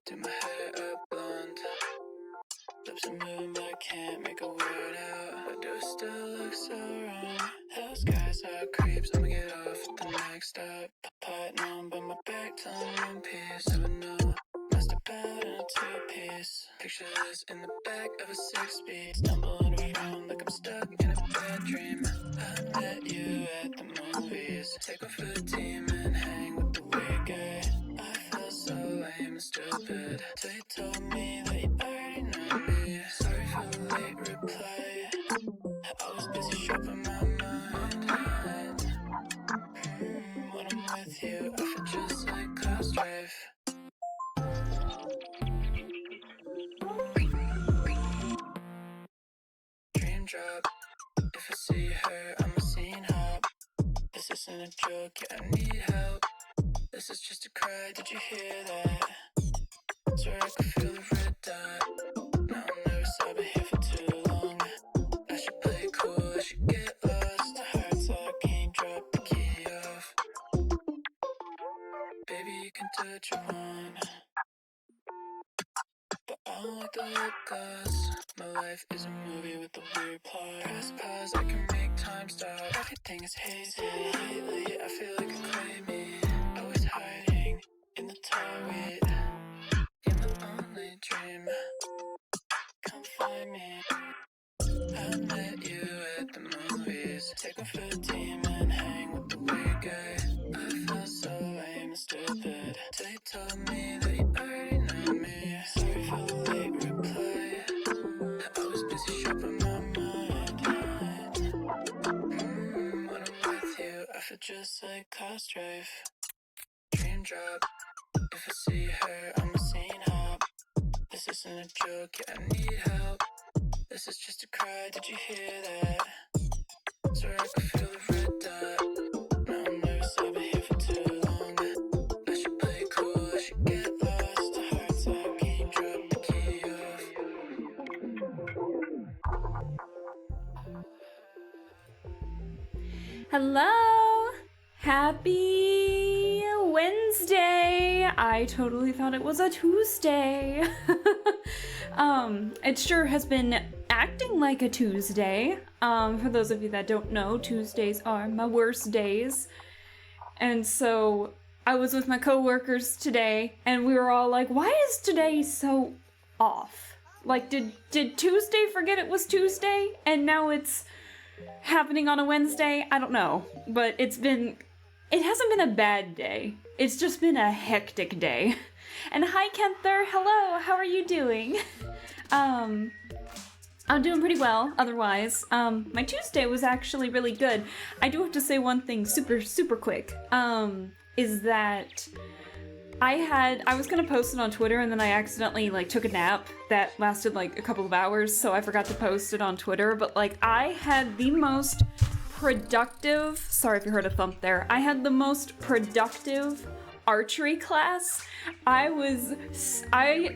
Do my hair up blonde. Lips are moving but I can't make a word out. Why do I still look so wrong? Those guys are creeps, I'ma get off at the next stop. Platinum, but my back to one piece. Never know, must have been in a two-piece. Picture this in the back of a six-speed. Stumbling around like I'm stuck in a bad dream. I met you at the movies. Take one for the team and hang with the weird guy. I felt so lame and stupid till you told me that you already know me. Sorry for the late reply. I was busy shopping my mind. When I'm with you, I feel just like Cloud Drive. Dream drop. If I see her, I'm a scene hop. This isn't a joke, yeah, I need help. This is just a cry, did you hear that? Swear I could feel the red dot. Now I'm nervous, I've been here for too long. I should play it cool, I should get lost. Heart talk, can't drop the key off. Baby, you can do what you want, but I don't like the lip gloss. My life is a movie with a weird plot. Press pause, I can make time stop. Everything is hazy lately, I feel like a claymate. Always hiding in the toilet. You're my only dream, come find me. I met you at the movies. Take one for the team and hang with the weird guy. I felt so lame and stupid till you told me that you already know me. Sorry for the late reply. I was busy shopping my mind. When I'm with you, I feel just like Cloud Drive. Dream drop. If I see her, I'm a scene hop. This isn't a joke, yeah, I need help. This is just a cry, did you hear that? Swear I could feel the red dot. Now I'm nervous, I've been here for too long. I should play it cool, I should get lost. The heart's out, can't drop the key off. Hello! Happy Wednesday! I totally thought it was a Tuesday. It sure has been acting like a Tuesday. For those of you that don't know, Tuesdays are my worst days. And so I was with my coworkers today and we were all like, why is today so off? Like, did Tuesday forget it was Tuesday and now it's happening on a Wednesday? I don't know, but it hasn't been a bad day. It's just been a hectic day. And hi, Kenther. Hello. How are you doing? I'm doing pretty well, otherwise. My Tuesday was actually really good. I do have to say one thing super quick, is that I was gonna post it on Twitter and then I accidentally took a nap that lasted a couple of hours, so I forgot to post it on Twitter, but I had the most productive, sorry if you heard a thump there, I had the most productive archery class. I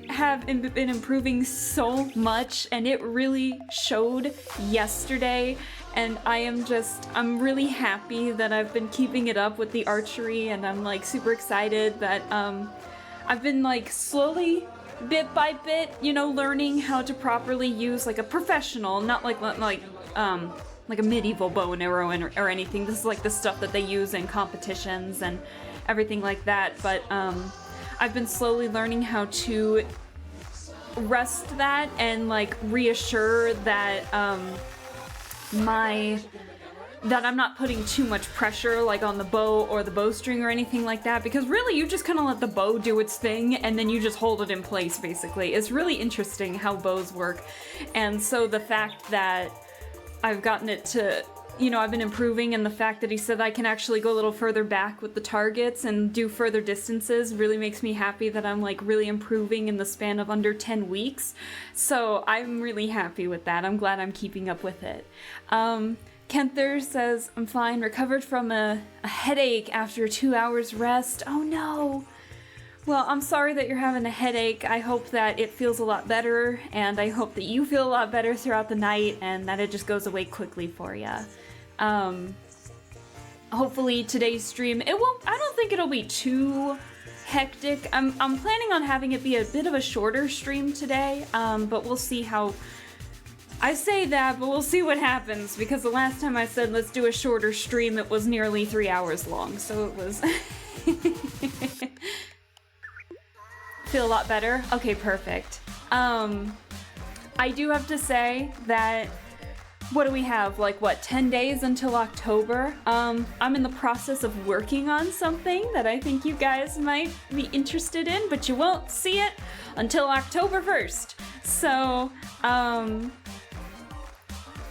have been improving so much and it really showed yesterday, and I'm really happy that I've been keeping it up with the archery, and I'm super excited that I've been slowly, bit by bit, learning how to properly use a professional, not like a medieval bow and arrow or anything. This is the stuff that they use in competitions and everything like that, but I've been slowly learning how to rest that and reassure that that I'm not putting too much pressure on the bow or the bowstring or anything like that, because really you just kind of let the bow do its thing and then you just hold it in place basically. It's really interesting how bows work, and so the fact that I've gotten it to, I've been improving, and the fact that he said I can actually go a little further back with the targets and do further distances really makes me happy that I'm really improving in the span of under 10 weeks. So I'm really happy with that. I'm glad I'm keeping up with it. Kenther says, I'm fine, recovered from a headache after 2 hours rest. Oh no! Well, I'm sorry that you're having a headache. I hope that it feels a lot better, and I hope that you feel a lot better throughout the night and that it just goes away quickly for you. Hopefully today's stream, I don't think it'll be too hectic. I'm planning on having it be a bit of a shorter stream today, but we'll see how... I say that, but we'll see what happens, because the last time I said let's do a shorter stream, it was nearly 3 hours long, so it was... Feel a lot better? Okay, perfect. I do have to say that, what do we have, like, what, 10 days until October? I'm in the process of working on something that I think you guys might be interested in, but you won't see it until October 1st. So,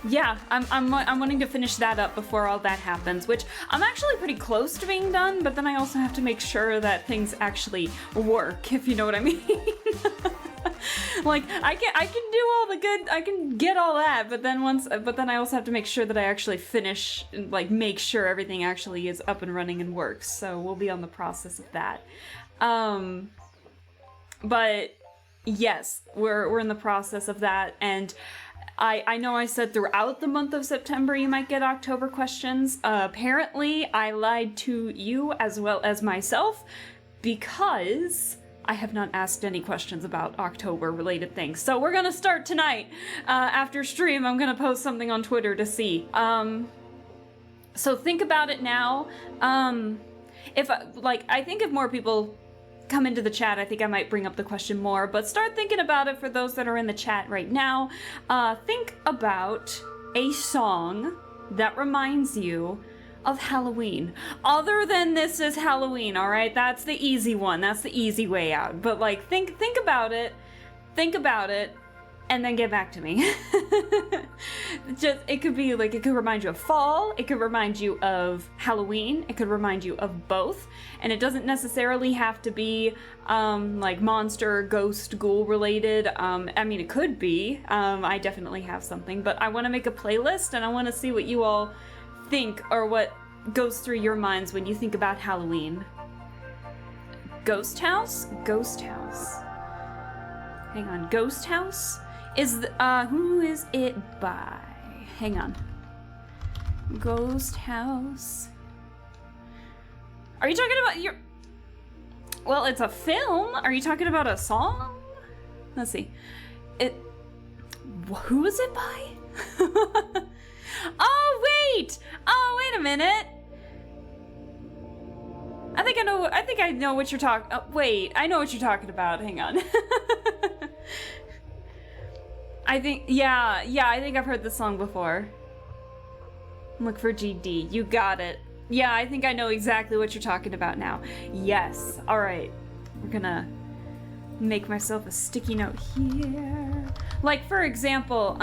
yeah, I'm wanting to finish that up before all that happens, which I'm actually pretty close to being done, but then I also have to make sure that things actually work, if you know what I mean. Like, I can do all the good, I can get all that, but then I also have to make sure that I actually finish, like, make sure everything actually is up and running and works, so we'll be on the process of that. But, yes, we're in the process of that, and I know I said throughout the month of September you might get October questions. Apparently, I lied to you as well as myself, because I have not asked any questions about October-related things. So we're gonna start tonight. After stream, I'm gonna post something on Twitter to see. So think about it now. I think if more people come into the chat, I think I might bring up the question more, but start thinking about it for those that are in the chat right now. Think about a song that reminds you of Halloween. Other than This Is Halloween, all right? That's the easy one. That's the easy way out. But, like, think about it, and then get back to me. It could be, like, it could remind you of fall, it could remind you of Halloween, it could remind you of both, and it doesn't necessarily have to be, like, monster, ghost, ghoul related. I mean, it could be. I definitely have something, but I want to make a playlist, and I want to see what you all think, or what goes through your minds when you think about Halloween. Ghost House? Ghost House. Hang on, Ghost House? Who is it by? Hang on. Ghost House. Are you talking about your... Well, it's a film. Are you talking about a song? Let's see. Who is it by? Oh, wait! Oh, wait a minute! I think I know what you're talking... Oh, wait, I know what you're talking about. Hang on. I think I've heard this song before. Look for GD. You got it. Yeah, I think I know exactly what you're talking about now. Yes. Alright. We're gonna make myself a sticky note here. Like, for example,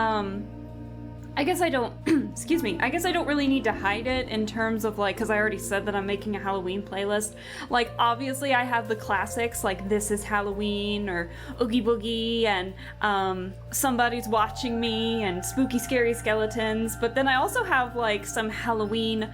I guess I don't, excuse me, I guess I don't really need to hide it in terms of, like, because I already said that I'm making a Halloween playlist. Like, obviously I have the classics, like This Is Halloween, or Oogie Boogie, and Somebody's Watching Me, and Spooky Scary Skeletons, but then I also have, like, some Halloween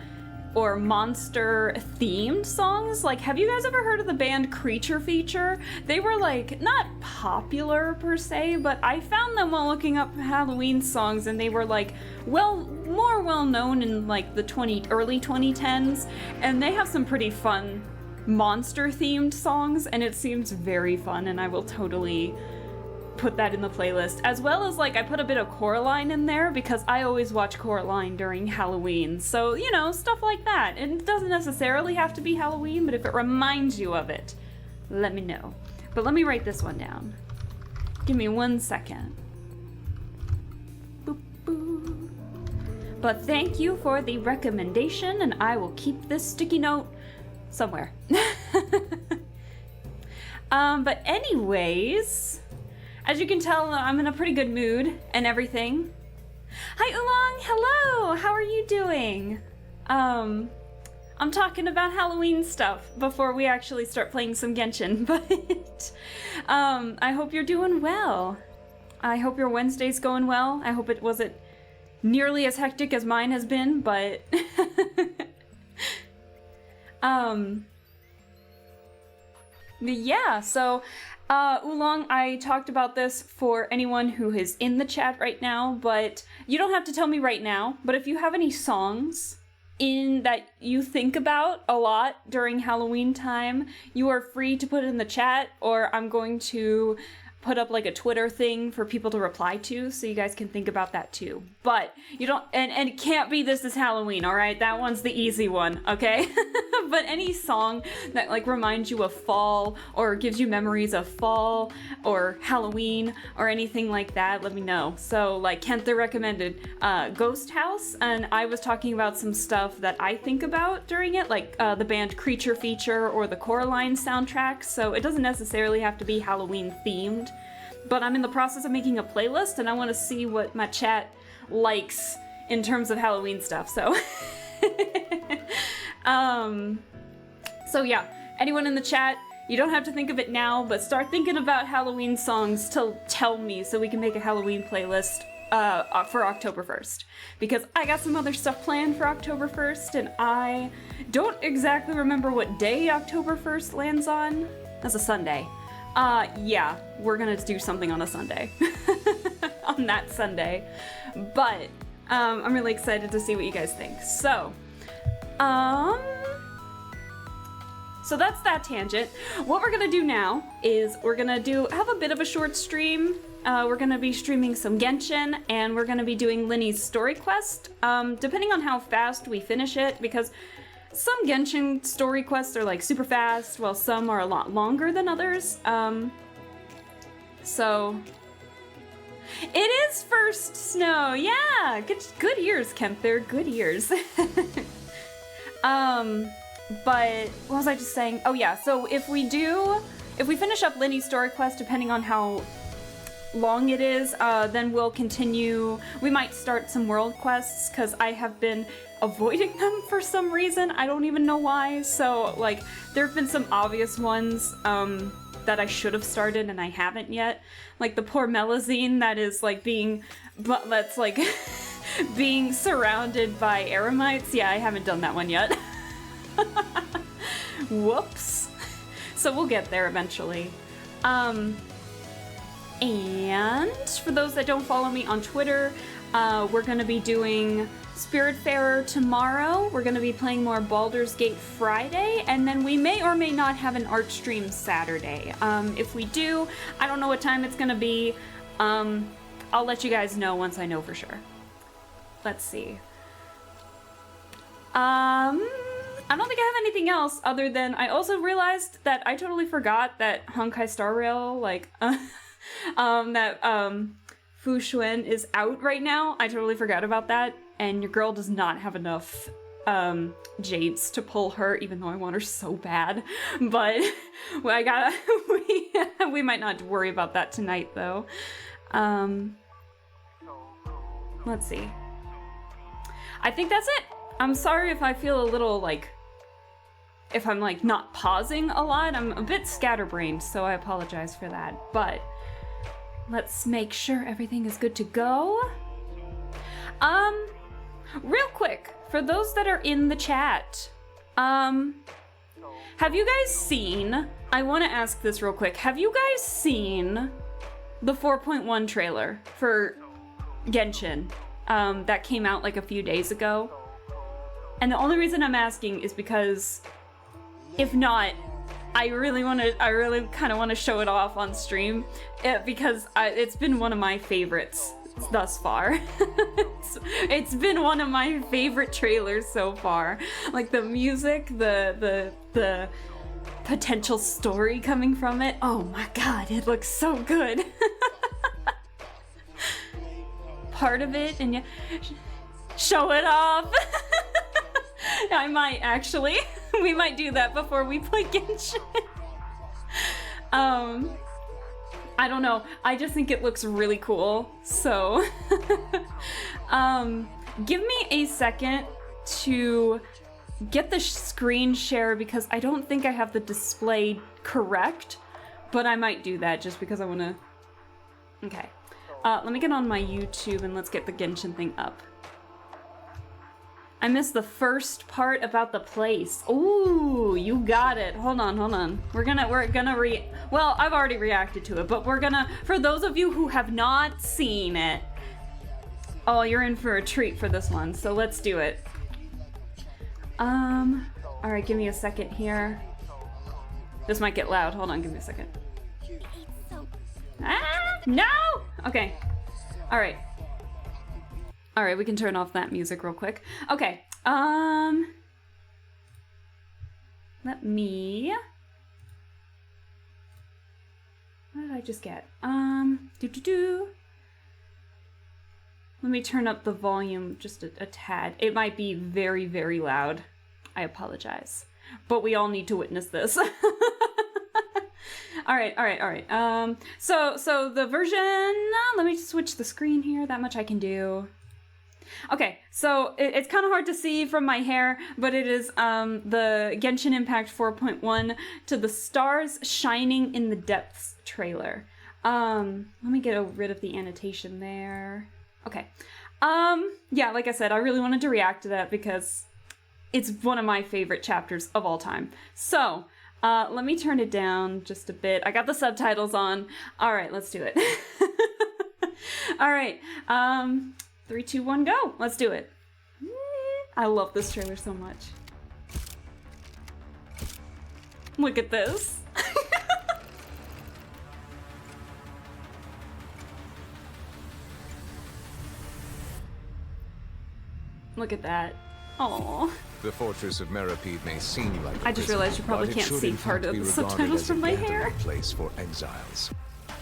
or monster themed songs. Like, have you guys ever heard of the band Creature Feature? They were, like, not popular per se, but I found them while looking up Halloween songs, and they were, like, more well known in, like, the early 2010s, and they have some pretty fun monster themed songs, and it seems very fun, and I will totally put that in the playlist, as well as, like, I put a bit of Coraline in there because I always watch Coraline during Halloween, so, you know, stuff like that. And it doesn't necessarily have to be Halloween, but if it reminds you of it, let me know. But let me write this one down. Give me 1 second. Boop, boop. But thank you for the recommendation, and I will keep this sticky note somewhere. But anyways, as you can tell, I'm in a pretty good mood and everything. Hi Oolong, hello, how are you doing? I'm talking about Halloween stuff before we actually start playing some Genshin, but I hope you're doing well. I hope your Wednesday's going well. I hope it wasn't nearly as hectic as mine has been, but yeah, so Oolong, I talked about this for anyone who is in the chat right now, but you don't have to tell me right now, but if you have any songs that you think about a lot during Halloween time, you are free to put it in the chat, or I'm going to put up like a Twitter thing for people to reply to, so you guys can think about that too. But you don't, and it can't be This Is Halloween, all right? That one's the easy one, okay? But any song that like reminds you of fall or gives you memories of fall or Halloween or anything like that, let me know. So like Kentha recommended Ghost House, and I was talking about some stuff that I think about during it, like the band Creature Feature or the Coraline soundtrack. So it doesn't necessarily have to be Halloween themed. But I'm in the process of making a playlist, and I want to see what my chat likes in terms of Halloween stuff, so. So yeah, anyone in the chat, you don't have to think of it now, but start thinking about Halloween songs to tell me so we can make a Halloween playlist for October 1st. Because I got some other stuff planned for October 1st, and I don't exactly remember what day October 1st lands on. That's a Sunday. Yeah, we're gonna do something on a Sunday. On that Sunday. But, I'm really excited to see what you guys think. So that's that tangent. What we're gonna do now is we're gonna have a bit of a short stream. We're gonna be streaming some Genshin, and we're gonna be doing Lyney's story quest, depending on how fast we finish it, because some Genshin story quests are like super fast, while some are a lot longer than others. So it is first snow, yeah. Good ears, Kenther, good ears. But what was I just saying? Oh yeah, so if we finish up Lyney's story quest, depending on how long it is, then we'll continue. We might start some world quests, because I have been avoiding them for some reason. I don't even know why. So like there have been some obvious ones that I should have started and I haven't yet. Like the poor Melazine that is like being being surrounded by eremites. Yeah, I haven't done that one yet. Whoops. So we'll get there eventually. And for those that don't follow me on Twitter, we're gonna be doing Spiritfarer tomorrow. We're gonna be playing more Baldur's Gate Friday, and then we may or may not have an art stream Saturday. If we do, I don't know what time it's gonna be. I'll let you guys know once I know for sure. Let's see. I don't think I have anything else other than I also realized that I totally forgot that Honkai Star Rail, like, Fu Xuan is out right now. I totally forgot about that, and your girl does not have enough jades to pull her, even though I want her so bad. But we might not worry about that tonight though. Let's see. I think that's it. I'm sorry if I feel a little like, if I'm like not pausing a lot. I'm a bit scatterbrained, so I apologize for that. But let's make sure everything is good to go. Real quick, for those that are in the chat, have you guys seen, I want to ask this real quick, have you guys seen the 4.1 trailer for Genshin that came out like a few days ago? And the only reason I'm asking is because if not, I really kind of want to show it off on stream because it's been one of my favorites thus far. It's been one of my favorite trailers so far. Like the music, the potential story coming from it. Oh my god, it looks so good. Part of it, and show it off. I might actually. We might do that before we play Genshin. I don't know. I just think it looks really cool. So, give me a second to get the screen share because I don't think I have the display correct, but I might do that just because I want to. Okay. Let me get on my YouTube and let's get the Genshin thing up. I missed the first part about the place. Ooh, you got it. Hold on. We're gonna well, I've already reacted to it, but for those of you who have not seen it, oh, you're in for a treat for this one, so let's do it. Alright, give me a second here. This might get loud. Hold on, give me a second. Ah! No! Okay. Alright. Alright, we can turn off that music real quick. Okay. Let me... What did I just get? Let me turn up the volume just a tad. It might be very, very loud. I apologize. But we all need to witness this. Alright. So the version... let me switch the screen here. That much I can do. Okay, so it's kind of hard to see from my hair, but it is the Genshin Impact 4.1 to the Stars Shining in the Depths trailer. Let me get rid of the annotation there. Okay. Yeah, like I said, I really wanted to react to that because it's one of my favorite chapters of all time. So, let me turn it down just a bit. I got the subtitles on. All right, let's do it. All right. 3, 2, 1, go. Let's do it. I love this trailer so much. Look at this. Look at that. Aww. The fortress of Meripede may seem like a I just prison, realized you probably but it can't should see in part fact of be the regarded subtitles as from a my gathering hair. place for exiles.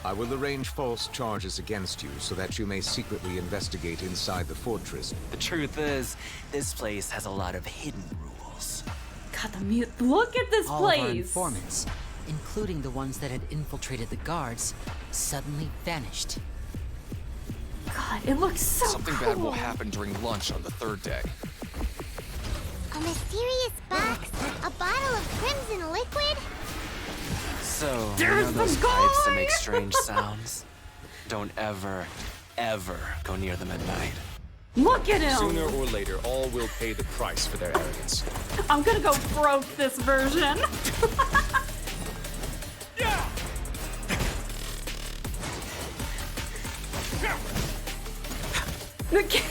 I will arrange false charges against you so that you may secretly investigate inside the fortress. The truth is, this place has a lot of hidden rules. God, look at this All of our place. informants, including the ones that had infiltrated the guards, suddenly vanished. God, it looks so Something cool. bad will happen during lunch on the 3rd day. A mysterious box? A bottle of crimson liquid? So, you know There's the those pipes that guy! make strange sounds? Don't ever, ever go near them at night. Look at him. Sooner or later, all will pay the price for their arrogance. I'm gonna go broke this version. Okay.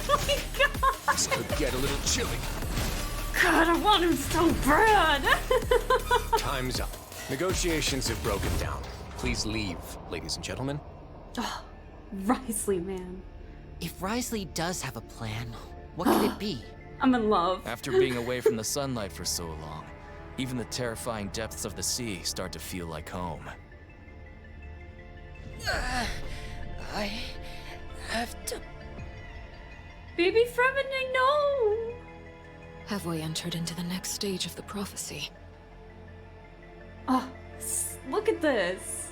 Oh my god. This could get a little chilly. God, I want him so bad. Time's up. Negotiations have broken down. Please leave, ladies and gentlemen. Oh, Risley, man. If Risley does have a plan, what could it be? I'm in love. After being away from the sunlight for so long, even the terrifying depths of the sea start to feel like home. I have to... Baby Fremen, I know. Have we entered into the next stage of the prophecy? Oh, look at this.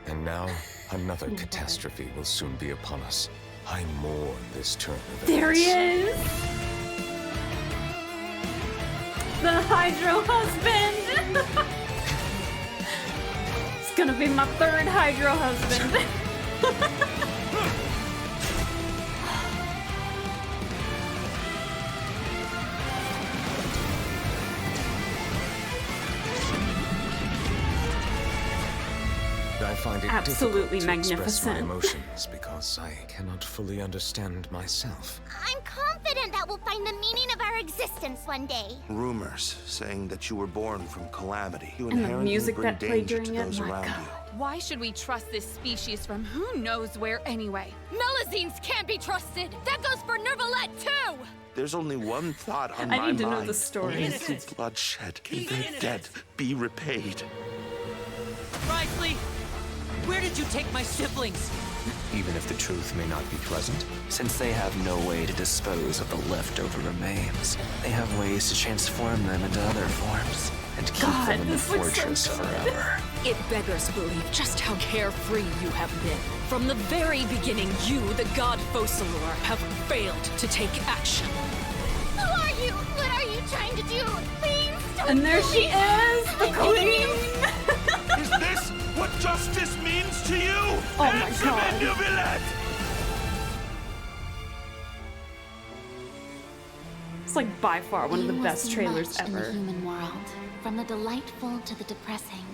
And now, another catastrophe will soon be upon us. I mourn this turn of There he events. is. The Hydro husband. It's gonna be my 3rd Hydro husband. I find it Absolutely difficult to express my magnificent. emotions because I cannot fully understand myself. I'm confident that we'll find the meaning of our existence one day. Rumors saying that you were born from calamity. You And the inherently music bring that played danger during to it, those my around God. you. Why should we trust this species from who knows where anyway? Melazines can't be trusted! That goes for Nervalette too! There's only one thought on I my need to know mind. the story. Only through bloodshed can their debt be repaid. Risley! Where did you take my siblings? Even if the truth may not be pleasant, since they have no way to dispose of the leftover remains, they have ways to transform them into other forms and keep God, them in the this looks so fortress good. forever. It beggars belief just how carefree you have been. From the very beginning, you, the god Focalor, have failed to take action. Who are you? What are you trying to do? Please don't And there kill she me. is, the queen. Is this what justice means to you? Oh my God. It's like by far one of the You best must see trailers much in the ever. human world, from the delightful to the depressing.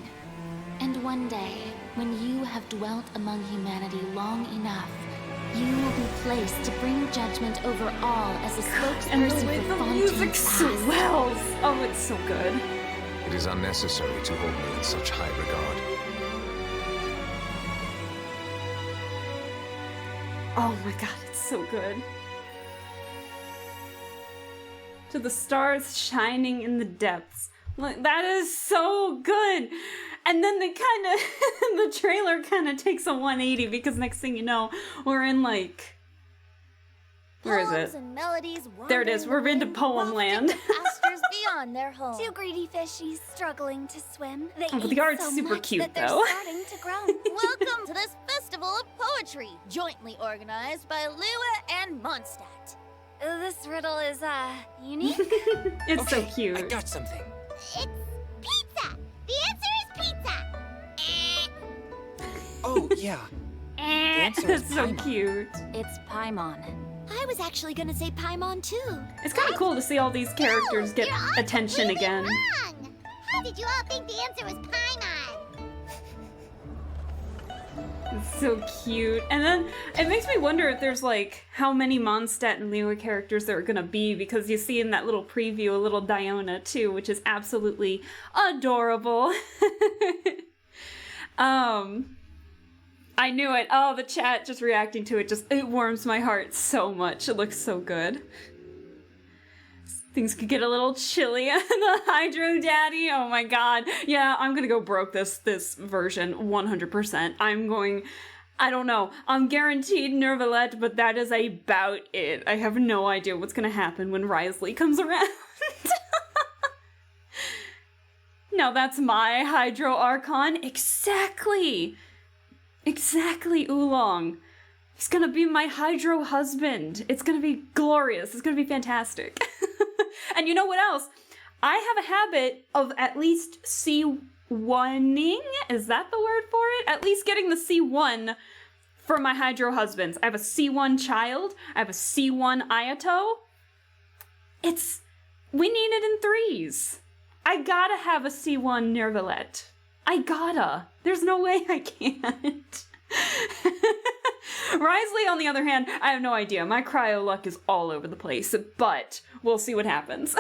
And one day, when you have dwelt among humanity long enough, You will be placed to bring judgment over all as a And the spokesperson way for the Fontaine music Pass. swells. Oh, it's so good. It is unnecessary to hold me in such high regard. Oh my god, it's so good. To the stars shining in the depths. Like, that is so good. And then the the trailer kind of takes a 180 because next thing you know, we're in like, where is Poems it? and melodies There it is. We're into poem land. pastures beyond their home. Two greedy fishies struggling to swim. They Oh, but the eat art's so super much cute, that they're though. starting to groan. Welcome to this festival of poetry, jointly organized by Lua and Mondstadt. This riddle is unique. It's so Okay, cute. I got something. It's pizza. The answer is pizza. Oh, yeah. answer is It's so Paimon. cute. It's Paimon. I was actually gonna say Paimon too. It's kind of cool to see all these characters get You're all attention completely again. Wrong. How did you all think the answer was Paimon? It's so cute. And then it makes me wonder if there's like how many Mondstadt and Lua characters there are gonna be, because you see in that little preview a little Diona too, which is absolutely adorable. I knew it. Oh, the chat just reacting to it, it warms my heart so much. It looks so good. Things could get a little chilly. The Hydro Daddy, oh my god. Yeah, I'm gonna go broke this version 100%. I don't know. I'm guaranteed Nervalette, but that is about it. I have no idea what's gonna happen when Risley comes around. Now that's my Hydro Archon. Exactly, Oolong. He's gonna be my Hydro husband. It's gonna be glorious. It's gonna be fantastic. And you know what else? I have a habit of at least C1ing. Is that the word for it? At least getting the C1 for my Hydro husbands. I have a C1 child. I have a C1 Ayato. We need it in threes. I gotta have a C1 Nervalette. I gotta. There's no way I can't. Risley, on the other hand, I have no idea. My cryo luck is all over the place, but we'll see what happens.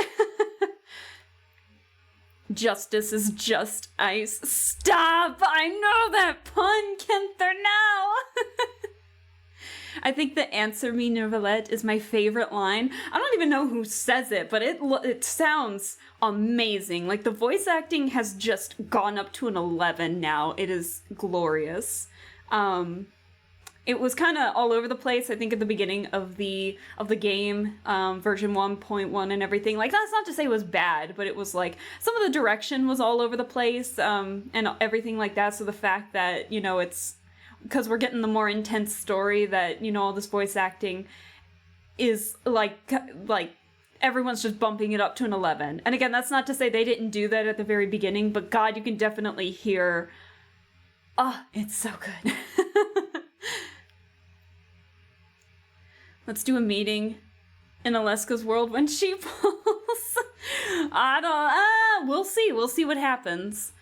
Justice is just ice. Stop! I know that pun, Kenther, now! I think the Answer Me Nervalette is my favorite line. I don't even know who says it, but it sounds amazing. Like, the voice acting has just gone up to an 11 now. It is glorious. It was kind of all over the place, I think, at the beginning of the game, version 1.1 and everything. Like, that's not to say it was bad, but it was like, some of the direction was all over the place, and everything like that. So the fact that, you know, it's, because we're getting the more intense story, that, you know, all this voice acting is like everyone's just bumping it up to an 11. And again, that's not to say they didn't do that at the very beginning, but God, you can definitely hear, it's so good. Let's do a meeting in Alaska's world when she pulls. We'll see. We'll see what happens.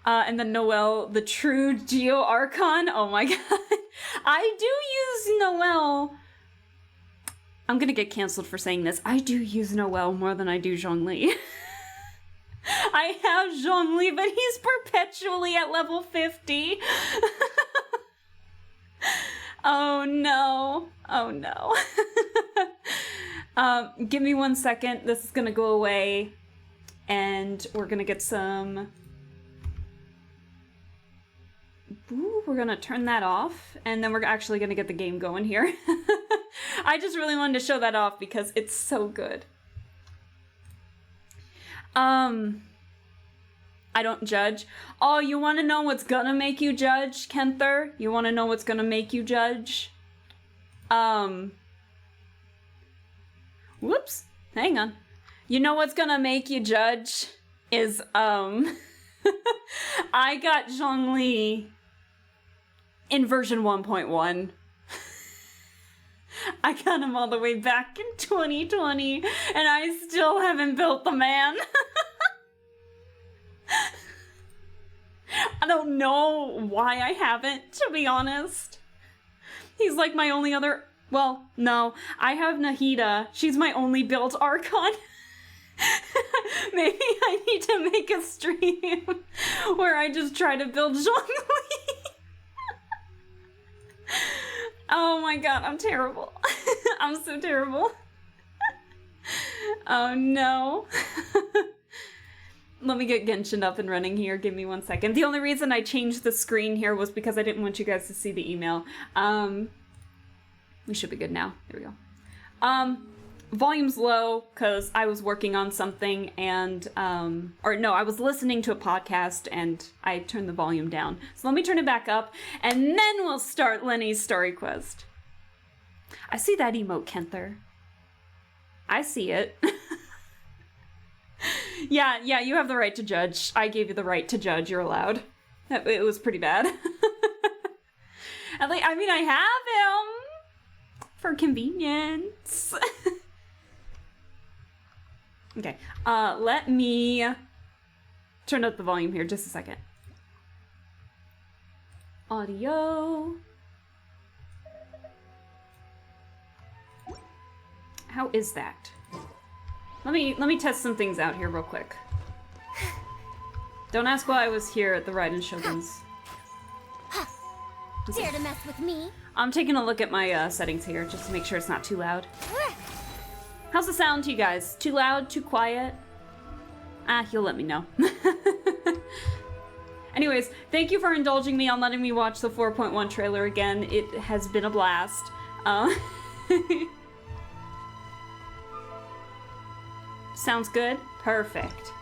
And then Noelle, the true Geo Archon. Oh my god. I do use Noelle. I'm gonna get canceled for saying this. I do use Noelle more than I do Zhongli. I have Zhongli, but he's perpetually at level 50. Oh no. Oh no. Give me 1 second. This is gonna go away. And we're gonna get some... Ooh, we're gonna turn that off. And then we're actually gonna get the game going here. I just really wanted to show that off because it's so good. I don't judge. Oh, you want to know what's gonna make you judge, Kenther? You want to know what's gonna make you judge? Whoops. Hang on. You know what's gonna make you judge is, I got Zhongli in version 1.1. I got him all the way back in 2020, and I still haven't built the man. I don't know why I haven't, to be honest. He's like my only other... Well, no. I have Nahida. She's my only built Archon. Maybe I need to make a stream where I just try to build Zhongli. Oh my god, I'm terrible. I'm so terrible. Oh no. Let me get Genshin up and running here. Give me 1 second. The only reason I changed the screen here was because I didn't want you guys to see the email. We should be good now. There we go. Volume's low because I was working on something and, or no, I was listening to a podcast and I turned the volume down. So let me turn it back up and then we'll start Lyney's story quest. I see that emote, Kenther. I see it. Yeah, you have the right to judge. I gave you the right to judge. You're allowed. It was pretty bad. I mean, I have him for convenience. Okay, let me turn up the volume here just a second. Audio. How is that? Let me test some things out here real quick. Don't ask why I was here at the Raiden Shogun's. Dare to mess with me? I'm taking a look at my settings here just to make sure it's not too loud. How's the sound to you guys? Too loud? Too quiet? You'll let me know. Anyways, thank you for indulging me on letting me watch the 4.1 trailer again. It has been a blast. Sounds good? Perfect.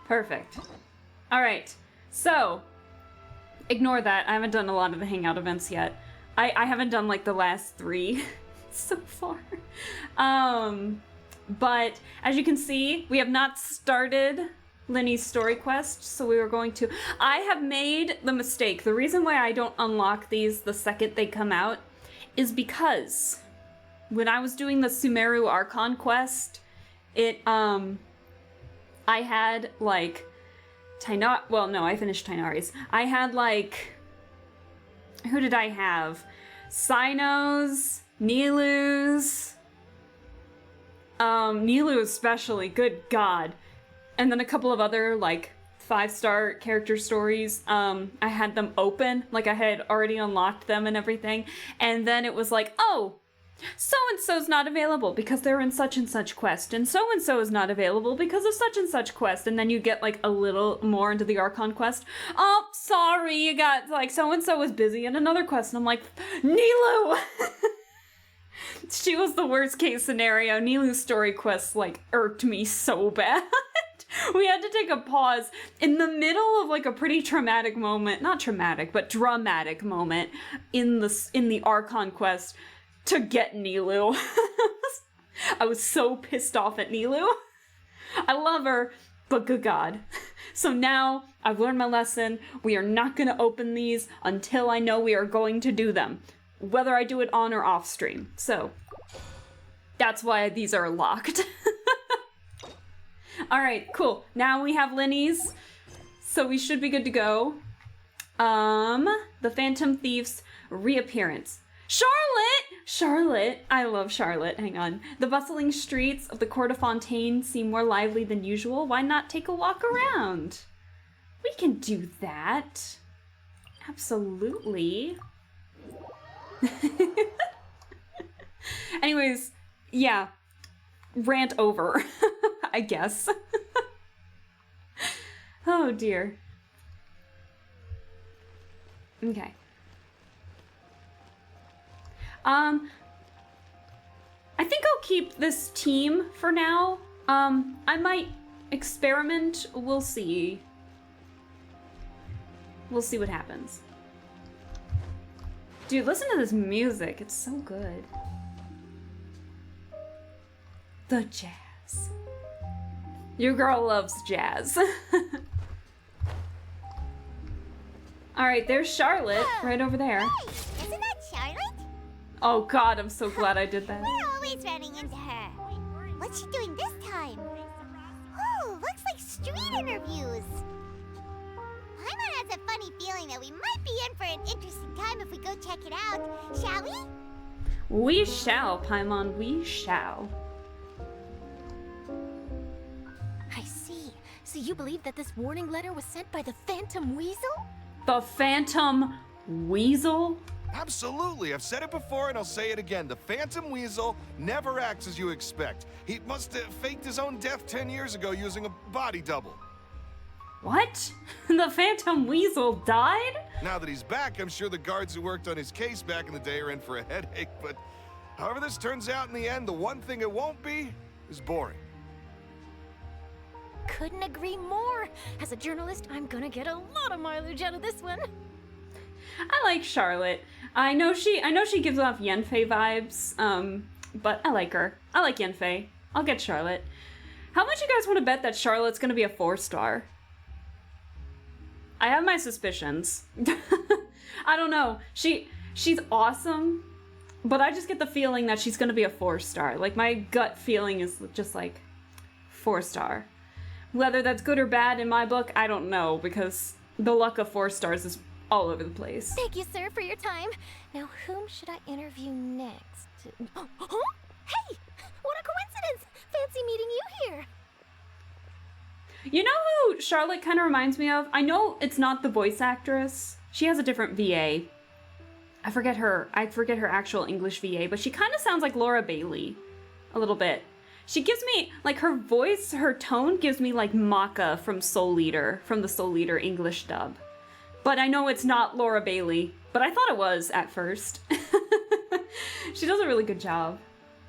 Perfect. Alright, so ignore that. I haven't done a lot of the Hangout events yet. I haven't done like the last 3 so far. But as you can see, we have not started Lyney's story quest, so we were going to... I have made the mistake. The reason why I don't unlock these the second they come out is because when I was doing the Sumeru Archon quest, I had like well, no, I finished Tighnari's. I had like, who did I have? Cynos, Nilu's, Nilu especially, good god. And then a couple of other like 5-star character stories. I had them open, like I had already unlocked them and everything. And then it was like, oh, so-and-so's not available because they're in such and such quest, and so-and-so is not available because of such and such quest, and then you get like a little more into the Archon quest. Oh, sorry, you got like so-and-so was busy in another quest, and I'm like, Nilu! She was the worst case scenario. Nilu's story quest like irked me so bad. We had to take a pause in the middle of like a pretty traumatic moment, not traumatic, but dramatic moment in the Archon quest to get Nilu. I was so pissed off at Nilu. I love her, but good god. So now I've learned my lesson. We are not going to open these until I know we are going to do them, whether I do it on or off stream. So that's why these are locked. All right, cool. Now we have Lyney's, so we should be good to go. The Phantom Thief's reappearance. Charlotte! I love Charlotte. Hang on. The bustling streets of the Court of Fontaine seem more lively than usual. Why not take a walk around? We can do that. Absolutely. Anyways, yeah. Rant over, I guess. Oh dear. Okay. I think I'll keep this team for now. I might experiment. We'll see. We'll see what happens. Dude, listen to this music. It's so good. The jazz. Your girl loves jazz. Alright, there's Charlotte right over there. Hey, isn't that Charlotte? Oh god, I'm so glad I did that. We're always running into her. What's she doing this time? Oh, looks like street interviews. I might have has a funny feeling that we might be in for an interesting time if we go check it out. Shall we? We shall, Paimon, we shall. I see. So you believe that this warning letter was sent by the Phantom Weasel? The Phantom Weasel? Absolutely. I've said it before and I'll say it again. The Phantom Weasel never acts as you expect. He must have faked his own death 10 years ago using a body double. What? The Phantom Weasel died? Now that he's back, I'm sure the guards who worked on his case back in the day are in for a headache, but however this turns out in the end, the one thing it won't be is boring. Couldn't agree more. As a journalist, I'm gonna get a lot of mileage out of this one. I like Charlotte. I know she gives off Yenfei vibes, but I like her. I like Yenfei. I'll get Charlotte. How much you guys want to bet that Charlotte's gonna be a 4-star? I have my suspicions. I don't know. She's awesome, but I just get the feeling that she's gonna be a 4-star. Like, my gut feeling is just like 4-star. Whether that's good or bad in my book, I don't know, because the luck of 4 stars is all over the place. Thank you, sir, for your time. Now, whom should I interview next? Huh? Hey! What a coincidence! Fancy meeting you here. You know who Charlotte kind of reminds me of? I know it's not the voice actress. She has a different VA. I forget her actual English VA, but she kind of sounds like Laura Bailey. A little bit. She gives me, like, her voice, her tone gives me, like, Maka from Soul Eater, from the Soul Eater English dub. But I know it's not Laura Bailey, but I thought it was at first. She does a really good job.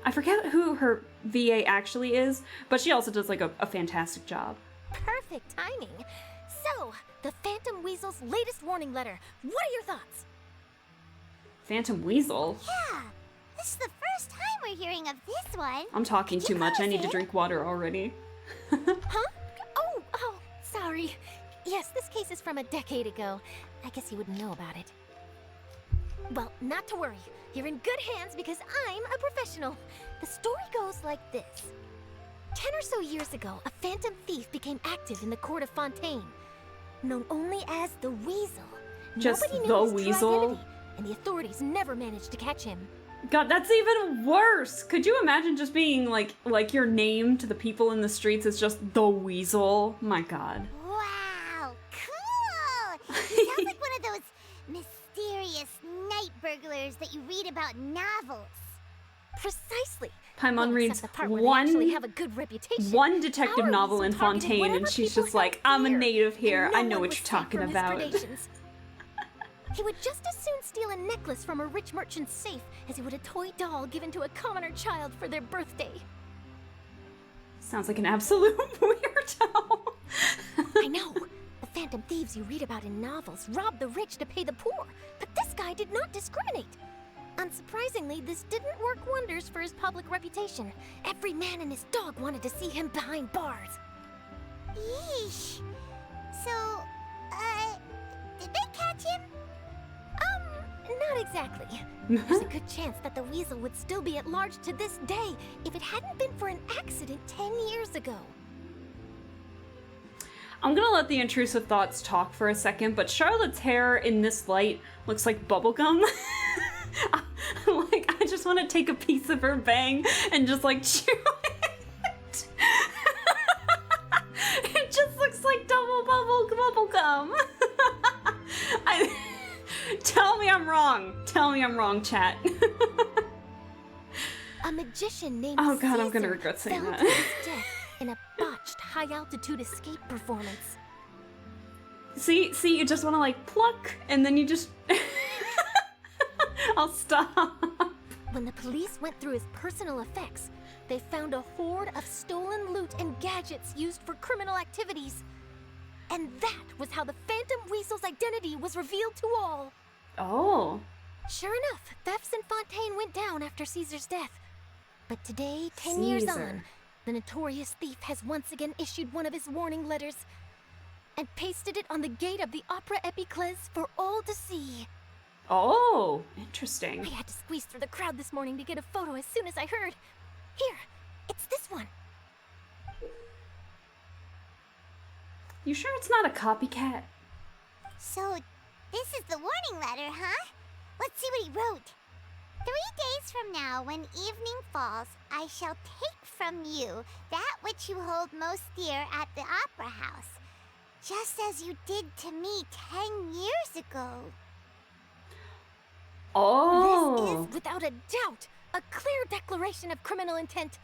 I forget who her VA actually is, but she also does, like, a fantastic job. Perfect timing. So, the Phantom Weasel's latest warning letter. What are your thoughts? Phantom Weasel? Yeah, this is the first time we're hearing of this one. I'm talking too much. I need to drink water already. Huh? Oh, sorry. Yes, this case is from a decade ago. I guess you wouldn't know about it. Well, not to worry. You're in good hands because I'm a professional. The story goes like this. 10 or so years ago, a phantom thief became active in the court of Fontaine. Known only as the Weasel. Just Nobody knew the his true Weasel? identity, and the authorities never managed to catch him. God, that's even worse. Could you imagine just being like your name to the people in the streets is just the Weasel? My God. Wow, cool! Sounds like one of those mysterious night burglars that you read about in novels. Precisely. Paimon reads Except the part where they actually have a good reputation. one detective Our novel in Weasel targeted Fontaine, and whatever she's people just like, held I'm a dear, native here. and no I know one what was you're safe talking from his about. predations. He would just as soon steal a necklace from a rich merchant's safe as he would a toy doll given to a commoner child for their birthday. Sounds like an absolute weirdo. I know. The phantom thieves you read about in novels rob the rich to pay the poor, but this guy did not discriminate. Unsurprisingly, this didn't work wonders for his public reputation. Every man and his dog wanted to see him behind bars. Yeesh. So, did they catch him? Not exactly. There's a good chance that the Weasel would still be at large to this day if it hadn't been for an accident 10 years ago. I'm gonna let the intrusive thoughts talk for a second, but Charlotte's hair in this light looks like bubblegum. Like, I just want to take a piece of her bang and just like chew it. It just looks like double bubblegum. Tell me I'm wrong. Tell me I'm wrong, chat. A magician named Oh God, I'm gonna Caesar regret saying fell that. to his death in a botched high-altitude escape performance. See, you just want to like pluck, and then you just... I'll stop. When the police went through his personal effects, they found a hoard of stolen loot and gadgets used for criminal activities. And that was how the Phantom Weasel's identity was revealed to all. Oh. Sure enough, thefts in Fontaine went down after Caesar's death. But today, 10 years on, the notorious thief has once again issued one of his warning letters and pasted it on the gate of the Opera Epiclese for all to see. Oh, interesting. I had to squeeze through the crowd this morning to get a photo as soon as I heard. Here, it's this one. You sure it's not a copycat? So, this is the warning letter, huh? Let's see what he wrote. 3 days from now, when evening falls, I shall take from you that which you hold most dear at the Opera House, just as you did to me 10 years ago. Oh! This is, without a doubt, a clear declaration of criminal intent.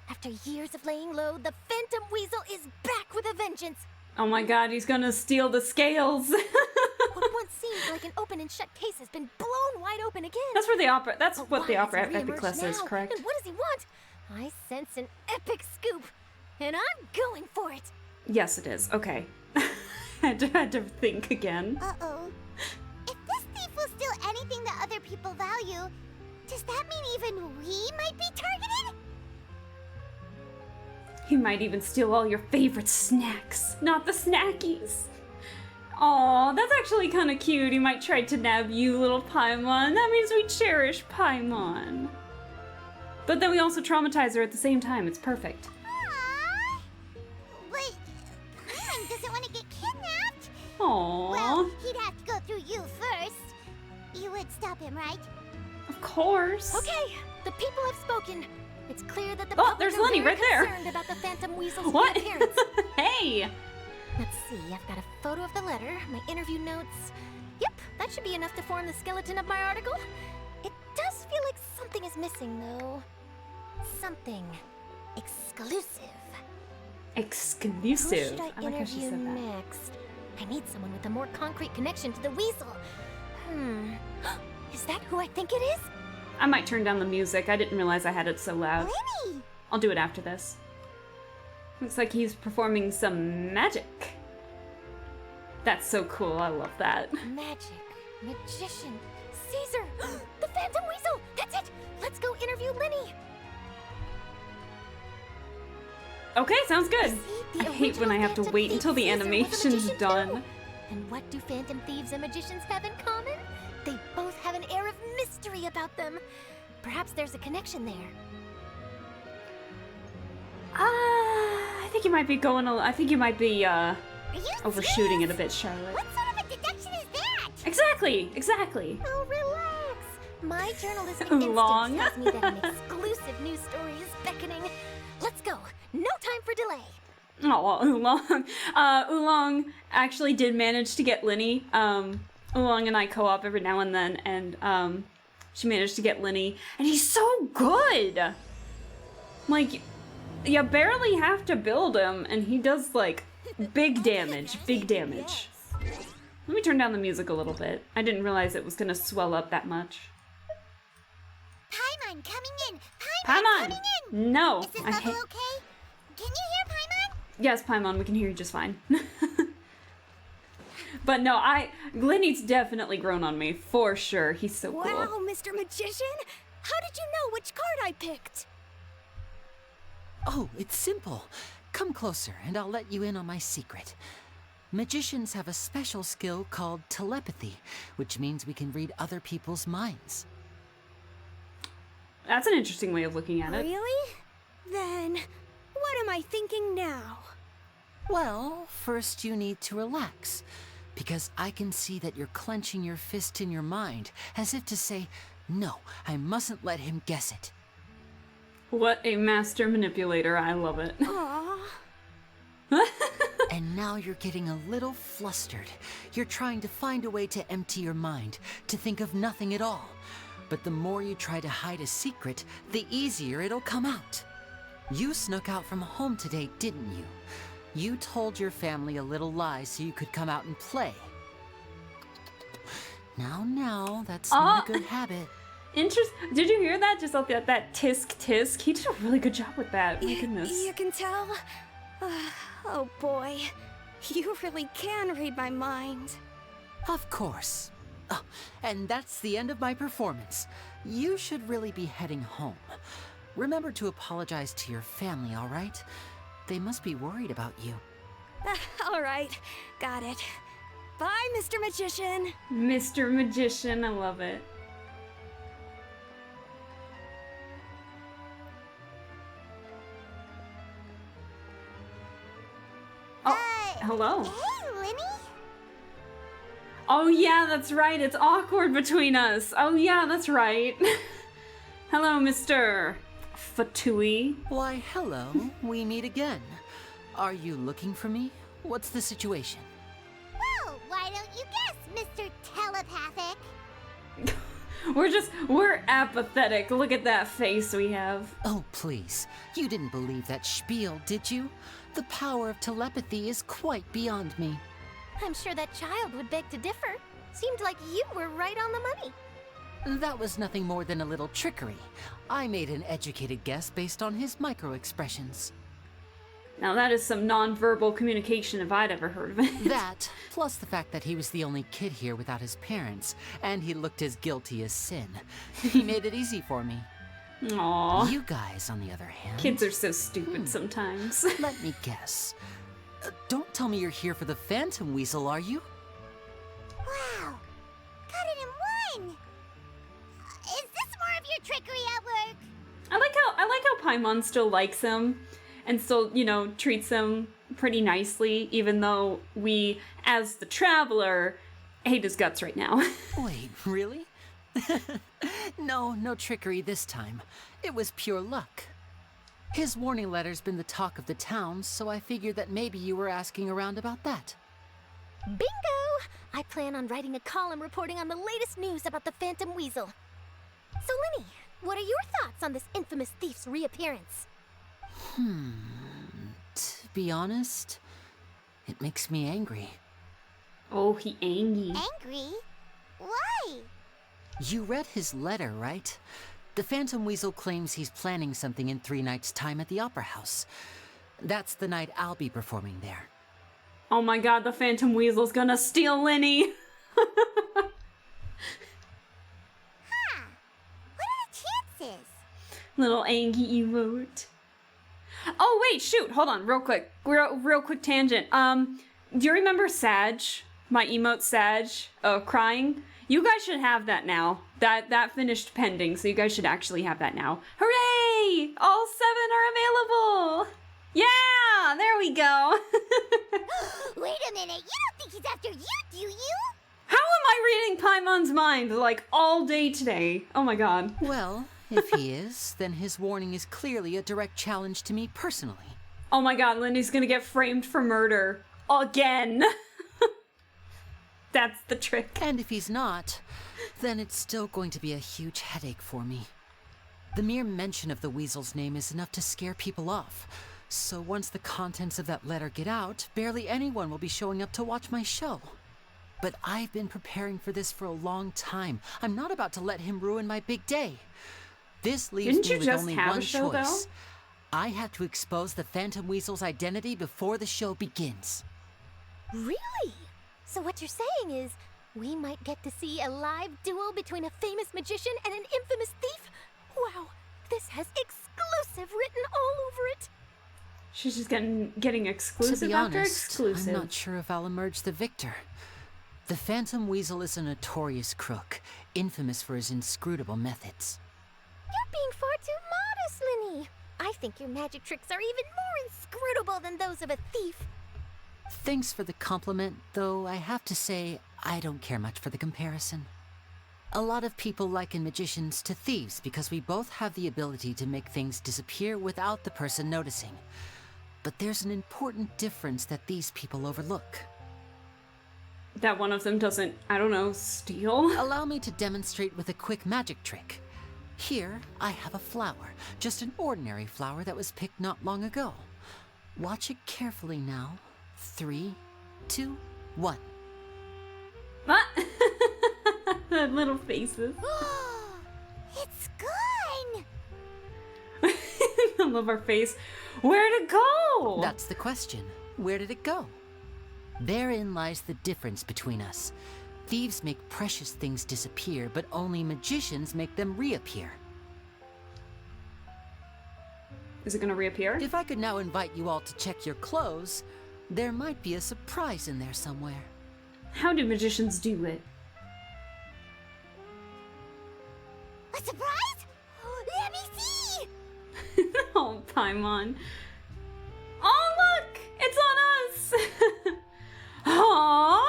After years of laying low, the Phantom Weasel is back with a vengeance. Oh my god, he's gonna steal the scales. What once seemed like an open and shut case has been blown wide open again. That's where the opera. That's But what why the has opera he epic reemerged class is, now? correct? And what does he want? I sense an epic scoop, and I'm going for it. Yes, it is. Okay. I had to think again. Uh-oh. If this thief will steal anything that other people value, does that mean even we might be targeted? He might even steal all your favorite snacks, not the snackies. Aw, that's actually kind of cute. He might try to nab you, little Paimon. That means we cherish Paimon. But then we also traumatize her at the same time. It's perfect. Aww. But Paimon doesn't want to get kidnapped. Aww. Well, he'd have to go through you first. You would stop him, right? Of course. Okay, the people have spoken. It's clear that the Oh, public there's are Lyney very right there. concerned about the Phantom Weasel's What? reappearance. Hey! Let's see, I've got a photo of the letter, my interview notes. Yep, that should be enough to form the skeleton of my article. It does feel like something is missing, though. Something exclusive. Exclusive. Who should I like how she interview said that. next? I need someone with a more concrete connection to the weasel. Is that who I think it is? I might turn down the music. I didn't realize I had it so loud. Lyney! I'll do it after this. Looks like he's performing some magic. That's so cool. I love that. Magic, magician, Caesar, the Phantom Weasel. That's it. Let's go interview Lyney. Okay, sounds good. See, I the hate when I have to original wait Phantom until the Thief Caesar was a animation's magician done. too. And what do Phantom Thieves and magicians have in common? They both have an air of mystery about them. Perhaps there's a connection there. I think you might be going. I think you might be Are you overshooting serious? it a bit, Charlotte. What sort of a deduction is that? Exactly. Exactly. Oh, relax. My journalistic Oolong. instinct tells me that an exclusive news story is beckoning. Let's go. No time for delay. Oh, Oolong. Oolong actually did manage to get Lyney. Oolong and I co-op every now and then, and she managed to get Lyney, and he's so good. Like, you barely have to build him, and he does like big damage. Big damage. Let me turn down the music a little bit. I didn't realize it was gonna swell up that much. Paimon coming in! Paimon Paimon! coming in! No! Is this I level hate. okay? Can you hear Paimon? Yes, Paimon, we can hear you just fine. But no, Lyney's definitely grown on me, for sure. He's so cool. Wow, Mr. Magician! How did you know which card I picked? Oh, it's simple. Come closer, and I'll let you in on my secret. Magicians have a special skill called telepathy, which means we can read other people's minds. That's an interesting way of looking at it. Really? Then, what am I thinking now? Well, first you need to relax, because I can see that you're clenching your fist in your mind, as if to say, no, I mustn't let him guess it. What a master manipulator. I love it. Aww. And now you're getting a little flustered. You're trying to find a way to empty your mind, to think of nothing at all. But the more you try to hide a secret, the easier it'll come out. You snuck out from home today, didn't you? You told your family a little lie so you could come out and play. Now, that's not a good habit. Did you hear that? Just like that tisk tisk. He did a really good job with that. My goodness. You can tell? Oh boy. You really can read my mind. Of course. Oh, and that's the end of my performance. You should really be heading home. Remember to apologize to your family, all right? They must be worried about you. All right. Got it. Bye, Mr. Magician. Mr. Magician. I love it. Oh, hello. Hey, Lyney? Oh yeah, that's right. It's awkward between us. Oh yeah, that's right. Hello, Mr. Fatui. Why, hello. We meet again. Are you looking for me? What's the situation? Well, why don't you guess, Mr. Telepathic? We're apathetic. Look at that face we have. Oh, please. You didn't believe that spiel, did you? The power of telepathy is quite beyond me. I'm sure that child would beg to differ. Seemed like you were right on the money. That was nothing more than a little trickery. I made an educated guess based on his micro-expressions. Now that is some non-verbal communication if I'd ever heard of it. That, plus the fact that he was the only kid here without his parents, and he looked as guilty as sin. He made it easy for me. Aww. You guys, on the other hand... Kids are so stupid sometimes. Let me guess. Don't tell me you're here for the Phantom Weasel, are you? Wow, got it in one. Is this more of your trickery at work? I like how Paimon still likes him and still, you know, treats him pretty nicely, even though we, as the traveler, hate his guts right now. Wait, really? No trickery this time. It was pure luck. His warning letter's been the talk of the town, so I figured that maybe you were asking around about that. Bingo! I plan on writing a column reporting on the latest news about the Phantom Weasel. So, Lyney, what are your thoughts on this infamous thief's reappearance? To be honest, it makes me angry. Oh, he angry. Angry? Why? You read his letter, right? The Phantom Weasel claims he's planning something in 3 nights' time at the Opera House. That's the night I'll be performing there. Oh my god, the Phantom Weasel's gonna steal Lyney! Huh. What are the chances? Little angry emote. Oh wait, shoot, hold on, real quick. Real quick tangent. Do you remember Sag? My emote Sag, crying? You guys should have that now. That finished pending, so you guys should actually have that now. Hooray! All 7 are available! Yeah! There we go! Wait a minute, you don't think he's after you, do you? How am I reading Paimon's mind, like, all day today? Oh my god. Well, if he is, then his warning is clearly a direct challenge to me personally. Oh my god, Lindy's gonna get framed for murder. Again! That's the trick. And if he's not, then it's still going to be a huge headache for me. The mere mention of the Weasel's name is enough to scare people off. So once the contents of that letter get out, barely anyone will be showing up to watch my show. But I've been preparing for this for a long time. I'm not about to let him ruin my big day. This leaves me with only one choice. I have to expose the Phantom Weasel's identity before the show begins. Really? So what you're saying is, we might get to see a live duel between a famous magician and an infamous thief? Wow, this has exclusive written all over it. She's just getting exclusive to be after honest, exclusive. I'm not sure if I'll emerge the victor. The Phantom Weasel is a notorious crook, infamous for his inscrutable methods. You're being far too modest, Lyney. I think your magic tricks are even more inscrutable than those of a thief. Thanks for the compliment, though I have to say, I don't care much for the comparison. A lot of people liken magicians to thieves because we both have the ability to make things disappear without the person noticing. But there's an important difference that these people overlook. That one of them doesn't, I don't know, steal? Allow me to demonstrate with a quick magic trick. Here, I have a flower, just an ordinary flower that was picked not long ago. Watch it carefully now. 3, 2, 1. What? That little faces. It's gone! I love our face. Where'd it go? That's the question. Where did it go? Therein lies the difference between us. Thieves make precious things disappear, but only magicians make them reappear. Is it gonna reappear? If I could now invite you all to check your clothes, there might be a surprise in there somewhere. How do magicians do it? A surprise? Let me see! Oh, Paimon. Oh, look! It's on us! Aww!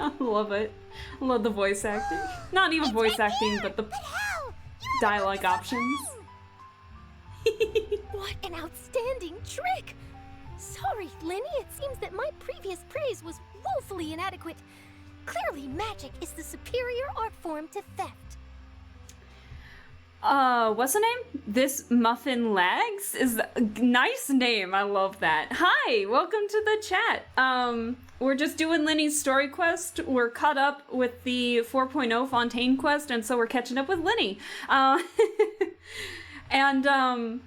I love it. I love the voice acting. Not even voice acting, but the dialogue options. What an outstanding trick! Sorry, Lyney, it seems that my previous praise was woefully inadequate. Clearly, magic is the superior art form to theft. What's the name? This Muffin Lags is a nice name. I love that. Hi, welcome to the chat. We're just doing Lyney's story quest. We're caught up with the 4.0 Fontaine quest, and so we're catching up with Lyney. And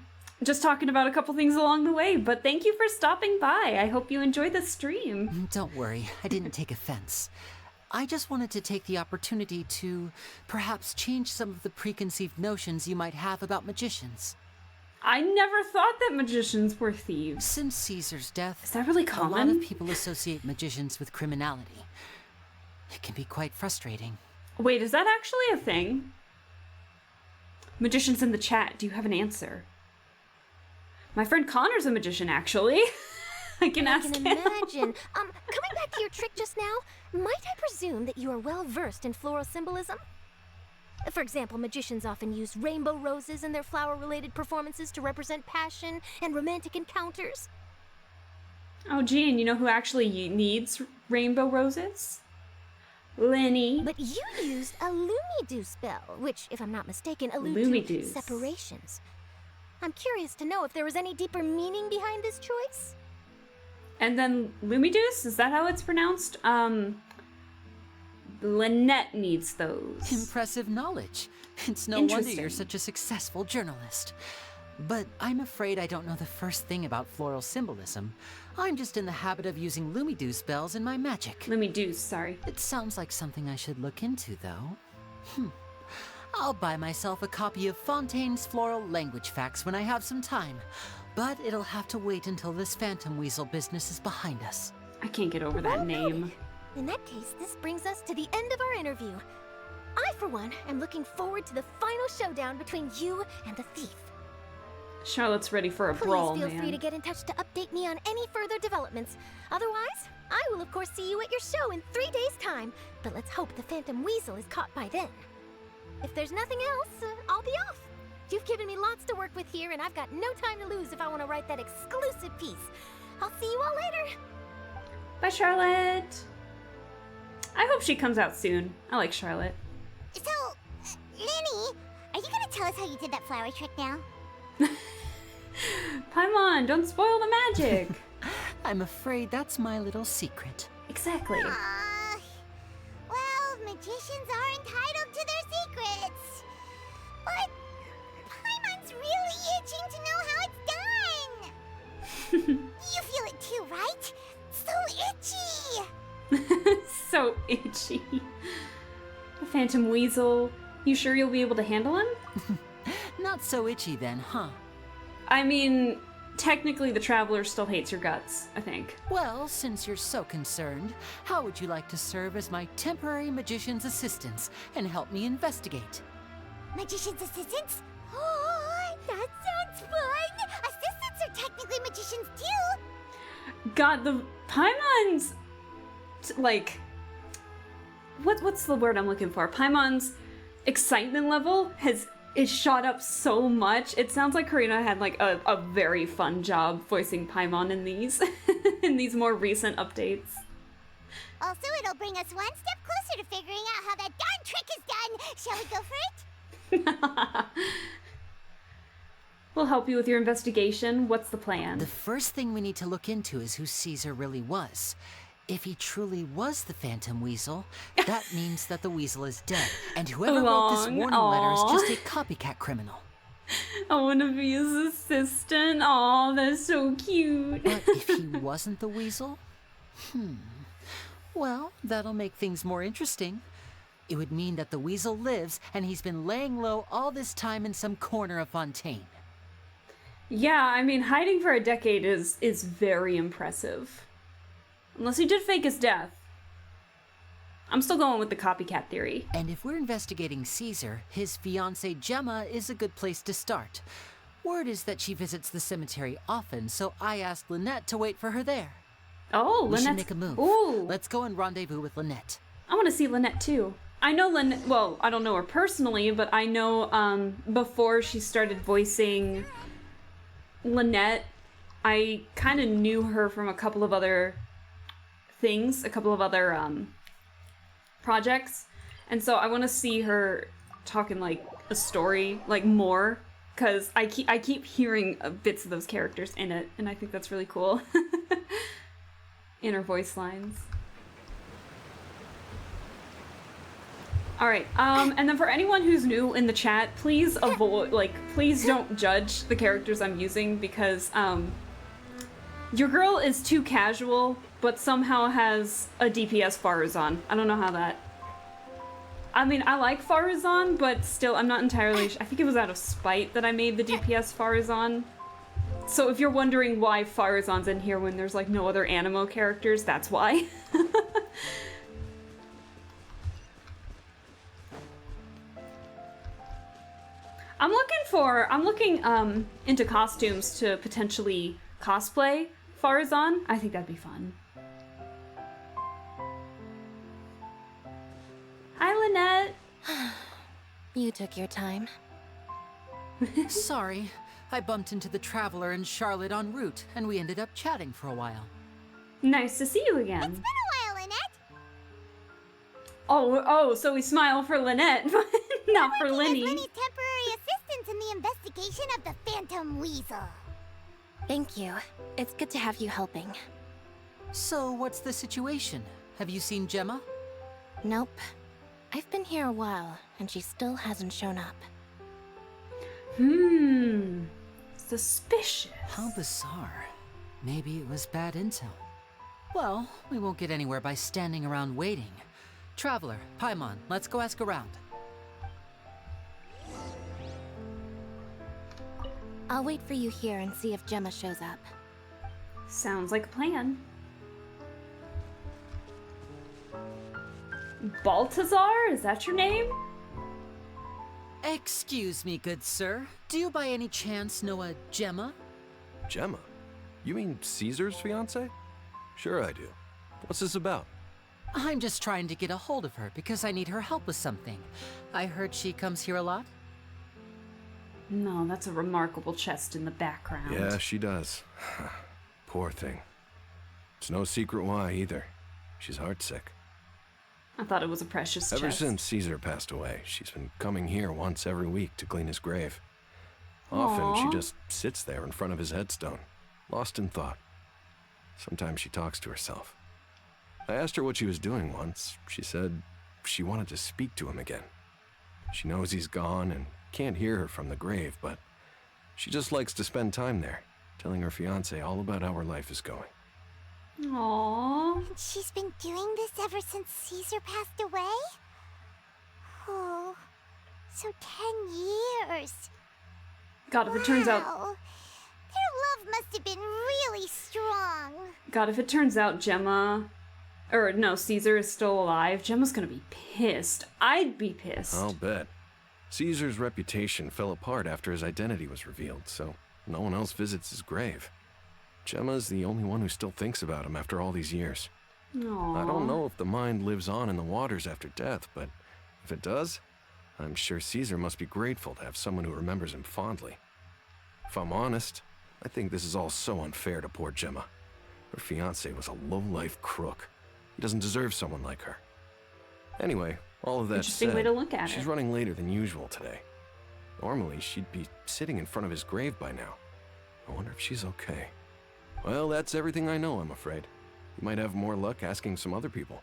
just talking about a couple things along the way, but thank you for stopping by. I hope you enjoyed the stream. Don't worry, I didn't take offense. I just wanted to take the opportunity to perhaps change some of the preconceived notions you might have about magicians. I never thought that magicians were thieves. Since Caesar's death, is that really common? A lot of people associate magicians with criminality. It can be quite frustrating. Wait, is that actually a thing? Magicians in the chat, do you have an answer? My friend Connor's a magician, actually. I can ask him. Imagine. Coming back to your trick just now, might I presume that you are well versed in floral symbolism? For example, magicians often use rainbow roses in their flower-related performances to represent passion and romantic encounters. Oh, gee, and you know who actually needs rainbow roses? Lyney. But you used a Lumidu spell, which, if I'm not mistaken, alludes to separations. I'm curious to know if there was any deeper meaning behind this choice. And then Lumidus, is that how it's pronounced? Lynette needs those. Impressive knowledge. It's no wonder you're such a successful journalist. But I'm afraid I don't know the first thing about floral symbolism. I'm just in the habit of using Lumidu spells in my magic. Lumidu, sorry. It sounds like something I should look into, though. I'll buy myself a copy of Fontaine's Floral Language Facts when I have some time. But it'll have to wait until this Phantom Weasel business is behind us. I can't get over that name. In that case, this brings us to the end of our interview. I, for one, am looking forward to the final showdown between you and the thief. Charlotte's ready for a brawl, Please feel free to get in touch to update me on any further developments. Otherwise, I will of course see you at your show in 3 days' time. But let's hope the Phantom Weasel is caught by then. If there's nothing else, I'll be off. You've given me lots to work with here, and I've got no time to lose if I want to write that exclusive piece. I'll see you all later. Bye, Charlotte. I hope she comes out soon. I like Charlotte. So, Lyney, are you gonna tell us how you did that flower trick now? Paimon, don't spoil the magic. I'm afraid that's my little secret. Exactly. Well, magicians are entitled to their secrets. But Paimon's really itching to know how it's done. You feel it too, right? So itchy. So itchy. The Phantom Weasel. You sure you'll be able to handle him? Not so itchy then, huh? I mean, technically the Traveler still hates your guts, I think. Well, since you're so concerned, how would you like to serve as my temporary magician's assistants and help me investigate? Magician's assistants? Oh, that sounds fun! Assistants are technically magicians too! God, the Paimon's... like... What's the word I'm looking for? Paimon's excitement level is shot up so much. It sounds like Karina had like a very fun job voicing Paimon in these in these more recent updates. Also, it'll bring us one step closer to figuring out how that darn trick is done. Shall we go for it? We'll help you with your investigation. What's the plan? The first thing we need to look into is who Caesar really was. If he truly was the Phantom Weasel, that means that the weasel is dead, and whoever wrote this warning letter is just a copycat criminal. I want to be his assistant. Aw, that's so cute. But if he wasn't the weasel? Well, that'll make things more interesting. It would mean that the weasel lives, and he's been laying low all this time in some corner of Fontaine. Yeah, I mean, hiding for a decade is very impressive. Unless he did fake his death. I'm still going with the copycat theory. And if we're investigating Caesar, his fiancée Gemma is a good place to start. Word is that she visits the cemetery often, so I asked Lynette to wait for her there. Oh, we should Lynette. make a move. Ooh. Let's go and rendezvous with Lynette. I want to see Lynette too. I know Lynette, well, I don't know her personally, but I know before she started voicing Lynette, I kind of knew her from a couple of other things, a couple of other projects. And so I want to see her talking like a story, like more, because I keep hearing bits of those characters in it, and I think that's really cool. In her voice lines. All right, and then for anyone who's new in the chat, please avoid, please don't judge the characters I'm using, because your girl is too casual, but somehow has a DPS Farazan. I don't know how that. I mean, I like Farazan, but still, I'm not entirely I think it was out of spite that I made the DPS Farazan. So if you're wondering why Farazan's in here when there's, like, no other Animo characters, that's why. I'm looking into costumes to potentially cosplay Farazan. I think that'd be fun. Hi, Lynette. You took your time. Sorry, I bumped into the Traveler and Charlotte en route, and we ended up chatting for a while. Nice to see you again. It's been a while, Lynette. Oh, so we smile for Lynette, but not for Lyney. Lyney's temporary assistance in the investigation of the Phantom Weasel. Thank you. It's good to have you helping. So, what's the situation? Have you seen Gemma? Nope. I've been here a while, and she still hasn't shown up. Suspicious. How bizarre. Maybe it was bad intel. Well, we won't get anywhere by standing around waiting. Traveler, Paimon, let's go ask around. I'll wait for you here and see if Gemma shows up. Sounds like a plan. Baltazar? Is that your name? Excuse me, good sir. Do you by any chance know a Gemma? Gemma? You mean Caesar's fiance? Sure I do. What's this about? I'm just trying to get a hold of her because I need her help with something. I heard she comes here a lot. No, that's a remarkable chest in the background. Yeah, she does. Poor thing. It's no secret why either. She's heartsick. I thought it was a precious chest. Ever since Caesar passed away, she's been coming here once every week to clean his grave. Often Aww. she just sits there in front of his headstone, lost in thought. Sometimes she talks to herself. I asked her what she was doing once. She said she wanted to speak to him again. She knows he's gone and can't hear her from the grave, but she just likes to spend time there, telling her fiancé all about how her life is going. Aww. And she's been doing this ever since Caesar passed away? Oh, so 10 years. God, if it turns out... Wow. Their love must have been really strong. God, if it turns out Gemma... Or, no, Caesar is still alive, Gemma's gonna be pissed. I'd be pissed. I'll bet. Caesar's reputation fell apart after his identity was revealed, so no one else visits his grave. Gemma's the only one who still thinks about him after all these years. Aww. I don't know if the mind lives on in the waters after death, but if it does, I'm sure Caesar must be grateful to have someone who remembers him fondly. If I'm honest, I think this is all so unfair to poor Gemma. Her fiancé was a low-life crook. He doesn't deserve someone like her. Anyway, all of that Interesting said, way to look at she's it. running later than usual today. Normally, she'd be sitting in front of his grave by now. I wonder if she's okay. Well, that's everything I know, I'm afraid. You might have more luck asking some other people.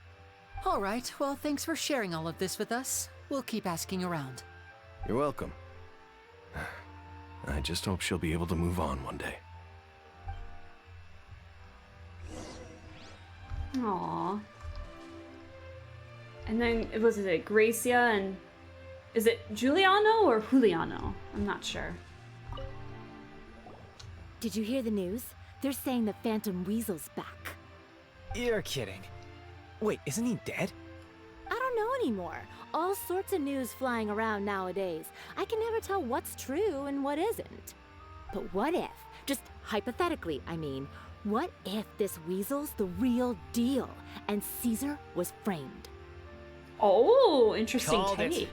All right, well, thanks for sharing all of this with us. We'll keep asking around. You're welcome. I just hope she'll be able to move on one day. Aww. And then, was it Gracia and... Is it Giuliano or Juliano? I'm not sure. Did you hear the news? They're saying the Phantom Weasel's back. You're kidding. Wait, isn't he dead? I don't know anymore. All sorts of news flying around nowadays. I can never tell what's true and what isn't. But what if, just hypothetically, I mean, what if this weasel's the real deal and Caesar was framed? Oh, interesting Called it. take.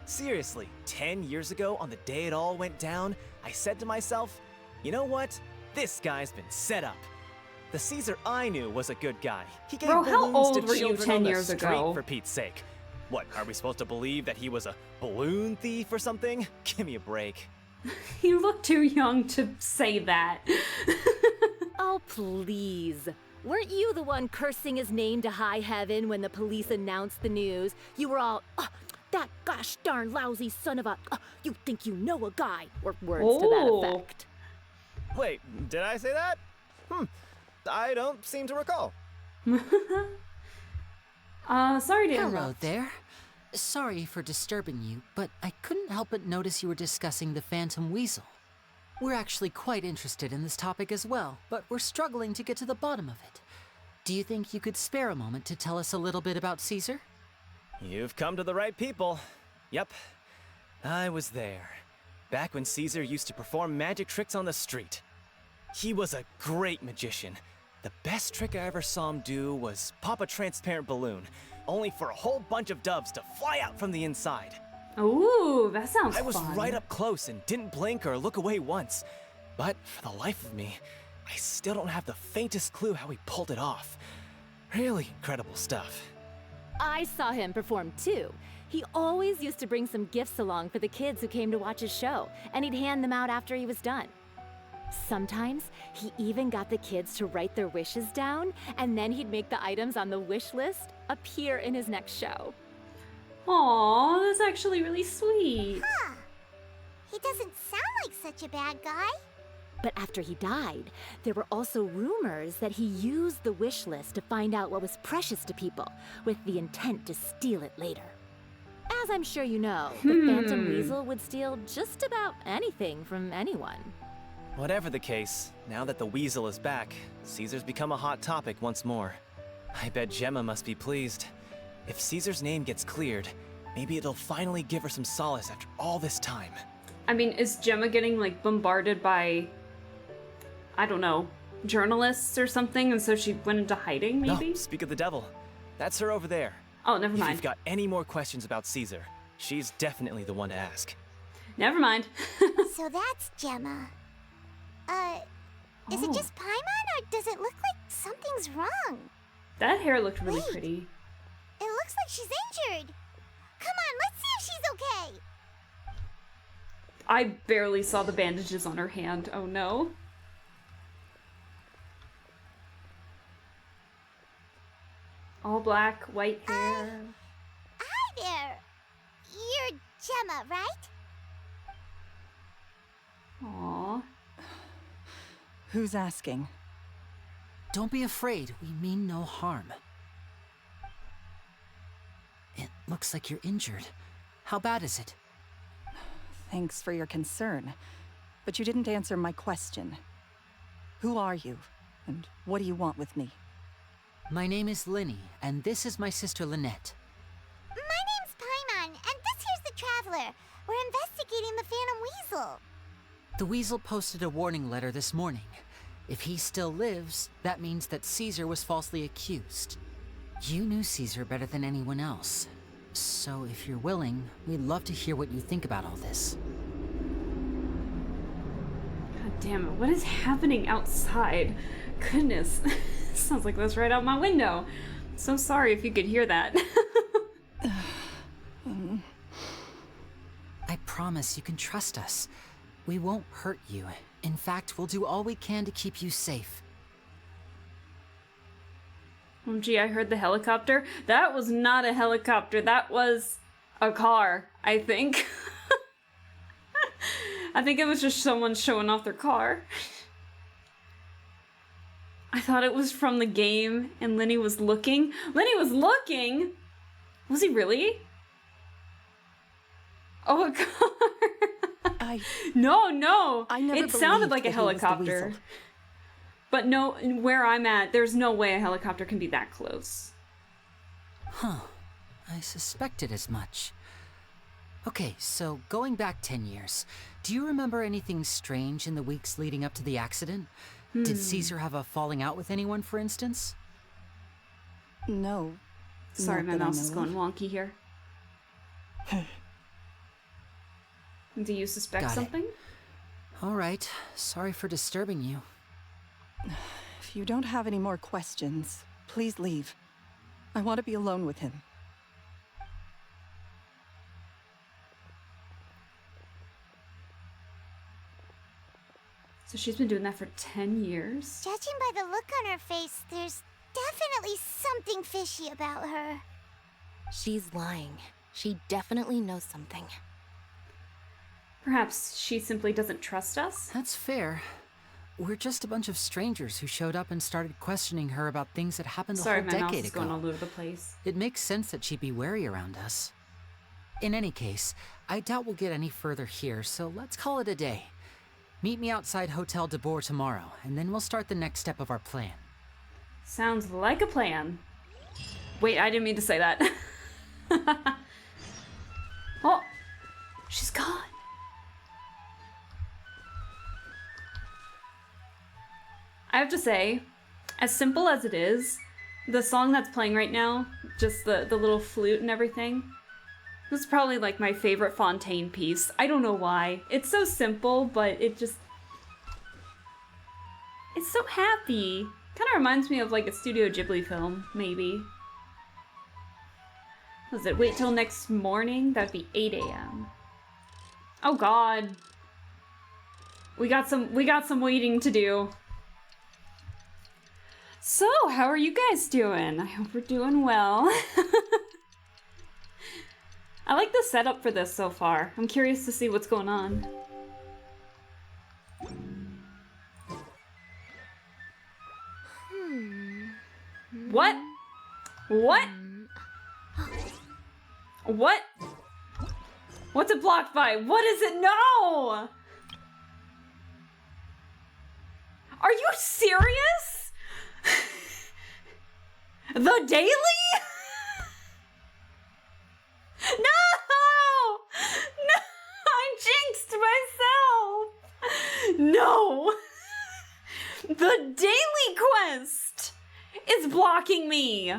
Seriously, 10 years ago, on the day it all went down, I said to myself, you know what? This guy's been set up. The Caesar I knew was a good guy. He gave Bro, how balloons old to were you children 10 on the years street, ago? for Pete's sake. What, are we supposed to believe that he was a balloon thief or something? Give me a break. You look too young to say that. Oh, please. Weren't you the one cursing his name to high heaven when the police announced the news? You were all, "Oh, that gosh darn lousy son of a, you think you know a guy," or words to that effect. Wait, did I say that? I don't seem to recall. Sorry to Hello interrupt. there. Sorry for disturbing you, but I couldn't help but notice you were discussing the Phantom Weasel. We're actually quite interested in this topic as well, but we're struggling to get to the bottom of it. Do you think you could spare a moment to tell us a little bit about Caesar? You've come to the right people. Yep, I was there. Back when Caesar used to perform magic tricks on the street. He was a great magician. The best trick I ever saw him do was pop a transparent balloon, only for a whole bunch of doves to fly out from the inside. Ooh, that sounds I was fun. right up close and didn't blink or look away once. But for the life of me, I still don't have the faintest clue how he pulled it off. Really incredible stuff. I saw him perform too. He always used to bring some gifts along for the kids who came to watch his show, and he'd hand them out after he was done. Sometimes, he even got the kids to write their wishes down, and then he'd make the items on the wish list appear in his next show. Aw, that's actually really sweet. Huh. He doesn't sound like such a bad guy. But after he died, there were also rumors that he used the wish list to find out what was precious to people, with the intent to steal it later. As I'm sure you know, the Phantom Weasel would steal just about anything from anyone. Whatever the case, now that the Weasel is back, Caesar's become a hot topic once more. I bet Gemma must be pleased. If Caesar's name gets cleared, maybe it'll finally give her some solace after all this time. I mean, is Gemma getting, like, bombarded by, I don't know, journalists or something, and so she went into hiding, maybe? No, speak of the devil. That's her over there. Oh, never If mind. you've got any more questions about Caesar, she's definitely the one to ask. Never mind. So that's Gemma. Is it just Paimon, or does it look like something's wrong? That hair looked really pretty. It looks like she's injured. Come on, let's see if she's okay. I barely saw the bandages on her hand. Oh no. All black, white hair. Hi there. You're Gemma, right? Aww. Who's asking? Don't be afraid, we mean no harm. It looks like you're injured. How bad is it? Thanks for your concern, but you didn't answer my question. Who are you, and what do you want with me? My name is Lyney, and this is my sister Lynette. My name's Paimon, and this here's the Traveler. We're investigating the Phantom Weasel. The Weasel posted a warning letter this morning. If he still lives, that means that Caesar was falsely accused. You knew Caesar better than anyone else. So if you're willing, we'd love to hear what you think about all this. God damn it, what is happening outside? Goodness, sounds like that's right out my window. So sorry if you could hear that. I promise you can trust us. We won't hurt you. In fact, we'll do all we can to keep you safe. Oh, gee, I heard the helicopter. That was not a helicopter. That was a car, I think. I think it was just someone showing off their car. I thought it was from the game, and Lyney was looking. Lyney was looking? Was he really? Oh, a car. No. I never it sounded believed like a that he was the helicopter. Weasel. But no, where I'm at, there's no way a helicopter can be that close. Huh. I suspected as much. Okay, so going back 10 years, do you remember anything strange in the weeks leading up to the accident? Did Caesar have a falling out with anyone, for instance? No. Sorry, Not my that I mouse is know going of. wonky here. Do you suspect Got it. something? All right. Sorry for disturbing you. If you don't have any more questions, please leave. I want to be alone with him. So she's been doing that for 10 years? Judging by the look on her face, there's definitely something fishy about her. She's lying. She definitely knows something. Perhaps she simply doesn't trust us? That's fair. We're just a bunch of strangers who showed up and started questioning her about things that happened Sorry, a my whole mouse decade is ago. going all over the place. It makes sense that she'd be wary around us. In any case, I doubt we'll get any further here, so let's call it a day. Meet me outside Hotel de Boer tomorrow, and then we'll start the next step of our plan. Sounds like a plan. Wait, I didn't mean to say that. Oh, she's gone. I have to say, as simple as it is, the song that's playing right now, just the little flute and everything, this is probably like my favorite Fontaine piece. I don't know why. It's so simple, but it just... it's so happy. Kind of reminds me of like a Studio Ghibli film, maybe. Was it wait till next morning? That'd be 8 a.m. Oh god. We got some waiting to do. So, how are you guys doing? I hope we're doing well. I like the setup for this so far. I'm curious to see what's going on. What? What? What? What's it blocked by? What is it? No! Are you serious? The Daily? No! No! I jinxed myself! No! The Daily Quest is blocking me!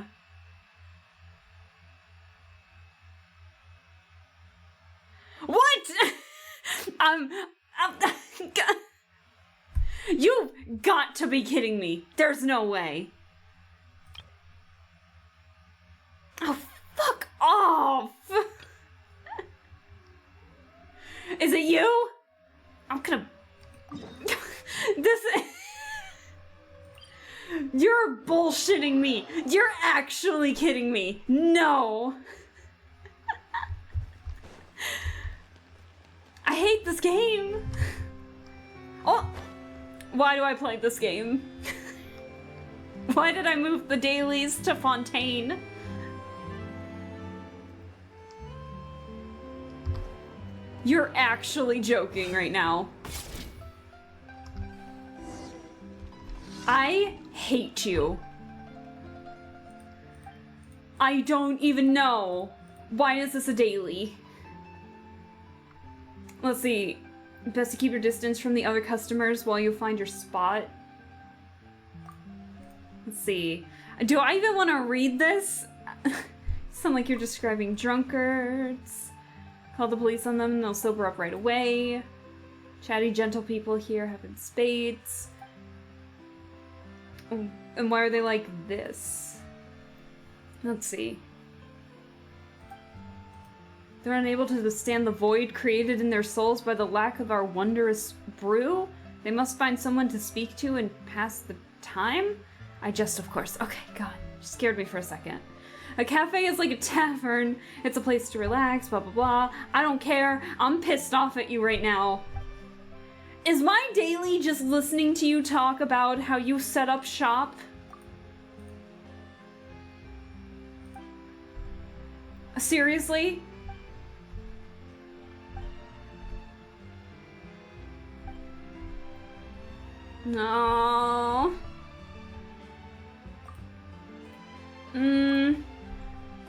What? You've got to be kidding me. There's no way. Oh, fuck off. Is it you? I'm gonna... This... You're bullshitting me. You're actually kidding me. No. I hate this game. Oh, why do I play this game? Why did I move the dailies to Fontaine? You're actually joking right now. I hate you. I don't even know. Why is this a daily? Let's see. Best to keep your distance from the other customers while you find your spot. Let's see. Do I even want to read this? Sound like you're describing drunkards. Call the police on them and they'll sober up right away. Chatty, gentle people here having spades. Oh, and why are they like this? Let's see. They're unable to withstand the void created in their souls by the lack of our wondrous brew. They must find someone to speak to and pass the time. Of course. Okay, God, you scared me for a second. A cafe is like a tavern. It's a place to relax, blah, blah, blah. I don't care. I'm pissed off at you right now. Is my daily just listening to you talk about how you set up shop? Seriously? No.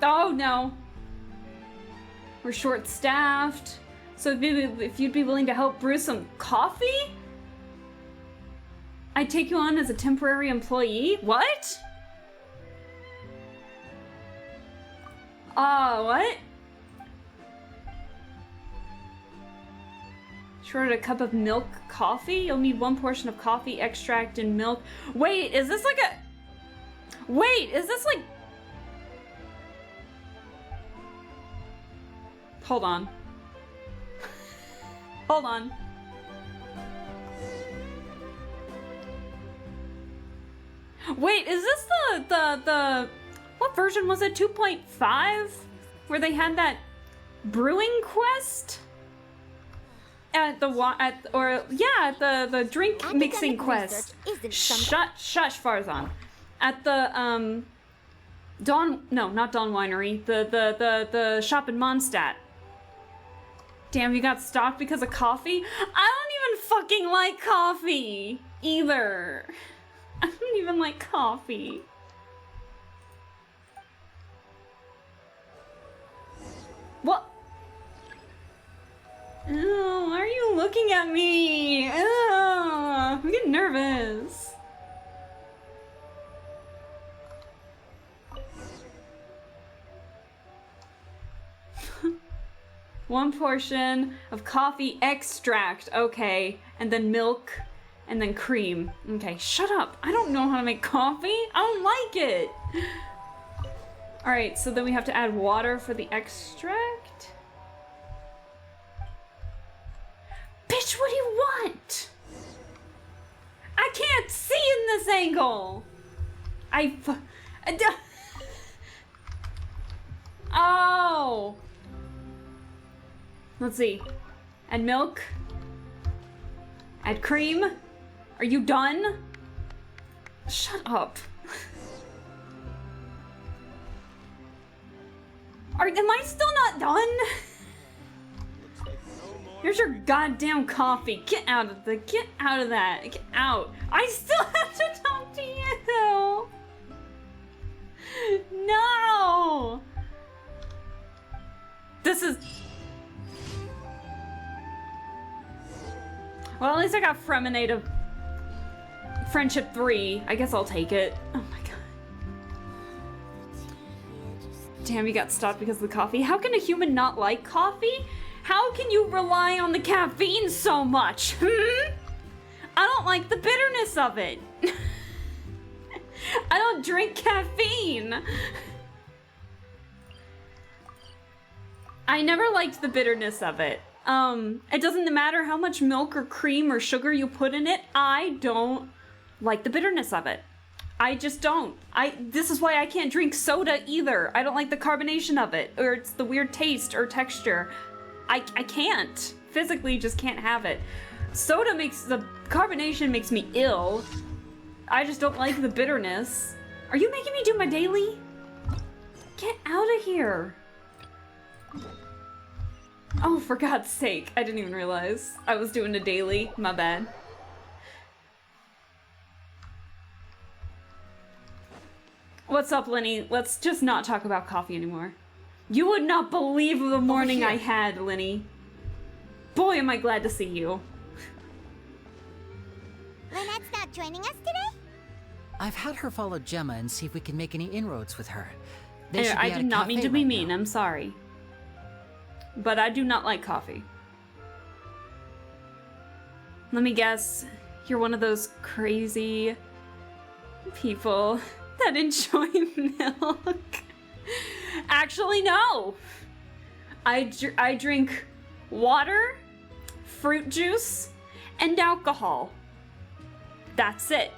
Oh no. We're short-staffed. So if you'd be willing to help brew some coffee? I'd take you on as a temporary employee? What? What? Short a cup of milk coffee? You'll need 1 portion of coffee extract and milk. Wait, is this like a... Wait, is this like... Hold on. Hold on. Wait, is this the what version was it? 2.5? Where they had that brewing quest? At the the drink mixing quest. Shush, Farzan. At the not Dawn Winery. The shop in Mondstadt. Damn, you got stopped because of coffee? I don't even fucking like coffee either. I don't even like coffee. What? Oh, why are you looking at me? Oh, I'm getting nervous. One portion of coffee extract, okay, and then milk, and then cream. Okay, shut up. I don't know how to make coffee. I don't like it. All right, so then we have to add water for the extract. Bitch, what do you want? I can't see in this angle. Oh. Let's see. Add milk. Add cream. Are you done? Shut up. Am I still not done? Here's your goddamn coffee. Get out of that. Get out. I still have to talk to you. No. This is... Well, at least I got Freminative Friendship 3. I guess I'll take it. Oh my god. Damn, you got stopped because of the coffee. How can a human not like coffee? How can you rely on the caffeine so much? I don't like the bitterness of it. I don't drink caffeine. I never liked the bitterness of it. It doesn't matter how much milk or cream or sugar you put in it. I don't like the bitterness of it. I just don't. This is why I can't drink soda either. I don't like the carbonation of it, or it's the weird taste or texture. I can't. Physically just can't have it. The carbonation makes me ill. I just don't like the bitterness. Are you making me do my daily? Get out of here. Oh, for God's sake. I didn't even realize I was doing a daily. My bad. What's up, Lyney? Let's just not talk about coffee anymore. You would not believe the morning I had, Lyney. Boy, am I glad to see you. Lynette's not joining us today? I've had her follow Gemma and see if we can make any inroads with her. I did not mean to be mean. I'm sorry. But I do not like coffee. Let me guess. You're one of those crazy people that enjoy milk. Actually, no. I drink water, fruit juice, and alcohol. That's it.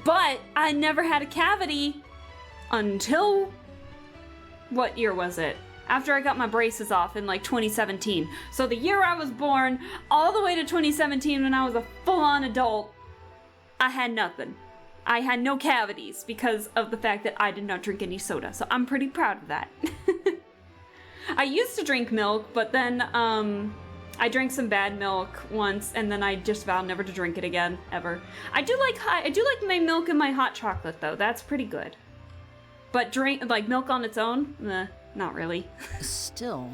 But I never had a cavity until... What year was it? After I got my braces off in like 2017. So the year I was born, all the way to 2017 when I was a full-on adult, I had nothing. I had no cavities because of the fact that I did not drink any soda. So I'm pretty proud of that. I used to drink milk, but then I drank some bad milk once, and then I just vowed never to drink it again, ever. I do like my milk and my hot chocolate though. That's pretty good. But like milk on its own? Not really. Still,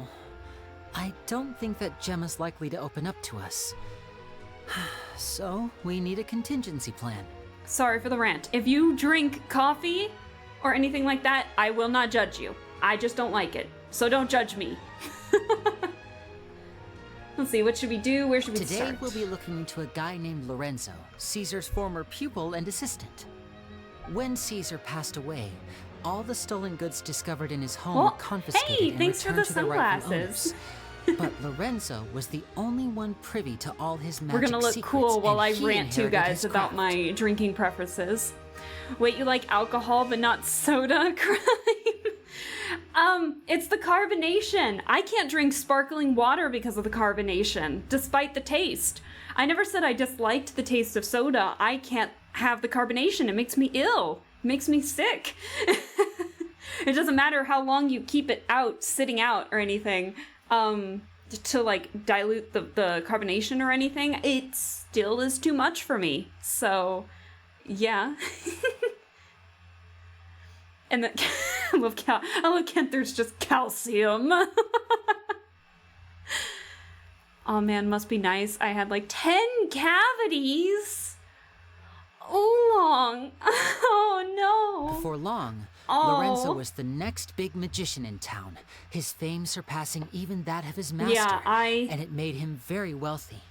I don't think that Gemma's likely to open up to us. So, we need a contingency plan. Sorry for the rant. If you drink coffee or anything like that, I will not judge you. I just don't like it. So don't judge me. Let's see, what should we do? Where should we start? Today we'll be looking into a guy named Lorenzo, Caesar's former pupil and assistant. When Caesar passed away, all the stolen goods discovered in his home were confiscated hey, and thanks for returned the to their rightful sunglasses. owners. But Lorenzo was the only one privy to all his magic We're gonna look secrets, cool while and I he rant to you inherited guys his about craft. my drinking preferences. Wait, you like alcohol but not soda? Crime. It's the carbonation. I can't drink sparkling water because of the carbonation, despite the taste. I never said I disliked the taste of soda. I can't have the carbonation. It makes me ill. It makes me sick. It doesn't matter how long you keep it out, sitting out or anything, to like dilute the carbonation or anything. It still is too much for me. So, yeah. And then I love Kent, there's just calcium. Oh man, must be nice. I had like 10 cavities. Oh, long. Oh no. Before long, Oh. Lorenzo was the next big magician in town, his fame surpassing even that of his master. Yeah, and it made him very wealthy.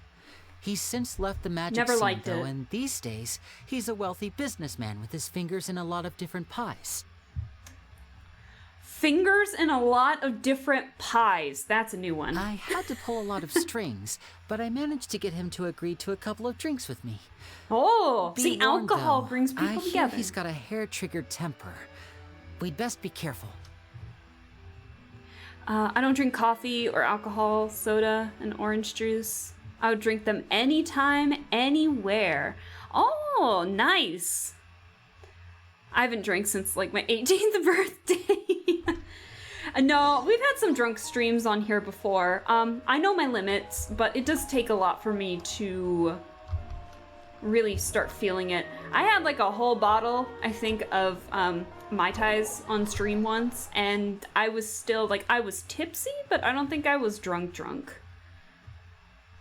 He's since left the magic Never scene, liked though, it. and these days, he's a wealthy businessman with his fingers in a lot of different pies. Fingers in a lot of different pies. That's a new one. I had to pull a lot of strings, but I managed to get him to agree to a couple of drinks with me. Oh, Be see, warned, alcohol though, brings people I together. hear he's got a hair-triggered temper. We'd best be careful. I don't drink coffee or alcohol, soda, and orange juice. I would drink them anytime, anywhere. Oh, nice. I haven't drank since like my 18th birthday. No, we've had some drunk streams on here before. I know my limits, but it does take a lot for me to really start feeling it. I had like a whole bottle, I think, of Mai Tais on stream once, and I was still like, I was tipsy, but I don't think I was drunk.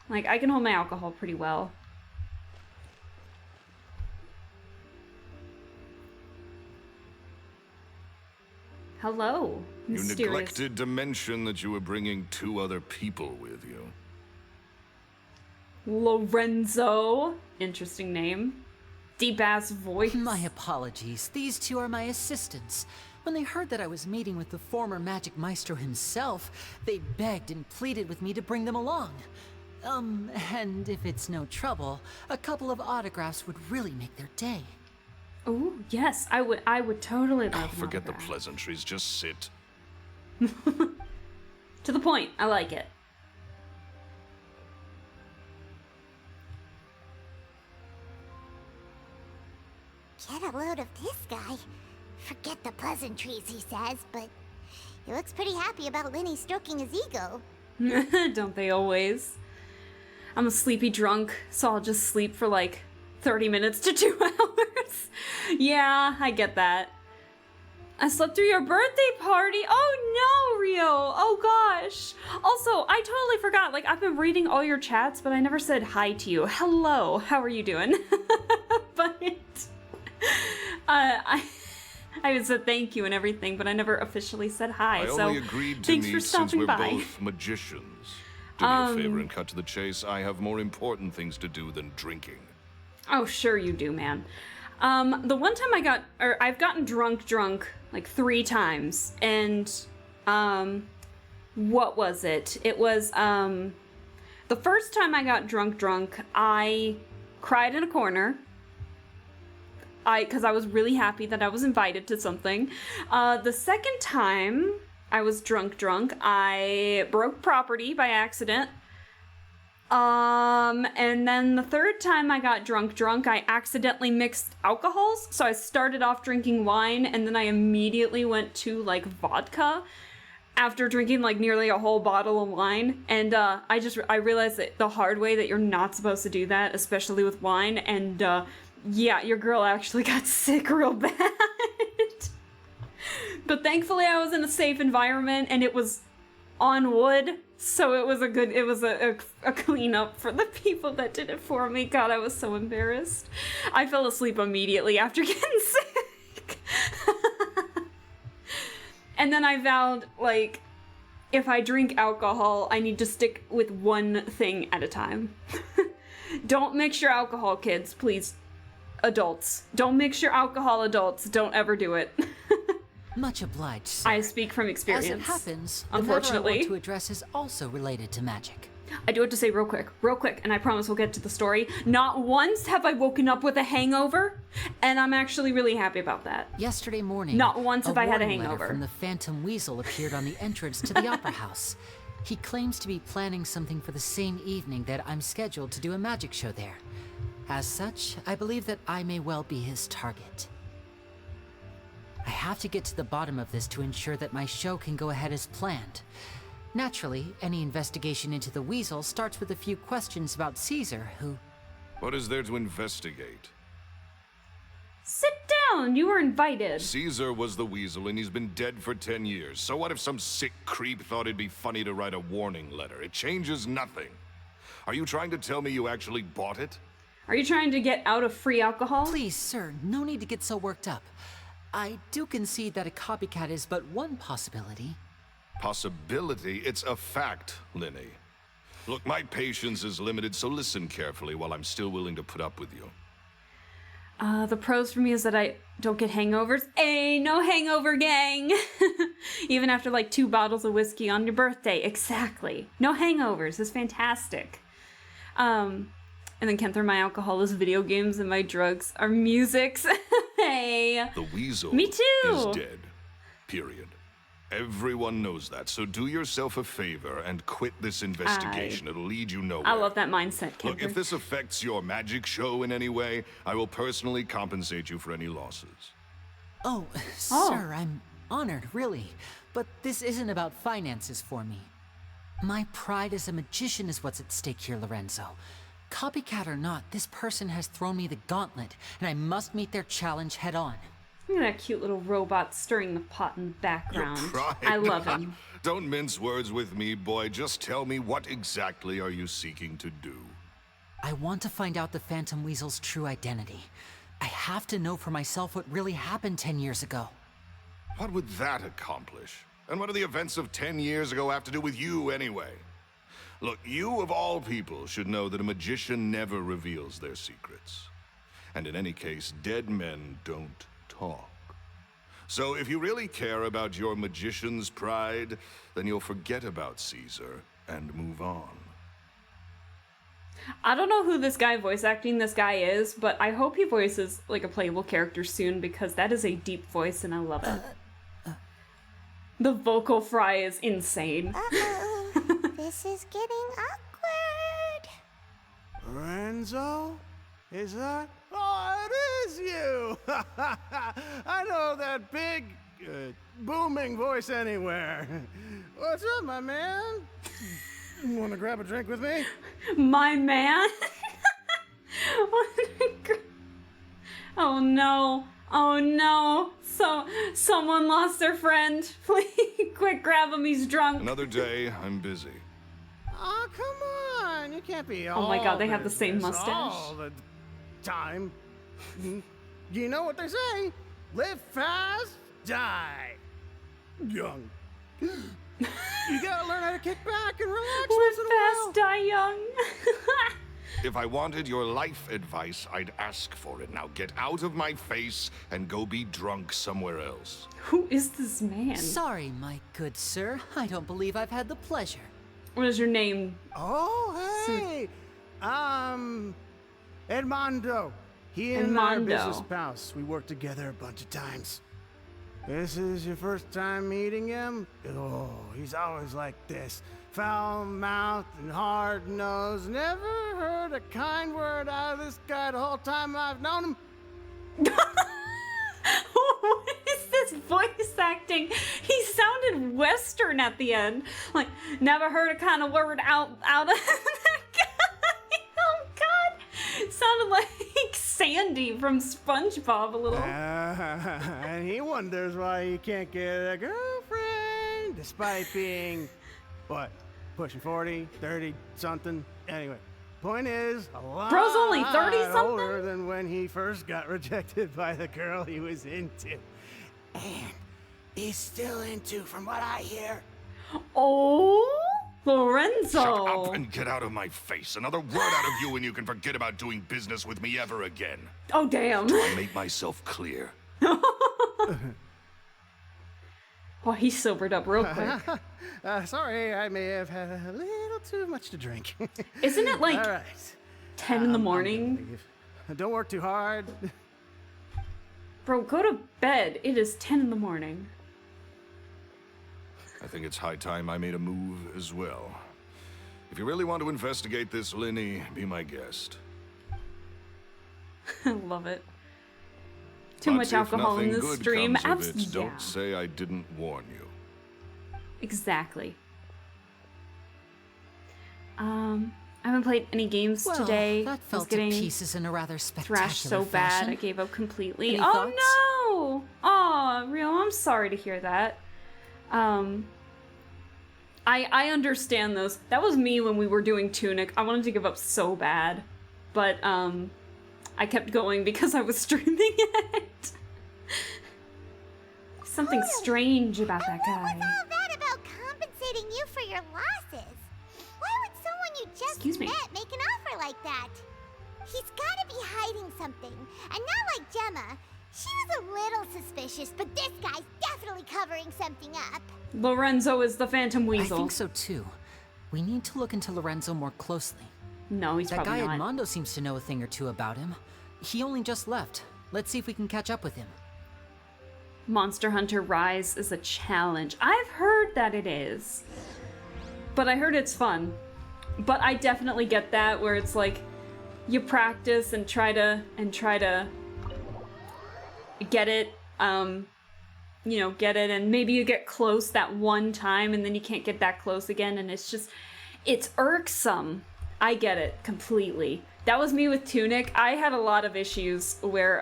Like, I can hold my alcohol pretty well. Hello, You mysterious. neglected to mention that you were bringing 2 other people with you. Lorenzo. Interesting name. Deep ass voice. My apologies. These 2 are my assistants. When they heard that I was meeting with the former magic maestro himself, they begged and pleaded with me to bring them along. And if it's no trouble, a couple of autographs would really make their day. Oh, yes, I would totally love an Forget the autograph. pleasantries, just sit. To the point, I like it. Get a load of this guy. Forget the pleasantries, he says, but he looks pretty happy about Lyney stroking his ego. Don't they always? I'm a sleepy drunk, so I'll just sleep for like 30 minutes to 2 hours. Yeah, I get that. I slept through your birthday party. Oh no, Rio. Oh gosh. Also, I totally forgot. Like, I've been reading all your chats, but I never said hi to you. Hello, how are you doing? But I said thank you and everything, but I never officially said hi. I So only agreed to thanks meet for since stopping we're by. both magicians. Do me a favor and cut to the chase. I have more important things to do than drinking. Oh, sure you do, man. The one time I've gotten drunk like 3 times, and what was it? It was the first time I got drunk, I cried in a corner. Because I was really happy that I was invited to something. The second time I was drunk, I broke property by accident. And then the third time I got drunk, I accidentally mixed alcohols. So I started off drinking wine, and then I immediately went to like vodka after drinking like nearly a whole bottle of wine. And I realized that the hard way that you're not supposed to do that, especially with wine. And yeah, your girl actually got sick real bad. But thankfully I was in a safe environment, and it was on wood, so it was a cleanup for the people that did it for me. God, I was so embarrassed. I fell asleep immediately after getting sick. And then I vowed, like, if I drink alcohol, I need to stick with one thing at a time. Don't mix your alcohol, kids, please. Adults. Don't mix your alcohol, adults. Don't ever do it. Much obliged, sir. I speak from experience. As it happens, unfortunately, the matter I want to address is also related to magic. I do have to say real quick, and I promise we'll get to the story. Not once have I woken up with a hangover, and I'm actually really happy about that. Yesterday morning, not once have I had a warning letter hangover. From the Phantom Weasel appeared on the entrance to the Opera House. He claims to be planning something for the same evening that I'm scheduled to do a magic show there. As such, I believe that I may well be his target. I have to get to the bottom of this to ensure that my show can go ahead as planned. Naturally, any investigation into the Weasel starts with a few questions about Caesar, who... What is there to investigate? Sit down! You were invited. Caesar was the Weasel, and he's been dead for 10 years. So what if some sick creep thought it'd be funny to write a warning letter? It changes nothing. Are you trying to tell me you actually bought it? Are you trying to get out of free alcohol? Please, sir, no need to get so worked up. I do concede that a copycat is but one possibility. Possibility? It's a fact, Lyney. Look, my patience is limited, so listen carefully while I'm still willing to put up with you. The pros for me is that I don't get hangovers. Hey, no hangover, gang! Even after like 2 bottles of whiskey on your birthday. Exactly. No hangovers. It's fantastic. And then can't throw my alcohol as video games and my drugs are musics. Hey. The Weasel Me too. is dead. Period. Everyone knows that, so do yourself a favor and quit this investigation. It'll lead you nowhere. I love that mindset, Kemper. Look, if this affects your magic show in any way, I will personally compensate you for any losses. Oh, sir, I'm honored, really. But this isn't about finances for me. My pride as a magician is what's at stake here, Lorenzo. Copycat or not, this person has thrown me the gauntlet, and I must meet their challenge head on. Look at that cute little robot stirring the pot in the background. Your pride. I love him. Don't mince words with me, boy. Just tell me, what exactly are you seeking to do? I want to find out the Phantom Weasel's true identity. I have to know for myself what really happened 10 years ago. What would that accomplish? And what do the events of 10 years ago have to do with you, anyway? Look, you of all people should know that a magician never reveals their secrets. And in any case, dead men don't talk. So if you really care about your magician's pride, then you'll forget about Caesar and move on. I don't know who this guy voice acting this guy is, but I hope he voices like a playable character soon because that is a deep voice and I love it. The vocal fry is insane. This is getting awkward. Lorenzo? Is that? Oh, it is you! I know that big, booming voice anywhere. What's up, my man? You want to grab a drink with me? My man? Oh no. Oh no. So, someone lost their friend. Please, quick, grab him, he's drunk. Another day, I'm busy. Oh, come on. You can't be all Oh my god, they have the same mustache. all the time. You know what they say? Live fast, die young. You gotta learn how to kick back and relax once in a while. Live fast, die young. If I wanted your life advice, I'd ask for it. Now get out of my face and go be drunk somewhere else. Who is this man? Sorry, my good sir. I don't believe I've had the pleasure. What is your name? Oh, hey! Edmondo. He and I are business pals. We worked together a bunch of times. This is your first time meeting him? Oh, he's always like this. Foul-mouthed and hard-nosed. Never heard a kind word out of this guy the whole time I've known him. What is this voice acting? He sounded Western at the end. Like, never heard a kind of word out of that guy. Oh, God. Sounded like Sandy from SpongeBob a little. And he wonders why he can't get a girlfriend, despite being, what, pushing 40, 30, something? Anyway, point is, a lot Bro's only 30-something? older than when he first got rejected by the girl he was into. And he's still into, from what I hear. Oh, Lorenzo! Shut up and get out of my face. Another word out of you and you can forget about doing business with me ever again. Oh, damn. Do I make myself clear? Well, he sobered up real quick. Sorry, I may have had a little too much to drink. Isn't it like All right. 10 in the morning? Don't work too hard. Bro, go to bed. It is 10 in the morning. I think it's high time I made a move as well. If you really want to investigate this, Lyney, be my guest. I love it. Too much alcohol in this stream. Absolutely. Don't say I didn't warn you. Exactly. I haven't played any games today. That fell to pieces in a rather spectacular thrashed so fashion. bad I gave up completely. Any Oh thoughts? no! Oh, Rio, I'm sorry to hear that. I understand those. That was me when we were doing Tunic. I wanted to give up so bad, but I kept going because I was streaming it. Something strange about that guy. What's all that about compensating you for your losses? Why would someone you just met make an offer like that? He's gotta be hiding something. And not like Gemma. She was a little suspicious, but this guy's definitely covering something up. Lorenzo is the Phantom Weasel. I think so too. We need to look into Lorenzo more closely. No, he's that probably guy not. Edmondo seems to know a thing or two about him. He only just left. Let's see if we can catch up with him. Monster Hunter Rise is a challenge. I've heard that it is. But I heard it's fun. But I definitely get that where it's like you practice and try to get it, you know, get it, and maybe you get close that one time and then you can't get that close again, and it's irksome. I get it completely. That was me with Tunic. I had a lot of issues where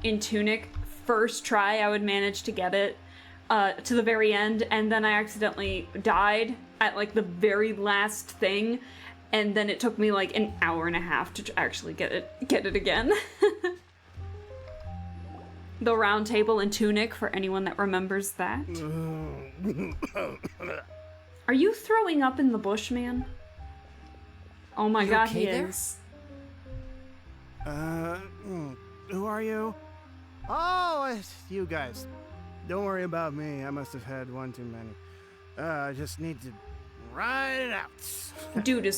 in Tunic, first try I would manage to get it to the very end, and then I accidentally died at like the very last thing, and then it took me like an hour and a half to actually get it again. The round table in Tunic, for anyone that remembers that. Are you throwing up in the bush, man? Oh my god, okay he there? is. Who are you? Oh, it's you guys. Don't worry about me. I must have had one too many. I just need to ride it out. Dude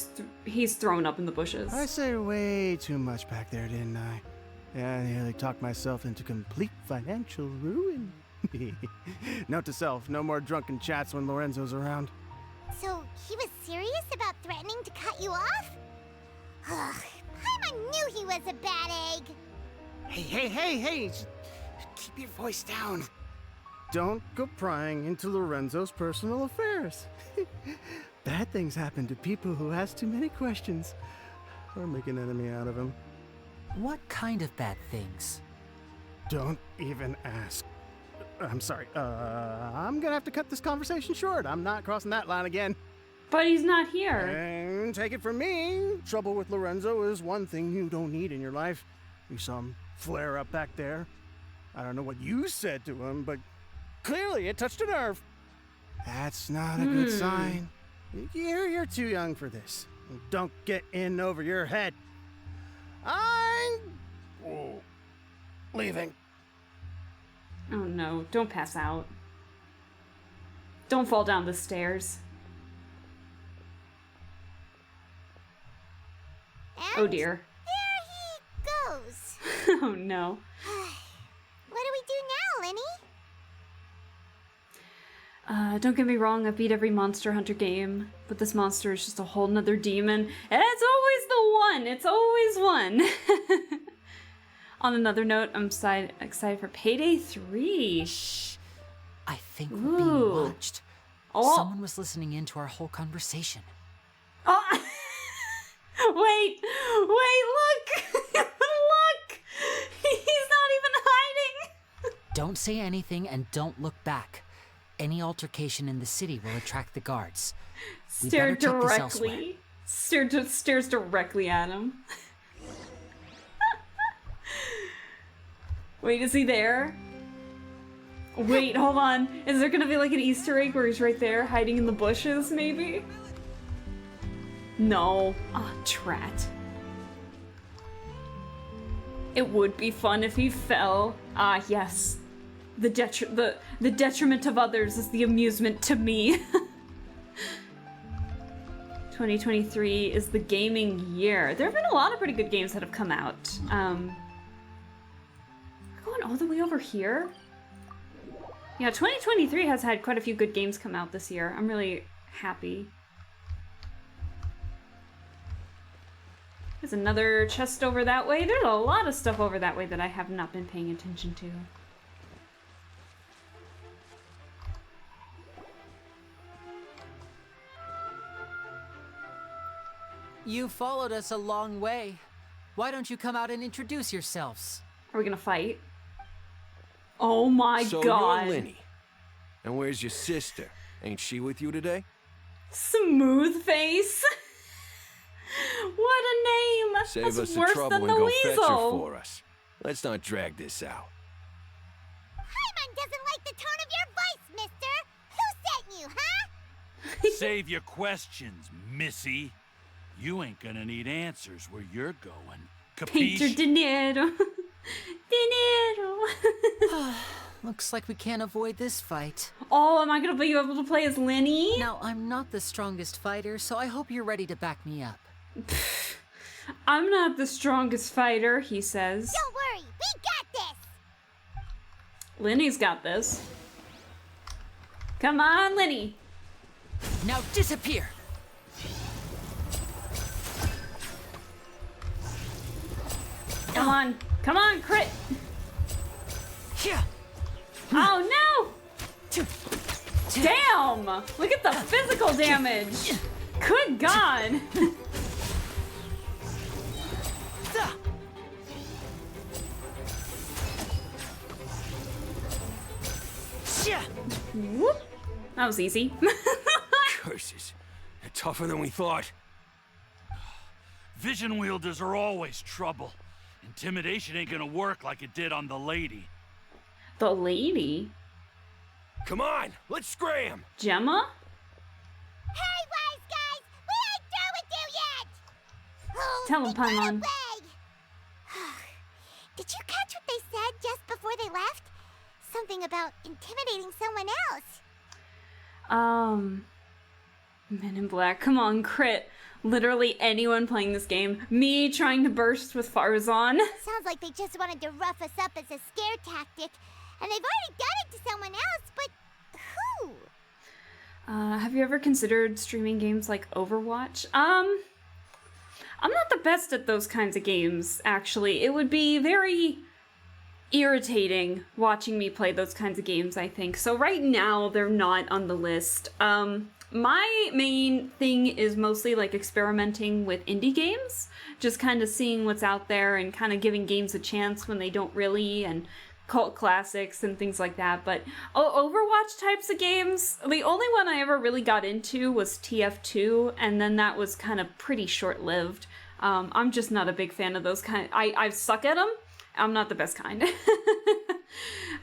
he's thrown up in the bushes. I said way too much back there, didn't I? Yeah, I nearly talked myself into complete financial ruin. Note to self, no more drunken chats when Lorenzo's around. So, he was serious about threatening to cut you off? Ugh, Paimon knew he was a bad egg. Hey, keep your voice down. Don't go prying into Lorenzo's personal affairs. Bad things happen to people who ask too many questions or make an enemy out of him. What kind of bad things? Don't even ask. I'm sorry. I'm gonna have to cut this conversation short. I'm not crossing that line again. But he's not here. And take it from me, trouble with Lorenzo is one thing you don't need in your life. You saw him flare up back there. I don't know what you said to him, but clearly it touched a nerve. That's not a good sign. You're too young for this. Don't get in over your head. I'm leaving. Oh no, don't pass out. Don't fall down the stairs. And oh dear. There he goes. Oh no. What do we do now, Lyney? Don't get me wrong, I've beat every Monster Hunter game, but this monster is just a whole nother demon, and it's always the one! It's always one! On another note, I'm excited for Payday 3. Shh. I think we're being watched. Someone was listening in to our whole conversation. Oh! Wait, look! Look! He's not even hiding! Don't say anything and don't look back. Any altercation in the city will attract the guards. Stares directly at him. Wait, is he there? Wait, hold on. Is there gonna be like an Easter egg where he's right there hiding in the bushes, maybe? No. Ah, drat. It would be fun if he fell. Ah, yes. The detriment of others is the amusement to me. 2023 is the gaming year. There have been a lot of pretty good games that have come out. We're going all the way over here? Yeah, 2023 has had quite a few good games come out this year. I'm really happy. There's another chest over that way. There's a lot of stuff over that way that I have not been paying attention to. You followed us a long way. Why don't you come out and introduce yourselves? Are we gonna fight? Oh my god. So you're Lyney. And where's your sister? Ain't she with you today? Smooth face. What a name. Save That's us the worse trouble than and the go weasel. fetch her for us. Let's not drag this out. Paimon doesn't like the tone of your voice, mister! Who sent you, huh? Save your questions, missy. You ain't gonna need answers where you're going. Capiche? Painter dinero. Dinero. Looks like we can't avoid this fight. Oh, am I gonna be able to play as Lyney? Now, I'm not the strongest fighter, so I hope you're ready to back me up. I'm not the strongest fighter, he says. Don't worry, we got this! Lyney's got this. Come on, Lyney. Now disappear! Come on, crit! Yeah. Oh no! Damn! Look at the physical damage! Good God! Whoop. That was easy. Curses. They're tougher than we thought. Vision wielders are always trouble. Intimidation ain't gonna work like it did on the lady. The lady? Come on, let's scram! Gemma? Hey, wise guys! We ain't through with you yet! Oh, Tell him, Paimon. Did you catch what they said just before they left? Something about intimidating someone else. Men in Black, come on, crit. Literally anyone playing this game. Me trying to burst with Farzan. Sounds like they just wanted to rough us up as a scare tactic. And they've already done it to someone else, but who? Have you ever considered streaming games like Overwatch? I'm not the best at those kinds of games, actually. It would be very irritating watching me play those kinds of games, I think. So right now, they're not on the list. My main thing is mostly like experimenting with indie games, just kind of seeing what's out there and kind of giving games a chance when they don't really, and cult classics and things like that. But Overwatch types of games, the only one I ever really got into was TF2, and then that was kind of pretty short-lived. I'm just not a big fan of those kind. I suck at them. I'm not the best kind.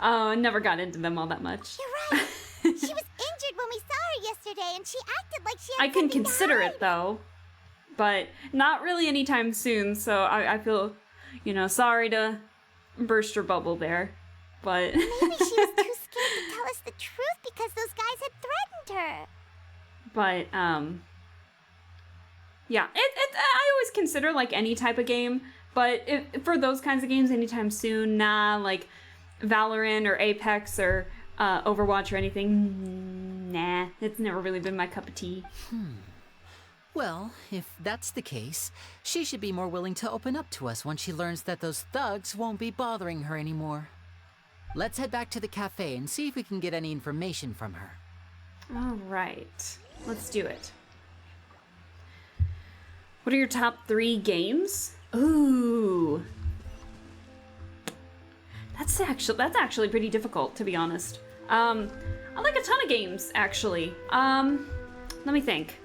Never got into them all that much. You're right. She was injured when we saw her yesterday, and she acted like she had I can something to consider hide. it though, but not really anytime soon. So I feel, sorry to burst your bubble there, but Maybe she was too scared to tell us the truth because those guys had threatened her. But yeah, I always consider like any type of game, but for those kinds of games anytime soon, nah, like Valorant or Apex or Overwatch or anything, nah, it's never really been my cup of tea. Well, if that's the case, she should be more willing to open up to us once she learns that those thugs won't be bothering her anymore. Let's head back to the cafe and see if we can get any information from her. All right, let's do it. What are your top 3 games? Ooh. That's actually pretty difficult, to be honest. I like a ton of games, actually. Let me think.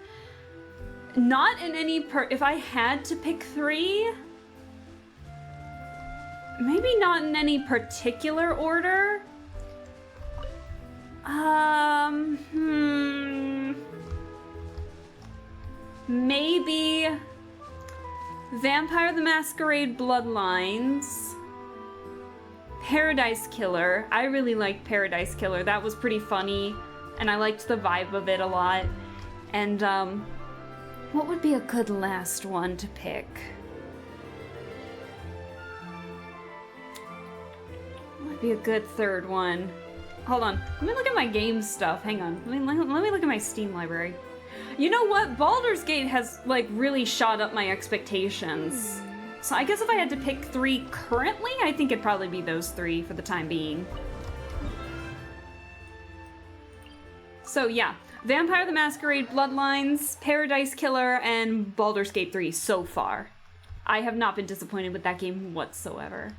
Not in any if I had to pick 3, maybe not in any particular order. Maybe Vampire the Masquerade Bloodlines. Paradise Killer. I really liked Paradise Killer. That was pretty funny, and I liked the vibe of it a lot. And, what would be a good last one to pick? What would be a good third one? Hold on. Let me look at my game stuff. Hang on. Let me look at my Steam library. You know what? Baldur's Gate has, like, really shot up my expectations. So I guess if I had to pick 3 currently, I think it'd probably be those 3 for the time being. So yeah, Vampire the Masquerade Bloodlines, Paradise Killer, and Baldur's Gate 3 so far. I have not been disappointed with that game whatsoever.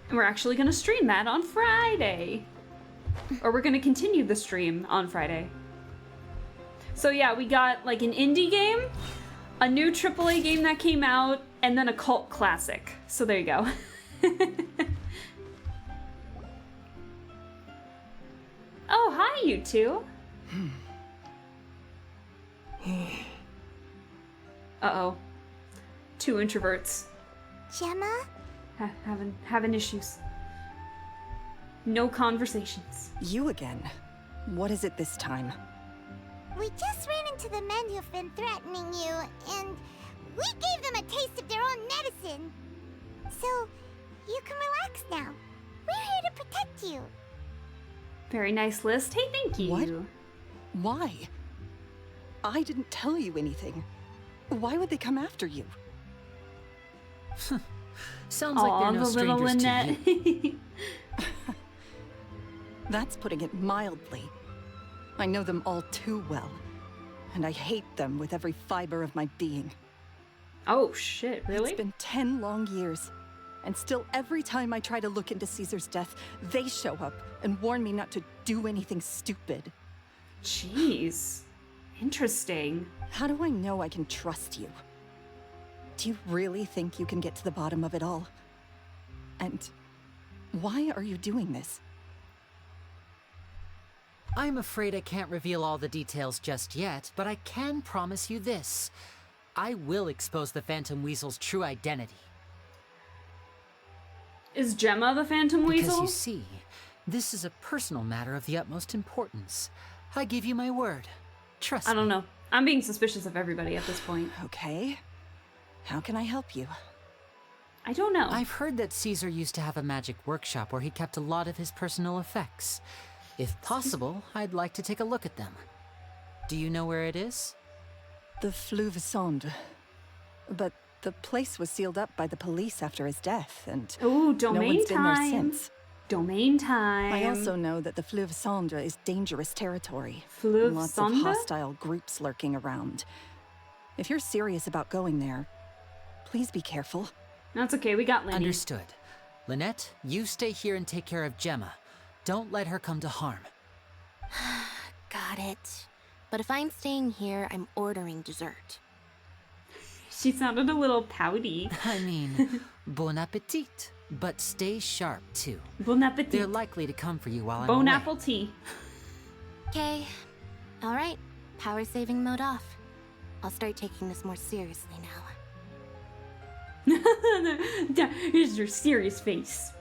And we're actually gonna stream that on Friday. Or we're gonna continue the stream on Friday. So yeah, we got like an indie game, a new AAA game that came out, and then a cult classic. So there you go. Oh, hi you two. Uh-oh. 2 introverts. Gemma? Having issues. No conversations. You again? What is it this time? We just ran into the men who've been threatening you, and we gave them a taste of their own medicine. So, you can relax now. We're here to protect you. Very nice list. Hey, thank you. What? Why? I didn't tell you anything. Why would they come after you? Sounds like they're no strangers to you. That's putting it mildly. I know them all too well, and I hate them with every fiber of my being. Oh shit, really? It's been 10 long years, and still every time I try to look into Caesar's death, they show up and warn me not to do anything stupid. Jeez. Interesting. How do I know I can trust you? Do you really think you can get to the bottom of it all? And why are you doing this? I'm afraid I can't reveal all the details just yet, but I can promise you this. I will expose the Phantom Weasel's true identity. Is Gemma the Phantom Weasel? Because you see, this is a personal matter of the utmost importance. I give you my word. Trust me. I don't know. I'm being suspicious of everybody at this point. Okay. How can I help you? I don't know. I've heard that Caesar used to have a magic workshop where he kept a lot of his personal effects. If possible, I'd like to take a look at them. Do you know where it is? The Fleuve Sonde. But the place was sealed up by the police after his death, and ooh, no one's been there since. Domain time. I also know that the Fleuve Sonde is dangerous territory. Fleuve Lots Sonde? of hostile groups lurking around. If you're serious about going there, please be careful. That's okay, we got Lyney. Understood. Lynette, you stay here and take care of Gemma. Don't let her come to harm. Got it. But if I'm staying here, I'm ordering dessert. She sounded a little pouty. I mean, bon appetit. But stay sharp, too. Bon appetit. They're likely to come for you while I'm Bon away. apple tea. Okay. Alright. Power saving mode off. I'll start taking this more seriously now. Here's your serious face.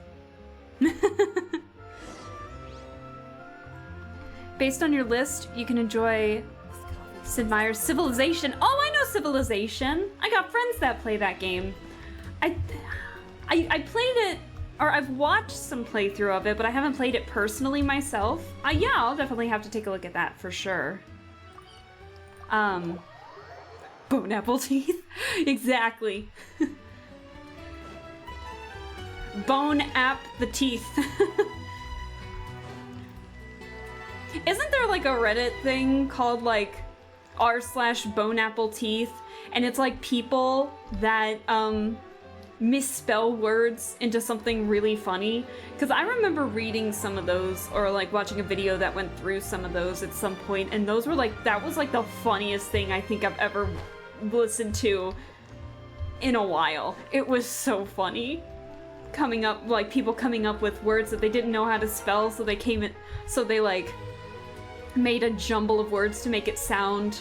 Based on your list, you can enjoy Sid Meier's Civilization. Oh, I know Civilization. I got friends that play that game. I played it, or I've watched some playthrough of it, but I haven't played it personally myself. Yeah, I'll definitely have to take a look at that for sure. Bone apple teeth. Exactly. Bone app the teeth. Isn't there like a Reddit thing called like r/bone apple teeth? And it's like people that misspell words into something really funny. Because I remember reading some of those, or like watching a video that went through some of those at some point, and those were like, that was like the funniest thing I think I've ever listened to in a while. It was so funny. coming up, like people coming up with words that they didn't know how to spell, so they like made a jumble of words to make it sound,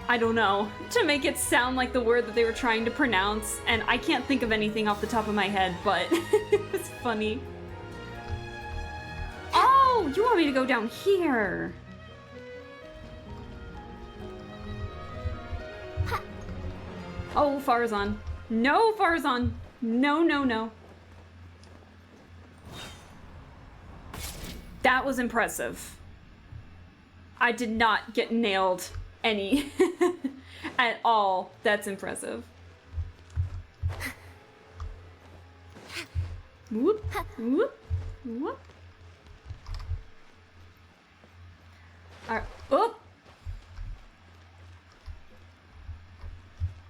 I don't know, to make it sound like the word that they were trying to pronounce, and I can't think of anything off the top of my head, but it's funny. Oh, you want me to go down here? Oh, Farazan. No, Farazan. No, no, no. That was impressive. I did not get nailed any at all. That's impressive. Whoop, whoop, whoop. Alright, oh!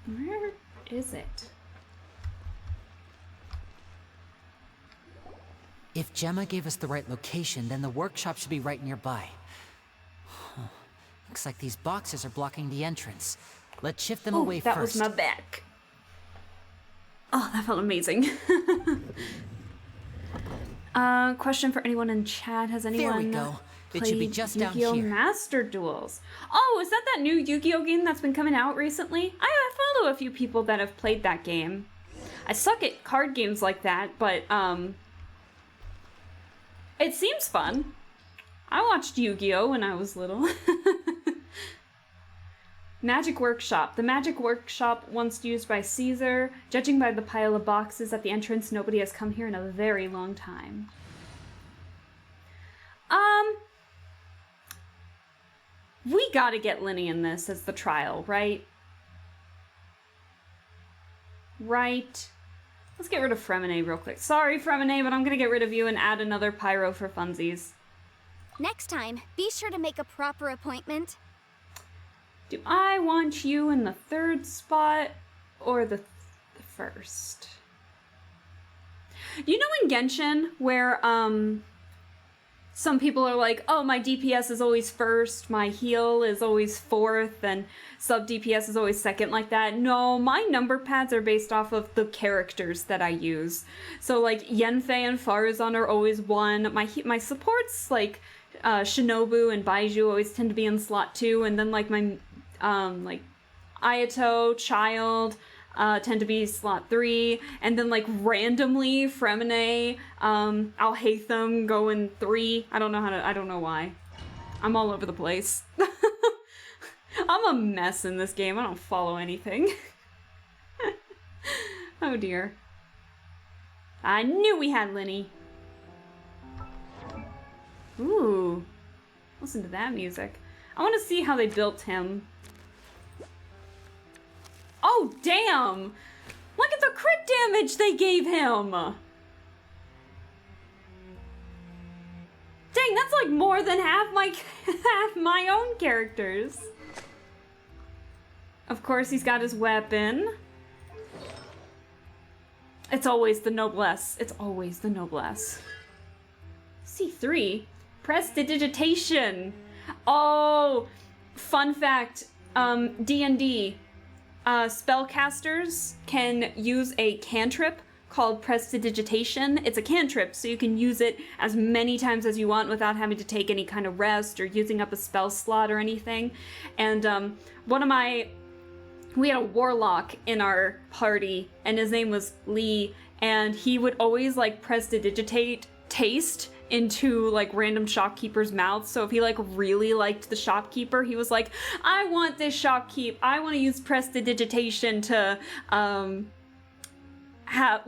Where is it? If Gemma gave us the right location, then the workshop should be right nearby. Huh. Looks like these boxes are blocking the entrance. Let's shift them away that first. Was my back. Oh, that felt amazing. Question for anyone in chat. Has anyone There we go. It should be just down Yu-Gi-Oh! here. Master Duels? Oh, is that new Yu-Gi-Oh! Game that's been coming out recently? I follow a few people that have played that game. I suck at card games like that, but it seems fun. I watched Yu-Gi-Oh! When I was little. Magic Workshop. The Magic Workshop, once used by Caesar. Judging by the pile of boxes at the entrance, nobody has come here in a very long time. We gotta get Lyney in this as the trial, right? Right. Let's get rid of Fremine real quick. Sorry, Fremine, but I'm gonna get rid of you and add another Pyro for funsies. Next time, be sure to make a proper appointment. Do I want you in the third spot or the first? You know in Genshin where some people are like, oh, my DPS is always first, my heal is always fourth, and sub DPS is always second, like that. No, my number pads are based off of the characters that I use. So like Yenfei and Farazan are always one. My supports like Shinobu and Baiju always tend to be in slot 2, and then like my like Ayato, Child tend to be slot 3, and then like randomly Fremine, Alhaitham go in 3. I don't know why. I'm all over the place. I'm a mess in this game. I don't follow anything. Oh dear. I knew we had Lyney. Ooh. Listen to that music. I want to see how they built him. Oh, damn! Look at the crit damage they gave him! Dang, that's like more than half my own characters. Of course, he's got his weapon. It's always the noblesse. It's always the noblesse. C3? Prestidigitation! Oh! Fun fact, D&D. Spellcasters can use a cantrip called Prestidigitation. It's a cantrip, so you can use it as many times as you want without having to take any kind of rest or using up a spell slot or anything. And we had a warlock in our party, and his name was Lee, and he would always like prestidigitate taste into like random shopkeepers' mouths. So if he like really liked the shopkeeper, he was like, I want this shopkeep. I want to use prestidigitation to have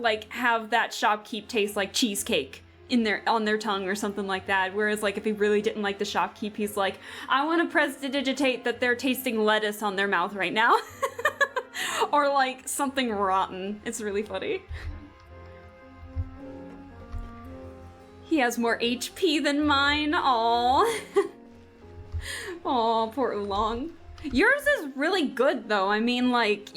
that shopkeep taste like cheesecake on their tongue or something like that. Whereas like if he really didn't like the shopkeep, he's like, I want to prestidigitate that they're tasting lettuce on their mouth right now. Or like something rotten. It's really funny. He has more HP than mine. Aww. Aw, poor Oolong. Yours is really good though. I mean, like,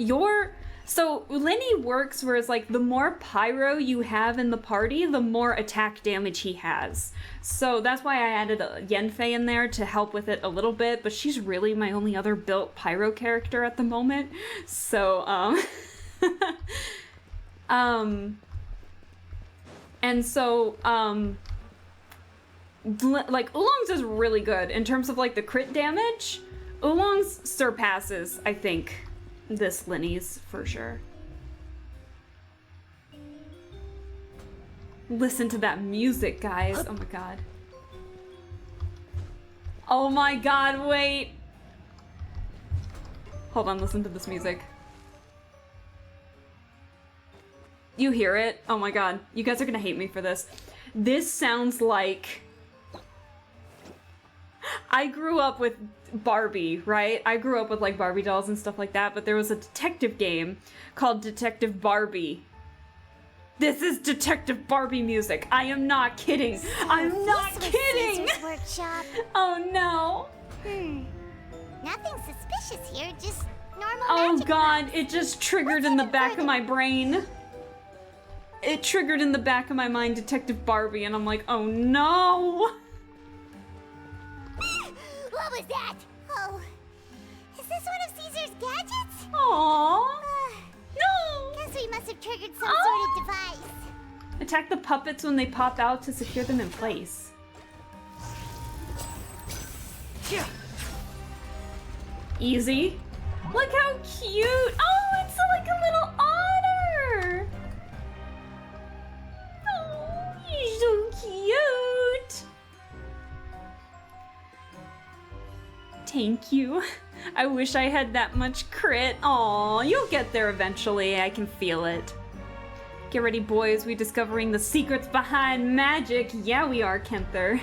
so Lyney works whereas like the more pyro you have in the party, the more attack damage he has. So that's why I added Yenfei in there to help with it a little bit, but she's really my only other built pyro character at the moment. So, And so, like, Oolong's is really good in terms of, like, the crit damage. Oolong's surpasses, I think, this Lyney's for sure. Listen to that music, guys. Oh my god. Oh my god, wait. Hold on, listen to this music. You hear it? Oh my god. You guys are gonna hate me for this. This sounds like... I grew up with Barbie, right? I grew up with like Barbie dolls and stuff like that, but there was a detective game called Detective Barbie. This is Detective Barbie music. I am not kidding. I'm not kidding. Caesar's workshop. Oh no. Nothing suspicious here, just normal Oh magic god, it just triggered in the back of my brain. It triggered in the back of my mind Detective Barbie, and I'm like, oh no. What was that? Oh, is this one of Caesar's gadgets? Aww. No. Guess we must have triggered some sort of device. Attack the puppets when they pop out to secure them in place. Easy. Look how cute. Oh, it's like a little otter. Oh, he's so cute. Thank you. I wish I had that much crit. Aw, you'll get there eventually. I can feel it. Get ready, boys. We're discovering the secrets behind magic. Yeah, we are, Kenther.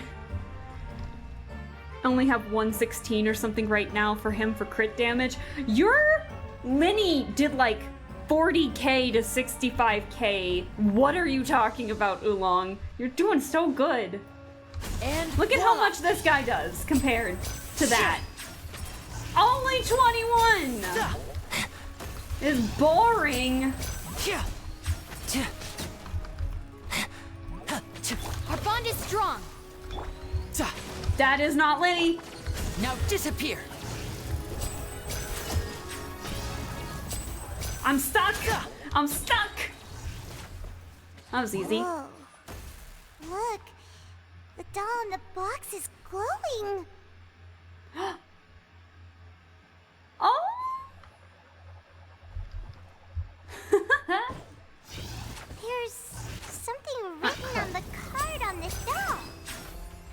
I only have 116 or something right now for him for crit damage. Your Lyney did like 40k to 65k. What are you talking about, Oolong? You're doing so good. And look at how much this guy does compared to that. Only 21 is boring. Our bond is strong. That is not Lyney. Now disappear. I'm stuck. I'm stuck. That was easy. Whoa. Look, the doll in the box is glowing. Oh. There's something written on the card on this doll.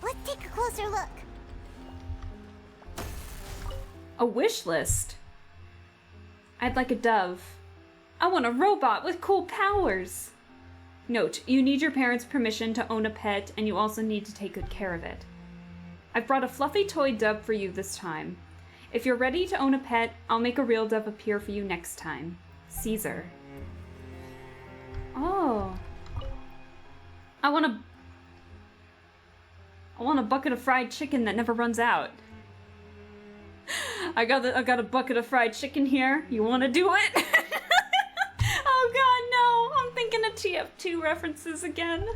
Let's take a closer look. A wish list. I'd like a dove. I want a robot with cool powers. Note, you need your parents' permission to own a pet, and you also need to take good care of it. I've brought a fluffy toy dove for you this time. If you're ready to own a pet, I'll make a real dove appear for you next time. Caesar. Oh. I want a bucket of fried chicken that never runs out. I got a bucket of fried chicken here. You want to do it? Oh god, no. I'm thinking of TF2 references again.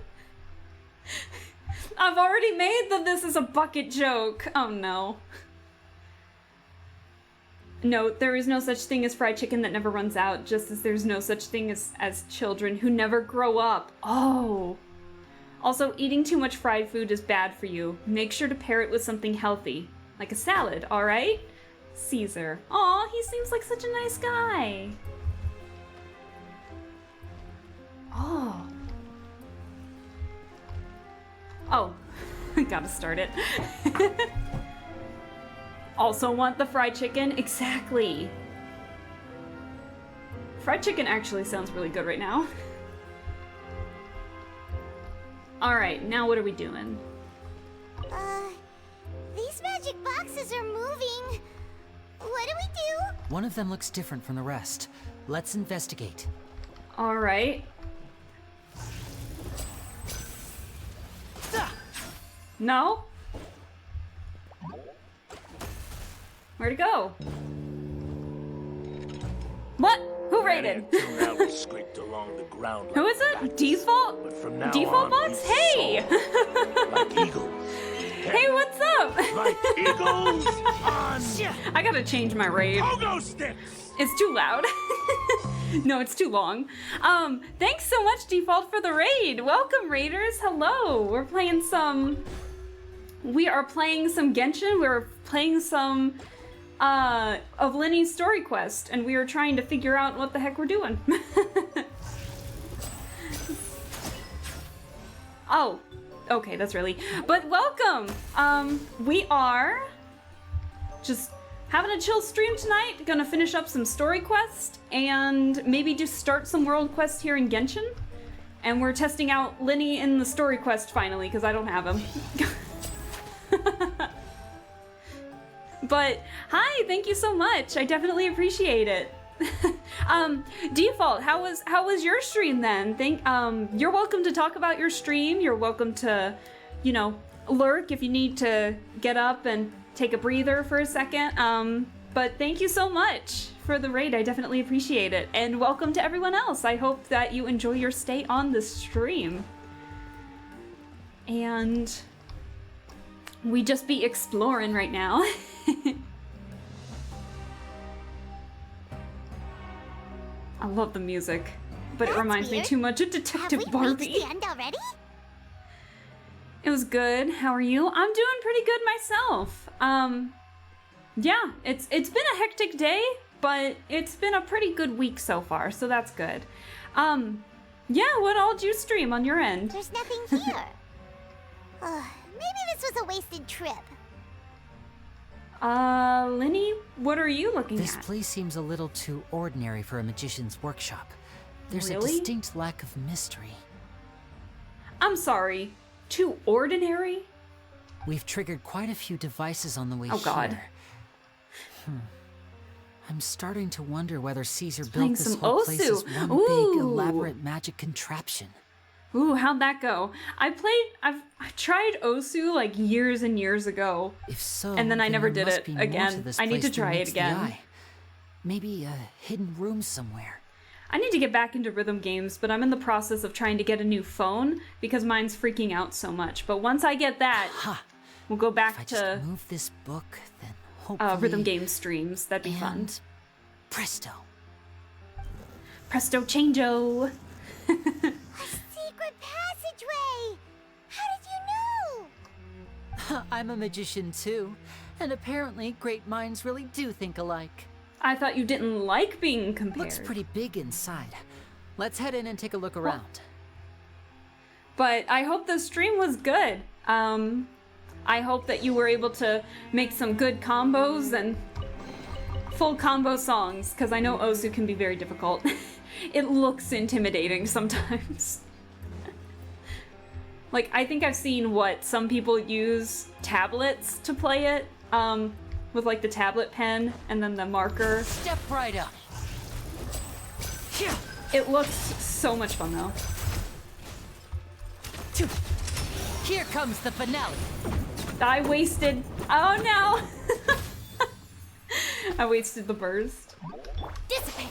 I've already made the this is a bucket joke. Oh no. No, there is no such thing as fried chicken that never runs out, just as there's no such thing as children who never grow up. Oh. Also, eating too much fried food is bad for you. Make sure to pair it with something healthy. Like a salad, alright? Caesar. Aw, he seems like such a nice guy. Oh. Oh. Gotta start it. Also want the fried chicken? Exactly. Fried chicken actually sounds really good right now. Alright, now what are we doing? These magic boxes are moving. What do we do? One of them looks different from the rest. Let's investigate. Alright. No? Where'd it go? What? Who raided? Scraped along the ground Who is it? Default? Default bots? Hey! Like eagles. Hey, what's up? Like eagles on I gotta change my raid. pogo sticks. It's too loud. No, it's too long. Thanks so much, Default, for the raid. Welcome, raiders. Hello. We are playing some Genshin. We're playing some of Lyney's story quest, and we are trying to figure out what the heck we're doing. Oh, okay, that's really. But welcome. We are just having a chill stream tonight. Gonna finish up some story quest and maybe just start some world quests here in Genshin. And we're testing out Lyney in the story quest finally, because I don't have him. But hi, thank you so much. I definitely appreciate it. Default, how was your stream then? You're welcome to talk about your stream. You're welcome to, you know, lurk if you need to get up and take a breather for a second. But thank you so much for the raid. I definitely appreciate it. And welcome to everyone else. I hope that you enjoy your stay on the stream. And we just be exploring right now. I love the music, but it reminds me too much of Detective Barbie. Reached the end already? It was good. How are you? I'm doing pretty good myself. Yeah, it's been a hectic day, but it's been a pretty good week so far, so that's good. Yeah, what all did you stream on your end? There's nothing here. Maybe this was a wasted trip. Lyney, what are you looking This at? place seems a little too ordinary for a magician's workshop. There's a Really? distinct lack of mystery. I'm sorry, too ordinary? We've triggered quite a few devices on the way Oh, God. here. I'm starting to wonder whether Caesar Playing built this some whole place as Osu. one Ooh. big elaborate magic contraption. Ooh, how'd that go? I tried Osu like years and years ago. If so, and then I never there did must it be more to again. this I need to place than try it meets the again. eye. Maybe a hidden room somewhere. I need to get back into rhythm games, but I'm in the process of trying to get a new phone because mine's freaking out so much. But once I get that, we'll go back to Move this book, then hopefully... rhythm game streams. That'd be fun. Presto. Presto changeo. Secret passageway! How did you know? I'm a magician too, and apparently great minds really do think alike. I thought you didn't like being compared. Looks pretty big inside. Let's head in and take a look around. But I hope the stream was good. I hope that you were able to make some good combos and full combo songs, because I know Osu can be very difficult. It looks intimidating sometimes. Like, I think I've seen some people use tablets to play it, with like the tablet pen and then the marker. Step right up. It looks so much fun though. Here comes the finale. I wasted, oh no! I wasted the burst. Dissipate.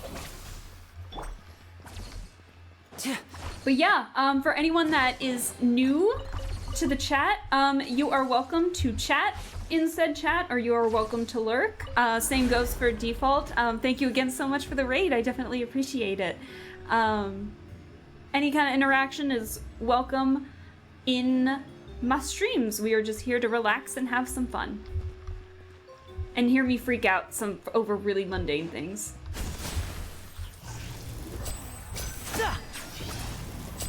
But yeah, for anyone that is new to the chat, you are welcome to chat in said chat, or you are welcome to lurk. Same goes for Default. Thank you again so much for the raid. I definitely appreciate it. Any kind of interaction is welcome in my streams. We are just here to relax and have some fun. And hear me freak out over really mundane things.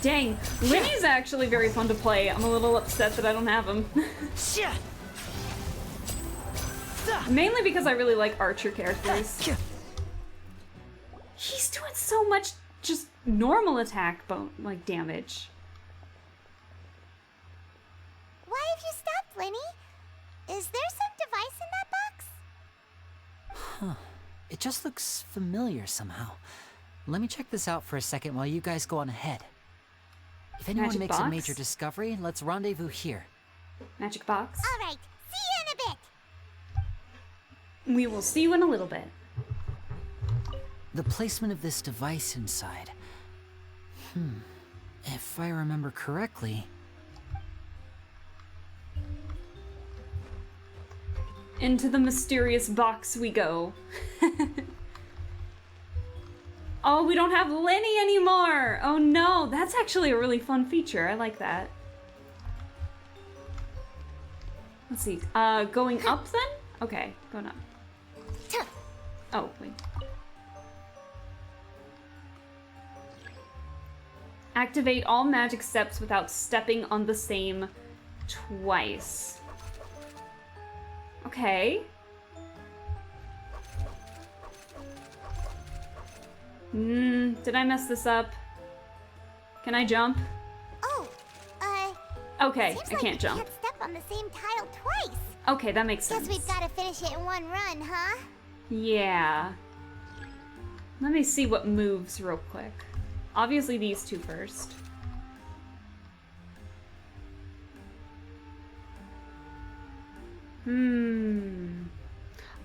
Dang, Lyney's actually very fun to play. I'm a little upset that I don't have him. Mainly because I really like archer characters. He's doing so much just normal attack like damage. Why have you stopped, Lyney? Is there some device in that box? Huh. It just looks familiar somehow. Let me check this out for a second while you guys go on ahead. If anyone Magic makes box? a major discovery, let's rendezvous here. Magic box. All right, see you in a bit. We will see you in a little bit. The placement of this device inside. If I remember correctly... Into the mysterious box we go. Oh, we don't have Lyney anymore! Oh no, that's actually a really fun feature. I like that. Let's see. Going up then? Okay, going up. Oh, wait. Activate all magic steps without stepping on the same twice. Okay. Did I mess this up? Can I jump? Oh, okay, seems I can't like we jump. can't step on the same tile twice. Okay, that makes sense. Guess we've got to finish it in one run, huh? Yeah. Let me see what moves real quick. Obviously these two first.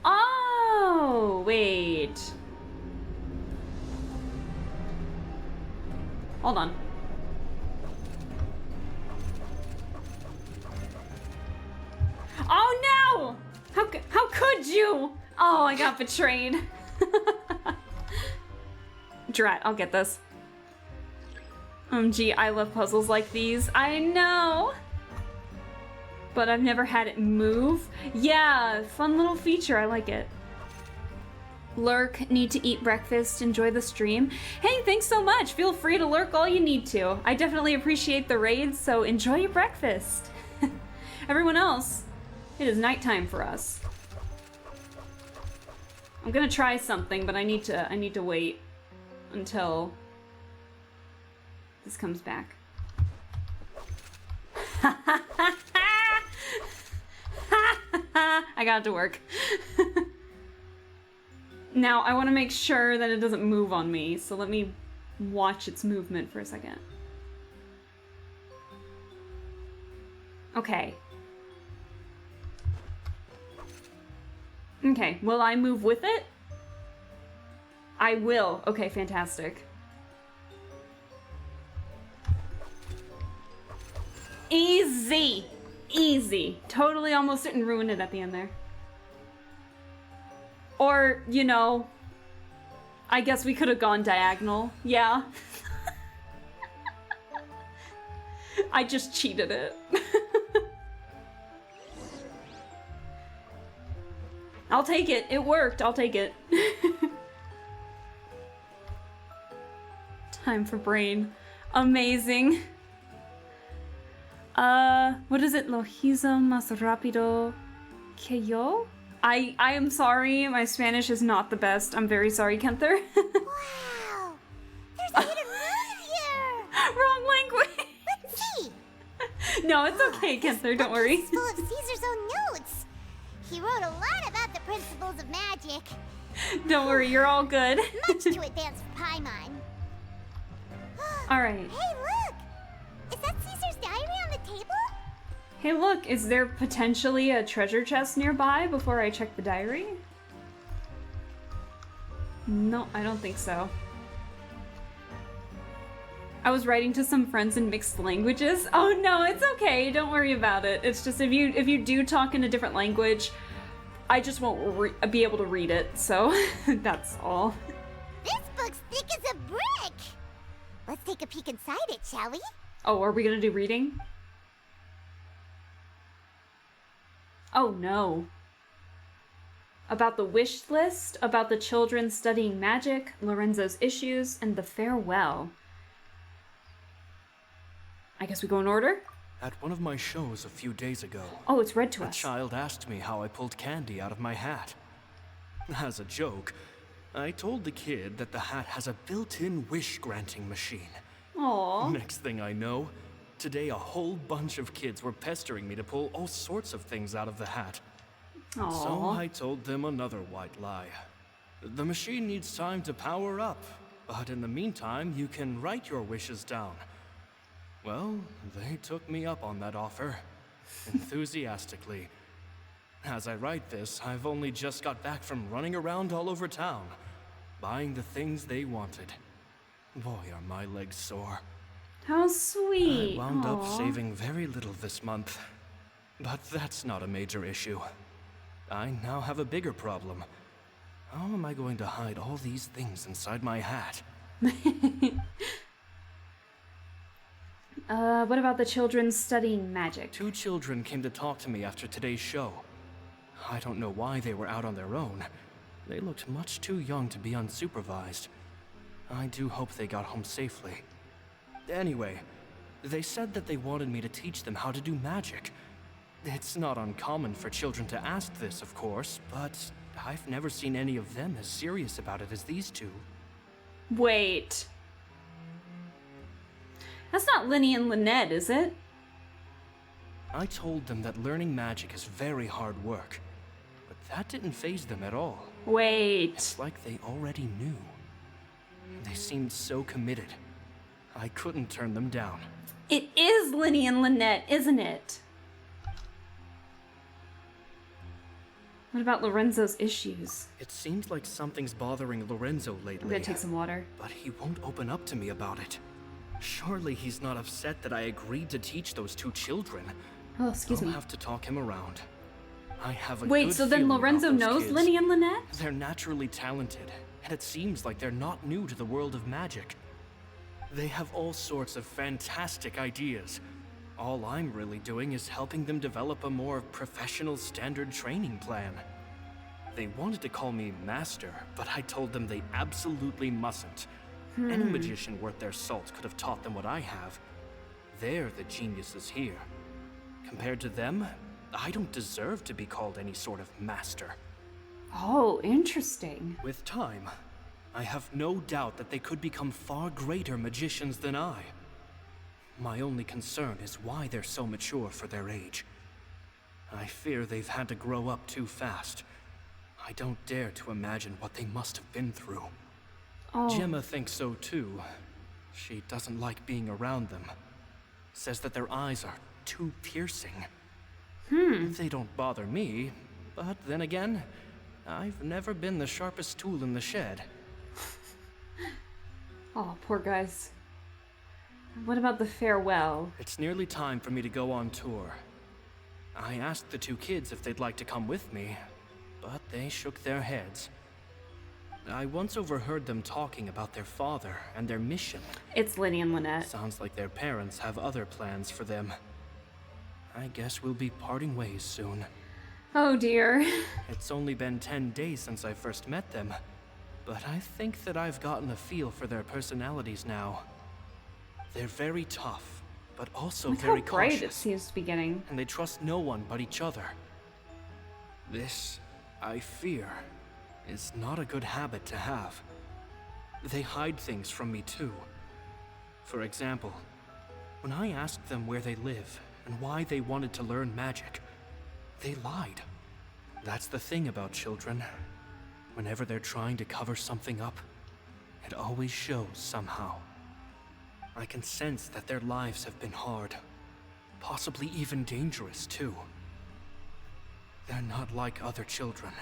Oh, wait. Hold on. Oh no! How could you? Oh, I got betrayed. Drat, I'll get this. Gee, I love puzzles like these. I know! But I've never had it move. Yeah, fun little feature, I like it. Lurk, need to eat breakfast, enjoy the stream. Hey, thanks so much. Feel free to lurk all you need to. I definitely appreciate the raids, so enjoy your breakfast. Everyone else, it is nighttime for us. I'm gonna try something, but I need to wait until this comes back. I got it to work. Now, I want to make sure that it doesn't move on me, so let me watch its movement for a second. Okay. Okay, will I move with it? I will. Okay, fantastic. Easy! Easy. Totally almost didn't ruin it at the end there. Or, you know, I guess we could have gone diagonal. Yeah. I just cheated it. I'll take it. It worked. I'll take it. Time for brain. Amazing. What is it? Lo hizo más rápido que yo? I am sorry. My Spanish is not the best. I'm very sorry, Kenther. Wow! There's a hidden move here! Wrong language! Let's see! No, it's okay, Kenther. Don't worry. It's full of Caesar's own notes. He wrote a lot about the principles of magic. Don't worry, you're all good. Much too advanced for Paimon. Alright. Hey, look! Is that Caesar's diary on the table? Hey, look, is there potentially a treasure chest nearby before I check the diary? No, I don't think so. I was writing to some friends in mixed languages. Oh no, it's okay. Don't worry about it. It's just if you do talk in a different language, I just won't be able to read it. So that's all. This book's thick as a brick. Let's take a peek inside it, shall we? Oh, are we gonna do reading? Oh no. About the wish list, about the children studying magic, Lorenzo's issues, and the farewell. I guess we go in order? At one of my shows a few days ago, oh, it's read to a us. child asked me how I pulled candy out of my hat. As a joke, I told the kid that the hat has a built-in wish-granting machine. Aww. Next thing I know, today a whole bunch of kids were pestering me to pull all sorts of things out of the hat. Aww. So I told them another white lie. The machine needs time to power up, but in the meantime, you can write your wishes down. Well, they took me up on that offer, enthusiastically. As I write this, I've only just got back from running around all over town, buying the things they wanted. Boy, are my legs sore. How sweet. I wound up Aw. saving very little this month, but that's not a major issue. I now have a bigger problem. How am I going to hide all these things inside my hat? What about the children studying magic? 2 children came to talk to me after today's show. I don't know why they were out on their own. They looked much too young to be unsupervised. I do hope they got home safely. Anyway, they said that they wanted me to teach them how to do magic. It's not uncommon for children to ask this, of course, but I've never seen any of them as serious about it as these 2. Wait. That's not Lyney and Lynette, is it? I told them that learning magic is very hard work, but that didn't faze them at all. Wait. It's like they already knew. They seemed so committed. I couldn't turn them down. It is Lyney and Lynette, isn't it? What about Lorenzo's issues? It seems like something's bothering Lorenzo lately. I'm gonna take some water. But he won't open up to me about it. Surely he's not upset that I agreed to teach those 2 children. Oh, excuse me. I'll have to talk him around. I have a Wait, good so then feeling Lorenzo about those knows kids. Lyney and Lynette? They're naturally talented, and it seems like they're not new to the world of magic. They have all sorts of fantastic ideas. All I'm really doing is helping them develop a more professional standard training plan. They wanted to call me Master, but I told them they absolutely mustn't. Any magician worth their salt could have taught them what I have. They're the geniuses here. Compared to them, I don't deserve to be called any sort of master. Oh, interesting. With time, I have no doubt that they could become far greater magicians than I. My only concern is why they're so mature for their age. I fear they've had to grow up too fast. I don't dare to imagine what they must have been through. Oh. Gemma thinks so too. She doesn't like being around them. Says that their eyes are too piercing. They don't bother me, but then again, I've never been the sharpest tool in the shed. Oh, poor guys. What about the farewell? It's nearly time for me to go on tour. I asked the 2 kids if they'd like to come with me, but they shook their heads. I once overheard them talking about their father and their mission. It's Lyney and Lynette. Sounds like their parents have other plans for them. I guess we'll be parting ways soon. Oh dear. It's only been 10 days since I first met them, but I think that I've gotten a feel for their personalities now. They're very tough, but also Look very how bright cautious. it seems to be getting. And they trust no one but each other. This, I fear, is not a good habit to have. They hide things from me too. For example, when I asked them where they live and why they wanted to learn magic, they lied. That's the thing about children. Whenever they're trying to cover something up, it always shows somehow. I can sense that their lives have been hard, possibly even dangerous too. They're not like other children.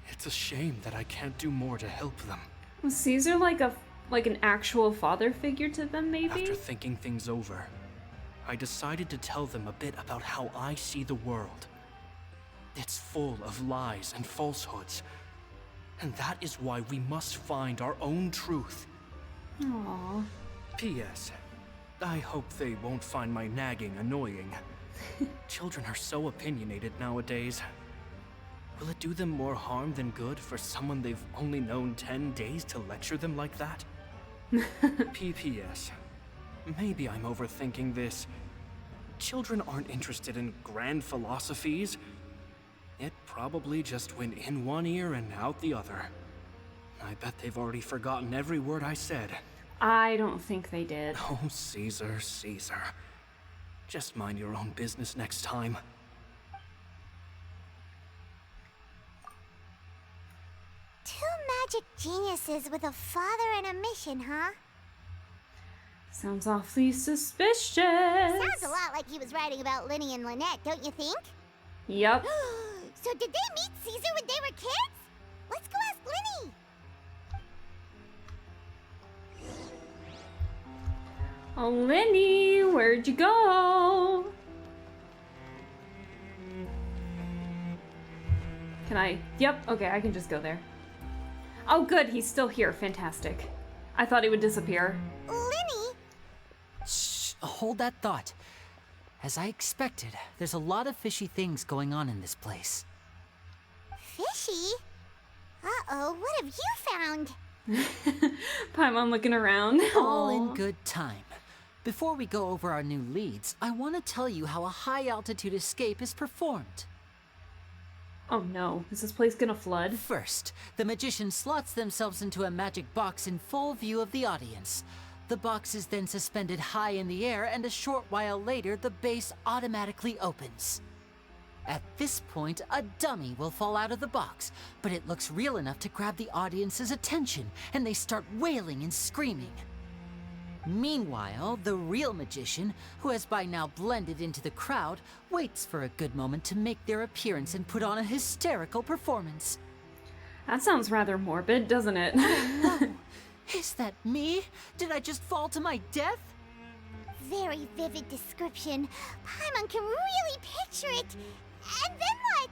It's a shame that I can't do more to help them. Was Caesar like an actual father figure to them, maybe? After thinking things over, I decided to tell them a bit about how I see the world. It's full of lies and falsehoods, and that is why we must find our own truth. Aww. P.S. I hope they won't find my nagging annoying. Children are so opinionated nowadays. Will it do them more harm than good for someone they've only known 10 days to lecture them like that? P.P.S. Maybe I'm overthinking this. Children aren't interested in grand philosophies. It probably just went in one ear and out the other. I bet they've already forgotten every word I said. I don't think they did. Oh, Caesar, Caesar. Just mind your own business next time. Two magic geniuses with a father and a mission, huh? Sounds awfully suspicious. Sounds a lot like he was writing about Lyney and Lynette, don't you think? Yep. So did they meet Caesar when they were kids? Let's go ask Lyney. Oh, Lyney, where'd you go? Can I? Yep, okay, I can just go there. Oh good, he's still here. Fantastic. I thought he would disappear. Lyney! Shh, hold that thought. As I expected, there's a lot of fishy things going on in this place. Fishy? Uh-oh, what have you found? Paimon looking around. All in good time. Before we go over our new leads, I want to tell you how a high-altitude escape is performed. Oh no, is this place gonna flood? First, the magician slots themselves into a magic box in full view of the audience. The box is then suspended high in the air, and a short while later, the base automatically opens. At this point, a dummy will fall out of the box, but it looks real enough to grab the audience's attention, and they start wailing and screaming. Meanwhile, the real magician, who has by now blended into the crowd, waits for a good moment to make their appearance and put on a hysterical performance. That sounds rather morbid, doesn't it? Oh no! Is that me? Did I just fall to my death? Very vivid description. Paimon can really picture it. And then what?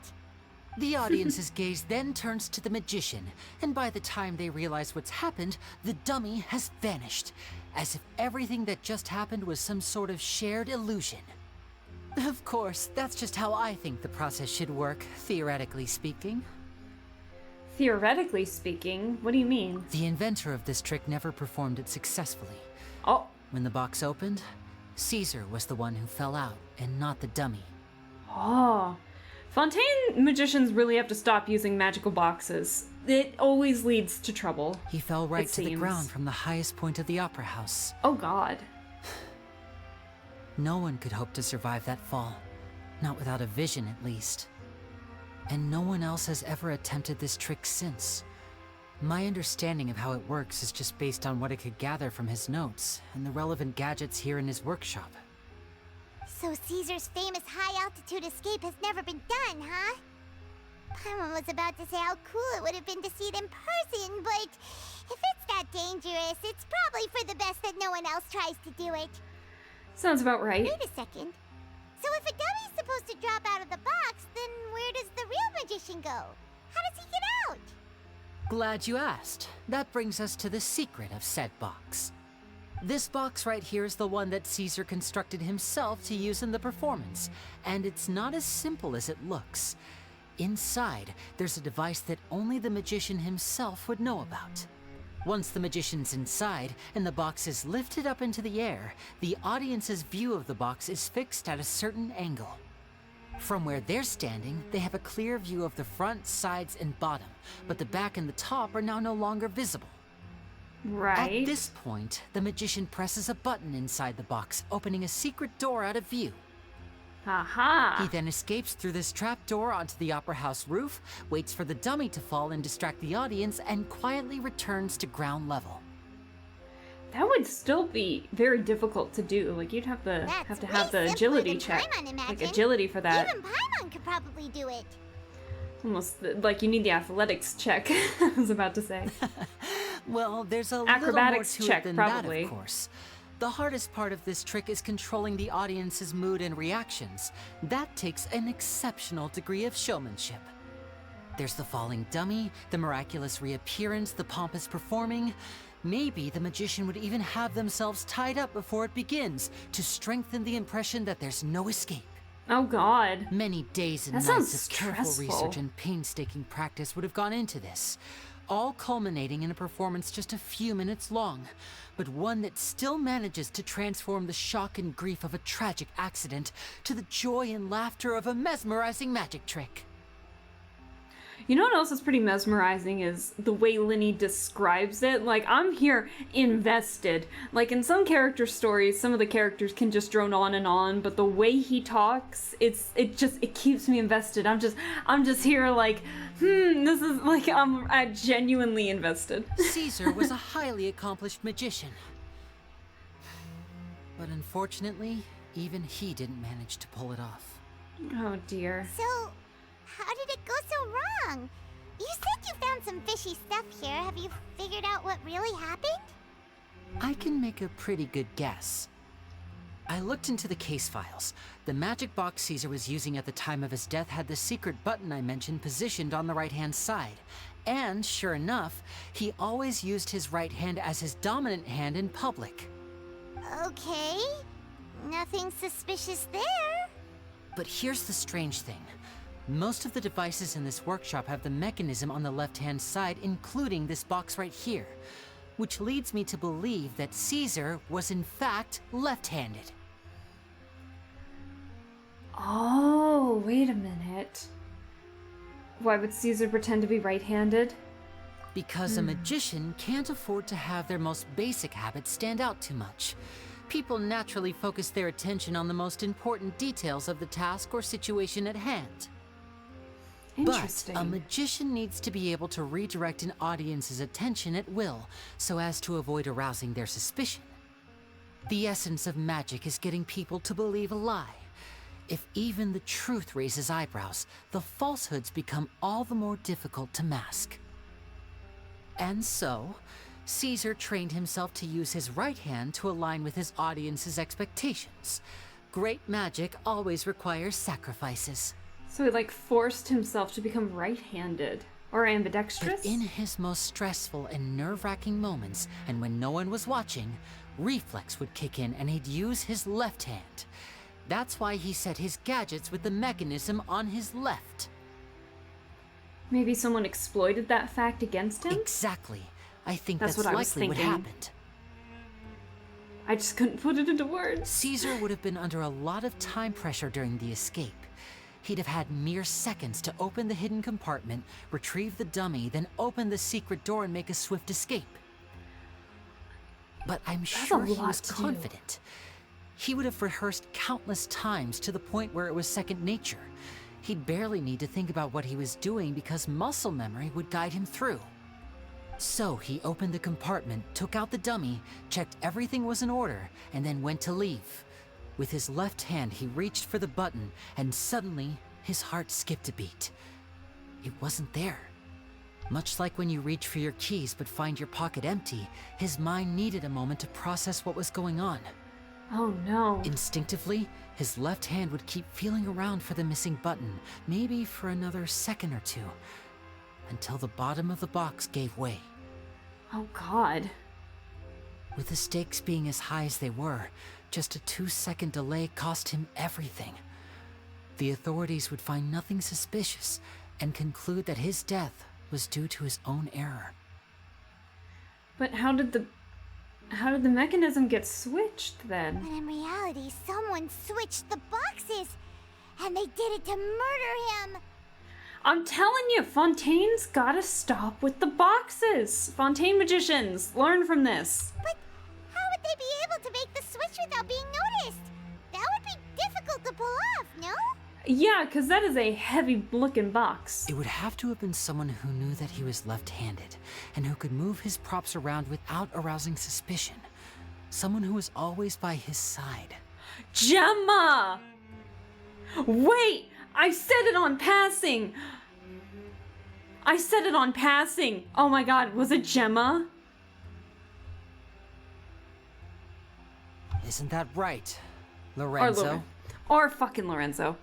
The audience's gaze then turns to the magician, and by the time they realize what's happened, the dummy has vanished, as if everything that just happened was some sort of shared illusion. Of course, that's just how I think the process should work, theoretically speaking. Theoretically speaking? What do you mean? The inventor of this trick never performed it successfully. Oh. When the box opened, Caesar was the one who fell out, and not the dummy. Oh. Fontaine magicians really have to stop using magical boxes. It always leads to trouble. He fell right to the ground from the highest point of the opera house. Oh god. No one could hope to survive that fall. Not without a vision, at least. And no one else has ever attempted this trick since. My understanding of how it works is just based on what I could gather from his notes and the relevant gadgets here in his workshop. So Caesar's famous high-altitude escape has never been done, huh? Paimon was about to say how cool it would have been to see it in person, but if it's that dangerous, it's probably for the best that no one else tries to do it. Sounds about right. Wait a second. So if a dummy's supposed to drop out of the box, then where does the real magician go? How does he get out? Glad you asked. That brings us to the secret of said box. This box right here is the one that Caesar constructed himself to use in the performance, and it's not as simple as it looks. Inside, there's a device that only the magician himself would know about. Once the magician's inside, and the box is lifted up into the air, the audience's view of the box is fixed at a certain angle. From where they're standing, they have a clear view of the front, sides, and bottom, but the back and the top are now no longer visible. Right. At this point, the magician presses a button inside the box, opening a secret door out of view. Aha! He then escapes through this trap door onto the opera house roof, waits for the dummy to fall and distract the audience, and quietly returns to ground level. That would still be very difficult to do. Like you'd have to have the agility check, like agility for that. Even Paimon could probably do it. Almost like you need the athletics check. I was about to say. Well, there's a acrobatics little more to check, it than probably. that, of course. The hardest part of this trick is controlling the audience's mood and reactions. That takes an exceptional degree of showmanship. There's the falling dummy, the miraculous reappearance, the pompous performing. Maybe the magician would even have themselves tied up before it begins to strengthen the impression that there's no escape. Oh god. Many days and That nights sounds of careful stressful. research and painstaking practice would have gone into this, all culminating in a performance just a few minutes long, but one that still manages to transform the shock and grief of a tragic accident to the joy and laughter of a mesmerizing magic trick. You know what else is pretty mesmerizing is the way Lyney describes it. Like, I'm here invested. Like, in some character stories, some of the characters can just drone on, but the way he talks, it keeps me invested. I'm just here like, this is like, I'm genuinely invested. Caesar was a highly accomplished magician. But unfortunately, even he didn't manage to pull it off. Oh dear. So, how did it go so wrong? You said you found some fishy stuff here. Have you figured out what really happened? I can make a pretty good guess. I looked into the case files. The magic box Caesar was using at the time of his death had the secret button I mentioned positioned on the right-hand side. And, sure enough, he always used his right hand as his dominant hand in public. Okay. Nothing suspicious there. But here's the strange thing. Most of the devices in this workshop have the mechanism on the left-hand side, including this box right here. Which leads me to believe that Caesar was in fact left-handed. Oh, wait a minute. Why would Caesar pretend to be right-handed? Because a magician can't afford to have their most basic habits stand out too much. People naturally focus their attention on the most important details of the task or situation at hand. But a magician needs to be able to redirect an audience's attention at will, so as to avoid arousing their suspicion. The essence of magic is getting people to believe a lie. If even the truth raises eyebrows, the falsehoods become all the more difficult to mask. And so, Caesar trained himself to use his right hand to align with his audience's expectations. Great magic always requires sacrifices. So he forced himself to become right-handed. Or ambidextrous? But in his most stressful and nerve-wracking moments, and when no one was watching, reflex would kick in and he'd use his left hand. That's why he set his gadgets with the mechanism on his left. Maybe someone exploited that fact against him? Exactly. I think that's what I was likely what thinking. happened. I just couldn't put it into words. Caesar would have been under a lot of time pressure during the escape. He'd have had mere seconds to open the hidden compartment, retrieve the dummy, then open the secret door and make a swift escape. But I'm sure he was confident. He would have rehearsed countless times to the point where it was second nature. He'd barely need to think about what he was doing because muscle memory would guide him through. So he opened the compartment, took out the dummy, checked everything was in order, and then went to leave. With his left hand, he reached for the button, and suddenly, his heart skipped a beat. It wasn't there. Much like when you reach for your keys but find your pocket empty, his mind needed a moment to process what was going on. Oh no. Instinctively, his left hand would keep feeling around for the missing button, maybe for another second or two, until the bottom of the box gave way. Oh God. With the stakes being as high as they were, just a 2-second delay cost him everything. The authorities would find nothing suspicious and conclude that his death was due to his own error. But how did the mechanism get switched then? But in reality, someone switched the boxes, and they did it to murder him. I'm telling you, Fontaine's gotta stop with the boxes. Fontaine magicians, learn from this. But how would they be able to make the switch without being noticed? That would be difficult to pull off, no? Yeah, because that is a heavy-looking box. It would have to have been someone who knew that he was left-handed, and who could move his props around without arousing suspicion. Someone who was always by his side. Gemma! Wait! I said it on passing! I said it on passing! Oh my God, was it Gemma? Isn't that right, Lorenzo? Or fucking Lorenzo.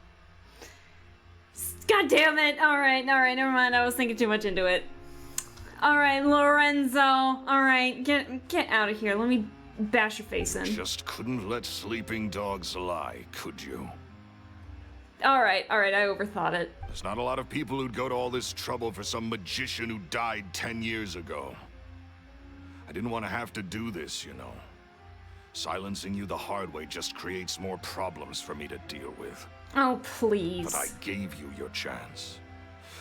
God damn it! Alright, never mind. I was thinking too much into it. Alright, Lorenzo. Alright, get out of here. Let me bash your face in. Just couldn't let sleeping dogs lie, could you? Alright, I overthought it. There's not a lot of people who'd go to all this trouble for some magician who died 10 years ago. I didn't want to have to do this, you know. Silencing you the hard way just creates more problems for me to deal with. Oh, please. But I gave you your chance.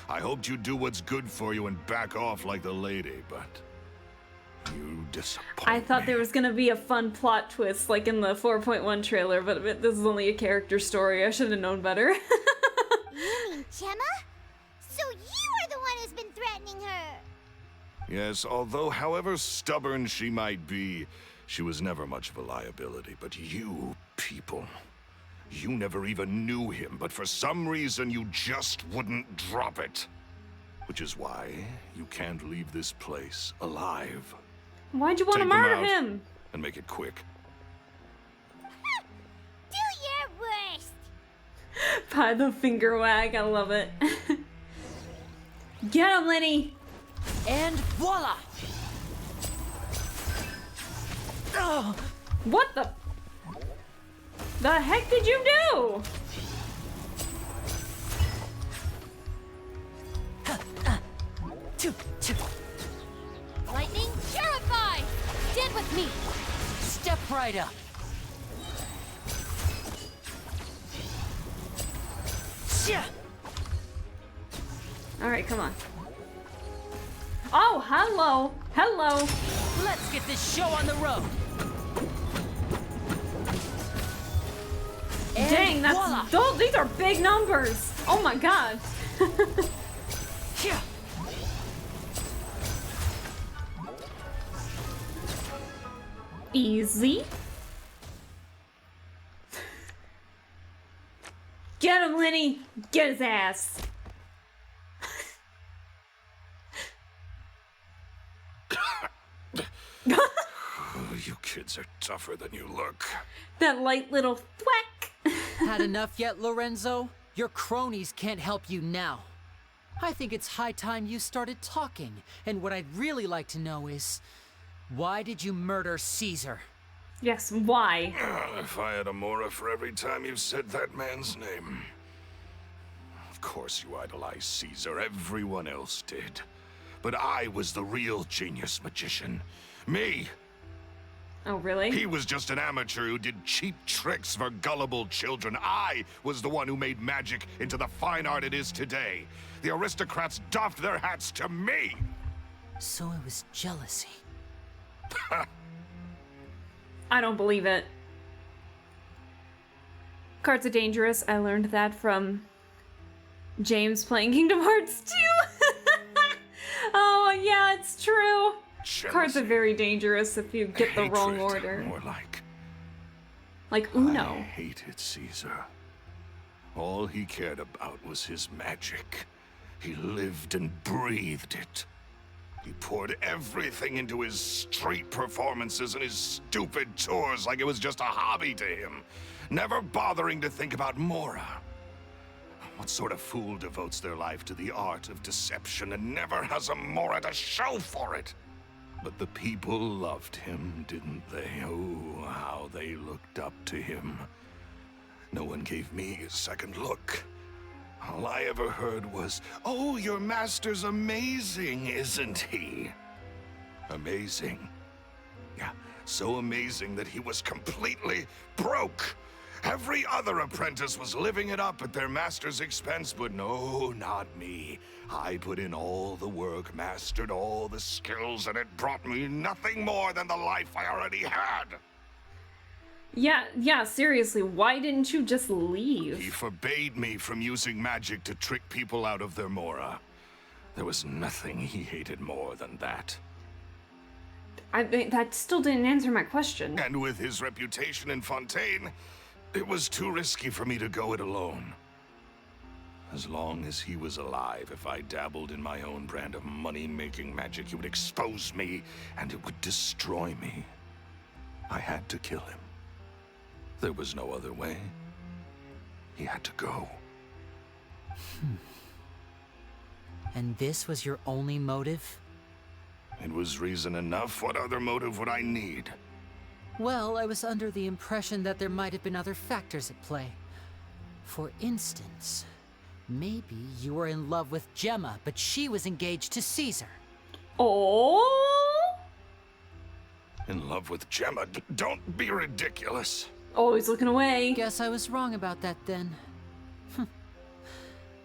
I hoped you'd do what's good for you and back off like the lady, but you disappointed I thought there was gonna be a fun plot twist like in the 4.1 trailer, but this is only a character story. I should have known better. You mean Gemma? So you are the one who's been threatening her? Yes, although however stubborn she might be, she was never much of a liability. But you people, you never even knew him, but for some reason you just wouldn't drop it. Which is why you can't leave this place alive. Why'd you want to murder him? And make it quick. The finger wag, I love it. Get him, Lyney! And voila! Oh, what the heck did you do? Lightning, purify! Stand with me! Step right up. Alright, come on. Oh, hello. Hello. Let's get this show on the road. Dang, that's these are big numbers. Oh my god. Easy. Get him, Lyney. Get his ass. You kids are tougher than you look. That light little thwack. Had enough yet, Lorenzo? Your cronies can't help you now. I think it's high time you started talking. And what I'd really like to know is, why did you murder Caesar? Yes, why? If I had a Mora for every time you said that man's name. Of course you idolized Caesar, everyone else did. But I was the real genius magician. Me! Oh, really? He was just an amateur who did cheap tricks for gullible children. I was the one who made magic into the fine art it is today. The aristocrats doffed their hats to me! So it was jealousy. I don't believe it. Cards are dangerous. I learned that from James playing Kingdom Hearts 2. Oh, yeah, it's true. Jealousy. Cards are very dangerous if you get the wrong order. More like Uno. I hated Caesar. All he cared about was his magic. He lived and breathed it. He poured everything into his street performances and his stupid tours like it was just a hobby to him, never bothering to think about Mora. What sort of fool devotes their life to the art of deception and never has a Mora to show for it? But the people loved him, didn't they? Oh, how they looked up to him. No one gave me a second look. All I ever heard was, "Oh, your master's amazing, isn't he?" Amazing. Yeah, so amazing that he was completely broke. Every other apprentice was living it up at their master's expense, but no, not me. I put in all the work, mastered all the skills, and it brought me nothing more than the life I already had. Yeah, seriously, why didn't you just leave? He forbade me from using magic to trick people out of their Mora. There was nothing he hated more than that. That still didn't answer my question. And with his reputation in Fontaine, it was too risky for me to go it alone. As long as he was alive, if I dabbled in my own brand of money-making magic, he would expose me, and it would destroy me. I had to kill him. There was no other way. He had to go. And this was your only motive? It was reason enough. What other motive would I need? Well, I was under the impression that there might have been other factors at play. For instance, maybe you were in love with Gemma, but she was engaged to Caesar. Oh! In love with Gemma? Don't be ridiculous. Oh, he's looking away. Guess I was wrong about that then.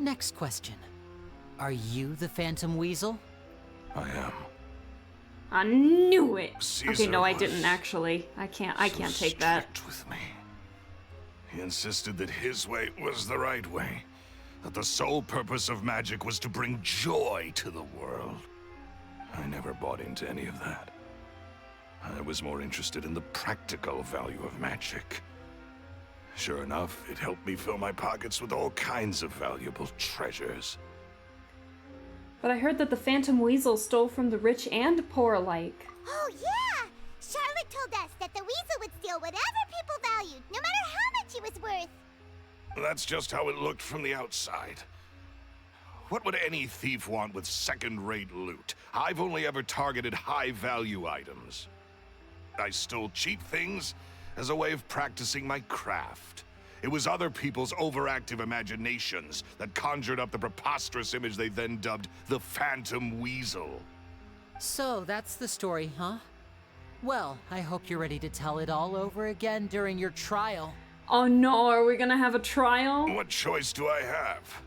Next question. Are you the Phantom Weasel? I am. I knew it. Caesar okay, no, I didn't actually. I can't take that. With me. He insisted that his way was the right way. That the sole purpose of magic was to bring joy to the world. I never bought into any of that. I was more interested in the practical value of magic. Sure enough, it helped me fill my pockets with all kinds of valuable treasures. But I heard that the Phantom Weasel stole from the rich and poor alike. Oh, yeah! Charlotte told us that the weasel would steal whatever people valued, no matter how much it was worth. That's just how it looked from the outside. What would any thief want with second-rate loot? I've only ever targeted high-value items. I stole cheap things as a way of practicing my craft. It was other people's overactive imaginations that conjured up the preposterous image they then dubbed the Phantom Weasel. So, that's the story, huh? Well, I hope you're ready to tell it all over again during your trial. Oh no, are we gonna have a trial? What choice do I have?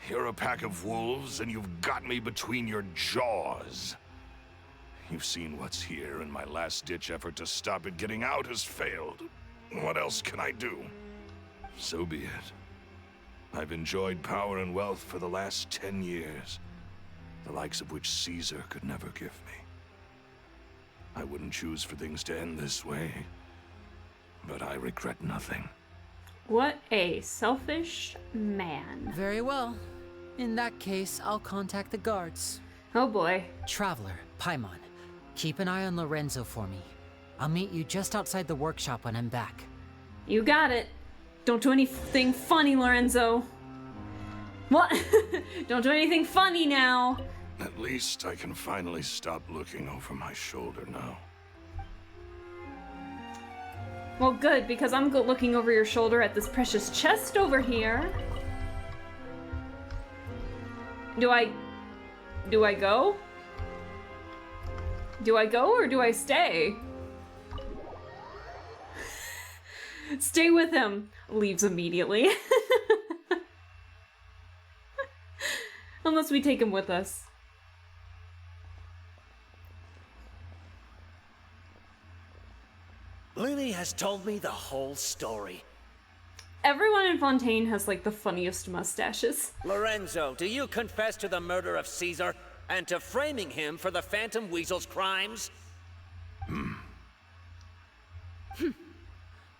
You're a pack of wolves, and you've got me between your jaws. You've seen what's here, and my last-ditch effort to stop it getting out has failed. What else can I do? So be it. I've enjoyed power and wealth for the last 10 years, the likes of which Caesar could never give me. I wouldn't choose for things to end this way, but I regret nothing. What a selfish man. Very well. In that case, I'll contact the guards. Oh boy. Traveler, Paimon, keep an eye on Lorenzo for me. I'll meet you just outside the workshop when I'm back. You got it. Don't do anything funny, Lorenzo. What? Don't do anything funny now. At least I can finally stop looking over my shoulder now. Well, good, because I'm looking over your shoulder at this precious chest over here. Do I go? Do I go or do I stay? Stay with him. Leaves immediately. Unless we take him with us. Lyney has told me the whole story. Everyone in Fontaine has like the funniest mustaches. Lorenzo, do you confess to the murder of Caesar and to framing him for the Phantom Weasel's crimes?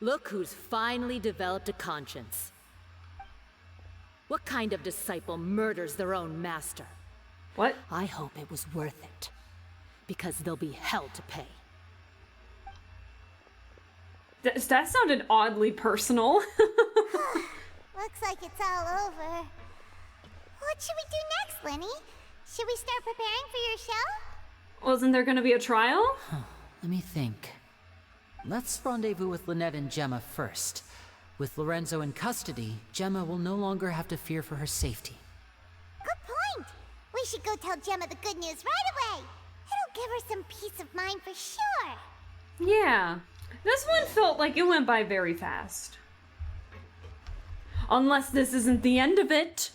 Look who's finally developed a conscience. What kind of disciple murders their own master? What? I hope it was worth it, because they'll be hell to pay. That sounded oddly personal. Looks like it's all over. What should we do next, Lyney? Should we start preparing for your show? Wasn't there gonna be a trial? Let me think. Let's rendezvous with Lynette and Gemma first. With Lorenzo in custody, Gemma will no longer have to fear for her safety. Good point! We should go tell Gemma the good news right away! It'll give her some peace of mind for sure! Yeah. This one felt like it went by very fast. Unless this isn't the end of it.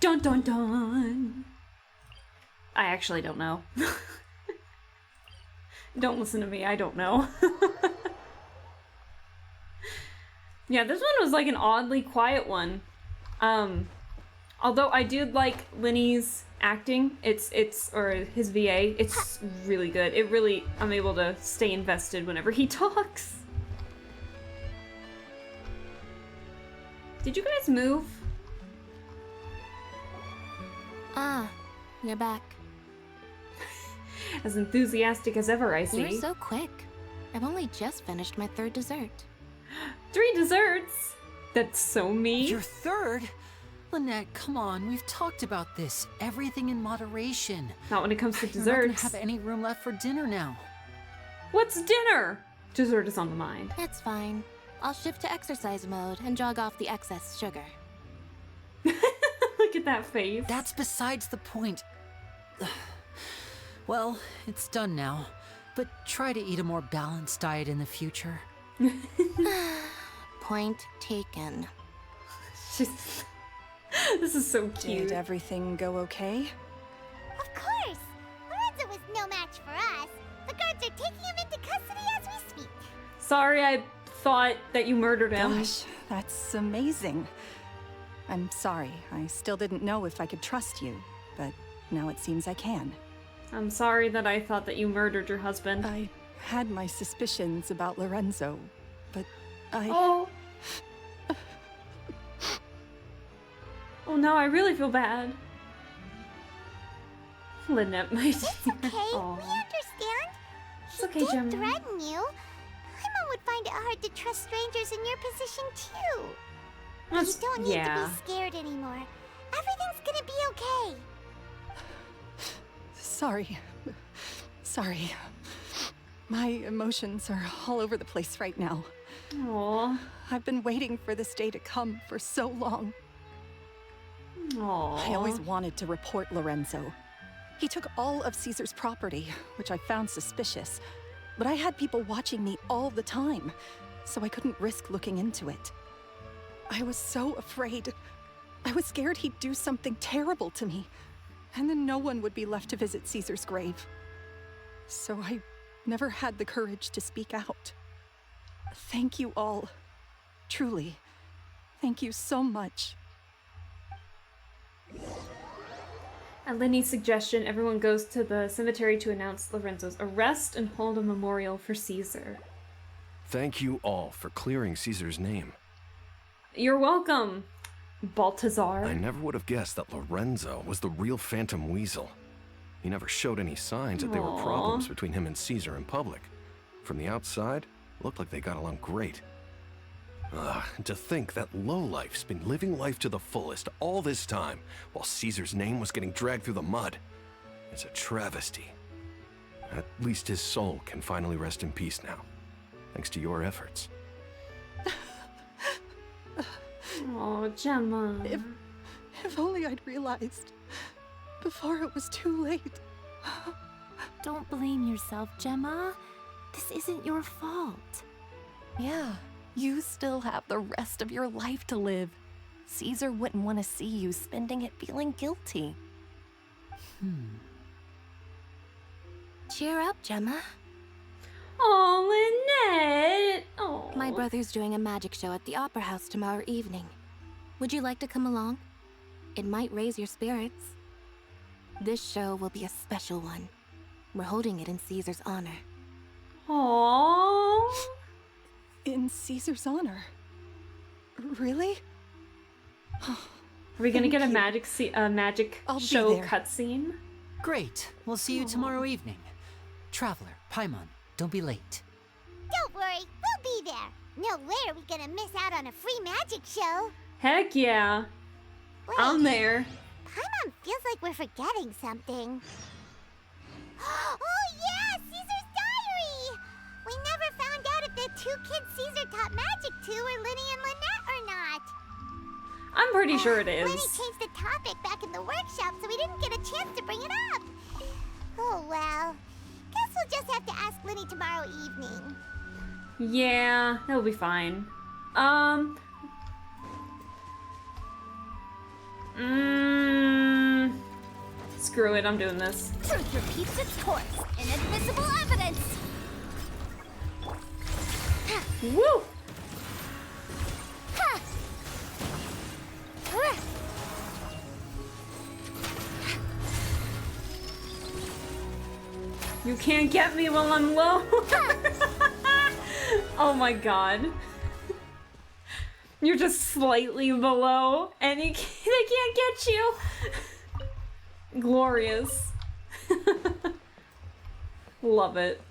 Dun dun dun. I actually don't know. Don't listen to me, I don't know. Yeah, this one was like an oddly quiet one. Although I do like Lyney's acting, or his VA, it's really good. It really, I'm able to stay invested whenever he talks. Did you guys move? Ah, you're back. As enthusiastic as ever, I see. You're so quick. I've only just finished my 3rd dessert. 3 desserts? That's so me. Your 3rd? Lynette, come on, we've talked about this. Everything in moderation. Not when it comes to desserts. You're not gonna have any room left for dinner now. What's dinner? Dessert is on the mind. It's fine. I'll shift to exercise mode and jog off the excess sugar. Look at that face. That's besides the point. Well, it's done now, but try to eat a more balanced diet in the future. Point taken. This is so cute. Did everything go okay? Of course! Lorenzo was no match for us. The guards are taking him into custody as we speak. Sorry, I thought that you murdered him. Gosh, that's amazing. I'm sorry, I still didn't know if I could trust you, but now it seems I can. I'm sorry that I thought that you murdered your husband. I had my suspicions about Lorenzo, but I... Oh. Oh no, I really feel bad. Lynette, my It's okay, we understand. It's okay, He did Gemma. threaten you. Paimon would find it hard to trust strangers in your position too. You don't need to be scared anymore. Everything's gonna be okay. Sorry. Sorry. My emotions are all over the place right now. Aww. I've been waiting for this day to come for so long. Aww. I always wanted to report Lorenzo. He took all of Caesar's property, which I found suspicious. But I had people watching me all the time, so I couldn't risk looking into it. I was so afraid. I was scared he'd do something terrible to me, and then no one would be left to visit Caesar's grave. So I never had the courage to speak out. Thank you all. Truly. Thank you so much. At Lyney's suggestion, everyone goes to the cemetery to announce Lorenzo's arrest and hold a memorial for Caesar. Thank you all for clearing Caesar's name. You're welcome, Baltazar. I never would have guessed that Lorenzo was the real Phantom Weasel. He never showed any signs that there were problems between him and Caesar in public. From the outside, it looked like they got along great. To think that lowlife's been living life to the fullest all this time, while Caesar's name was getting dragged through the mud. It's a travesty. At least his soul can finally rest in peace now, thanks to your efforts. Oh, Gemma. If only I'd realized before it was too late. Don't blame yourself, Gemma. This isn't your fault. Yeah, you still have the rest of your life to live. Caesar wouldn't want to see you spending it feeling guilty. Cheer up, Gemma. Oh, Lynette! Oh. My brother's doing a magic show at the Opera House tomorrow evening. Would you like to come along? It might raise your spirits. This show will be a special one. We're holding it in Caesar's honor. Aww. In Caesar's honor? Really? Are we gonna get a magic show cutscene? Great. We'll see you tomorrow evening. Traveler, Paimon, don't be late. Don't worry, we'll be there. No way are we gonna miss out on a free magic show. Heck yeah. Wait, I'm there. Paimon feels like we're forgetting something. Oh yeah, Caesar's diary! We never found out if the two kids Caesar taught magic to were Lyney and Lynette or not. I'm pretty sure it is. Lyney changed the topic back in the workshop, so we didn't get a chance to bring it up. Oh well. Guess we'll just have to ask Lyney tomorrow evening. Yeah, that'll be fine. Screw it, I'm doing this. Truth repeats its course. Inadmissible evidence. Woo! You can't get me while I'm low. Oh my god. You're just slightly below and they can't get you. Glorious. Love it.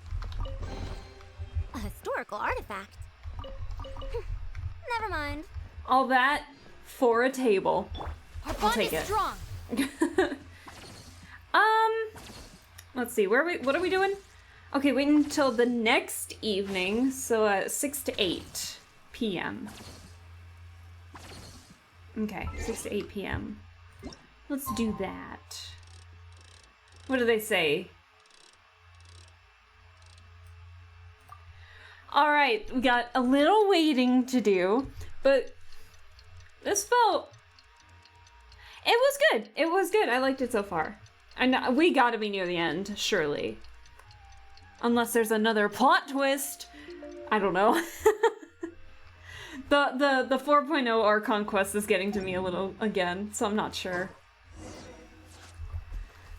A historical artifact. Never mind. All that for a table. Our I'll bond take is it. strong. Let's see, what are we doing? Okay, wait until the next evening, so 6 to 8 p.m. Okay, 6 to 8 p.m. Let's do that. What do they say? Alright, we got a little waiting to do, but this felt... It was good. It was good. I liked it so far. And we gotta be near the end, surely. Unless there's another plot twist. I don't know. The 4.0 Archon quest is getting to me a little again, so I'm not sure.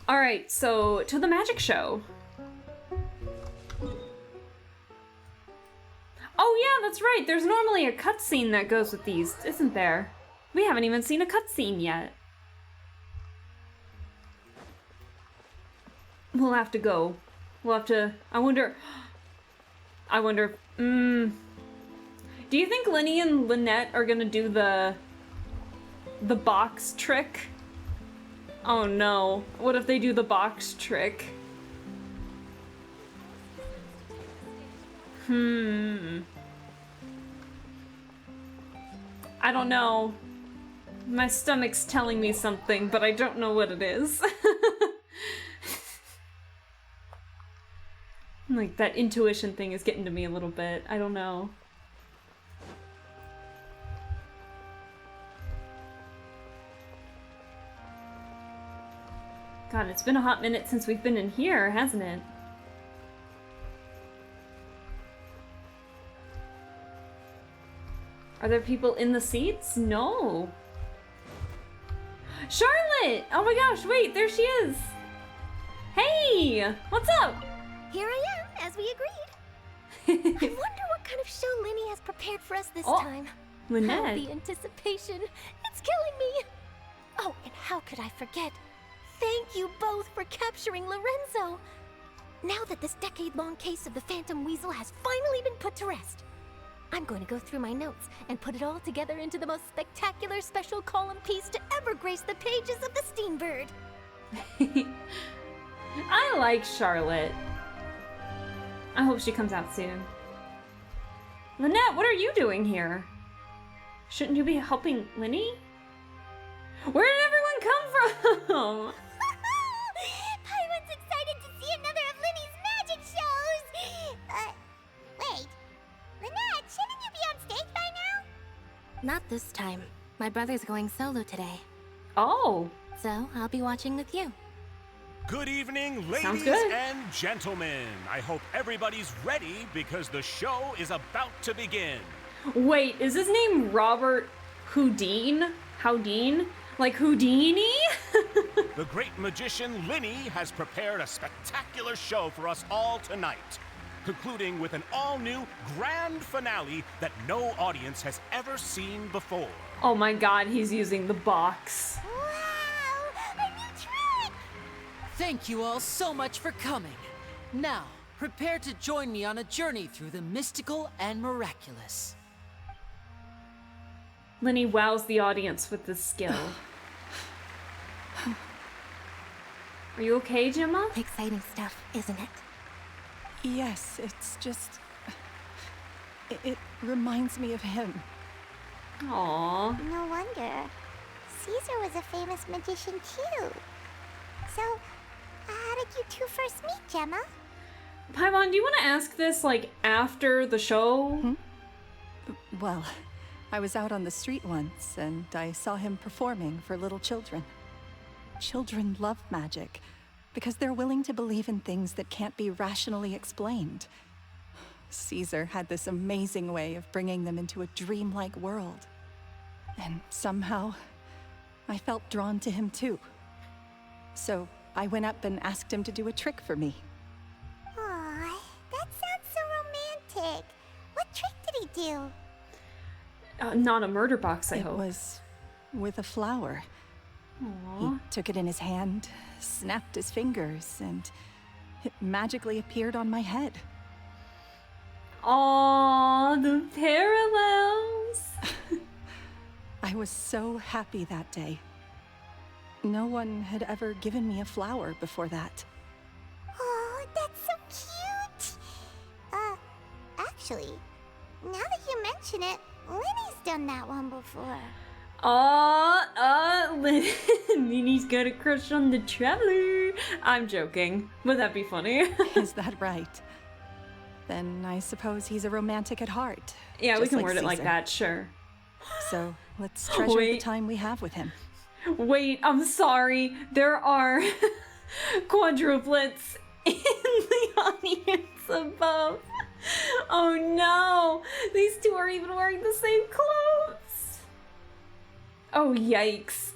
Alright, so to the magic show. Oh yeah, that's right. There's normally a cutscene that goes with these, isn't there? We haven't even seen a cutscene yet. We'll have to go. We'll have to... I wonder... Do you think Lyney and Lynette are gonna do the the box trick. Oh no. What if they do the box trick? I don't know. My stomach's telling me something, but I don't know what it is. Like, that intuition thing is getting to me a little bit. I don't know. God, it's been a hot minute since we've been in here, hasn't it? Are there people in the seats? No. Charlotte! Oh my gosh, wait, there she is! Hey! What's up? Here I am, as we agreed. I wonder what kind of show Lyney has prepared for us this time. Lynette. Oh, the anticipation. It's killing me. Oh, and how could I forget? Thank you both for capturing Lorenzo. Now that this decade-long case of the Phantom Weasel has finally been put to rest, I'm going to go through my notes and put it all together into the most spectacular special column piece to ever grace the pages of the Steambird. I like Charlotte. I hope she comes out soon. Lynette, what are you doing here? Shouldn't you be helping Lyney? Where did everyone come from? Paimon's excited to see another of Lyney's magic shows! Wait. Lynette, shouldn't you be on stage by now? Not this time. My brother's going solo today. Oh. So I'll be watching with you. Good evening, Sounds ladies good. and gentlemen. I hope everybody's ready because the show is about to begin. Wait, is his name Robert Houdin? Houdin? Like Houdini? The great magician Lyney has prepared a spectacular show for us all tonight, concluding with an all-new grand finale that no audience has ever seen before. Oh my god, he's using the box. Thank you all so much for coming. Now, prepare to join me on a journey through the mystical and miraculous. Lyney wows the audience with this skill. Are you okay, Gemma? Exciting stuff, isn't it? Yes, it's just... It reminds me of him. Aww. No wonder. Caesar was a famous magician too. So, how did you two first meet, Gemma? Paimon, do you want to ask this, like, after the show? Well, I was out on the street once, and I saw him performing for little children. Children love magic, because they're willing to believe in things that can't be rationally explained. Caesar had this amazing way of bringing them into a dreamlike world. And somehow, I felt drawn to him too. So I went up and asked him to do a trick for me. Aw, that sounds so romantic. What trick did he do? Not a murder box, I hope. It was with a flower. Aww. He took it in his hand, snapped his fingers, and it magically appeared on my head. Aww, the parallels! I was so happy that day. No one had ever given me a flower before that. Oh, that's so cute! Actually, now that you mention it, Lyney's done that one before. Lyney's got a crush on the Traveler. I'm joking. Would that be funny? Is that right? Then I suppose he's a romantic at heart. Yeah, we just can like word it like Caesar. that, sure. So let's treasure the Wait. time we have with him. Wait, I'm sorry. There are quadruplets in the audience above. Oh no! These two are even wearing the same clothes! Oh, yikes.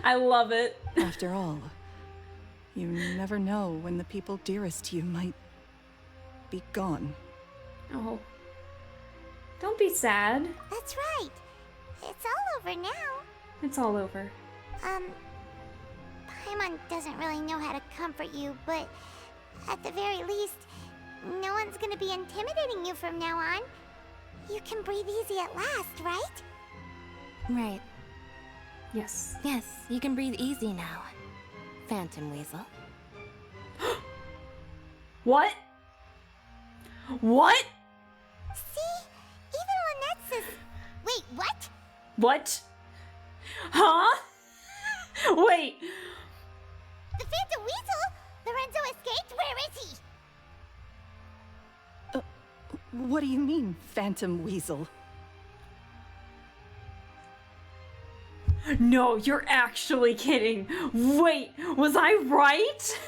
I love it. After all, you never know when the people dearest to you might be gone. Oh. Don't be sad. That's right. It's all over now. It's all over. Paimon doesn't really know how to comfort you, but at the very least, no one's gonna be intimidating you from now on. You can breathe easy at last, right? Right. Yes. Yes, you can breathe easy now. Phantom Weasel. What? What? See? Even Lynette says... Wait, what? What? Huh? Wait. The Phantom Weasel? Lorenzo escaped? Where is he? What do you mean, Phantom Weasel? No, you're actually kidding. Wait, was I right?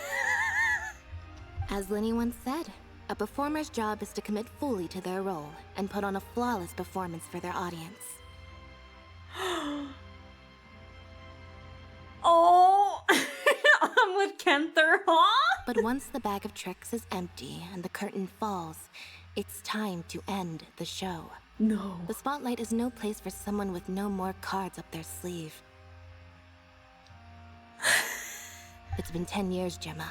As Lyney once said, a performer's job is to commit fully to their role and put on a flawless performance for their audience. Oh, I'm with Kenther, huh? But once the bag of tricks is empty and the curtain falls, it's time to end the show. No. The spotlight is no place for someone with no more cards up their sleeve. It's been 10 years, Gemma.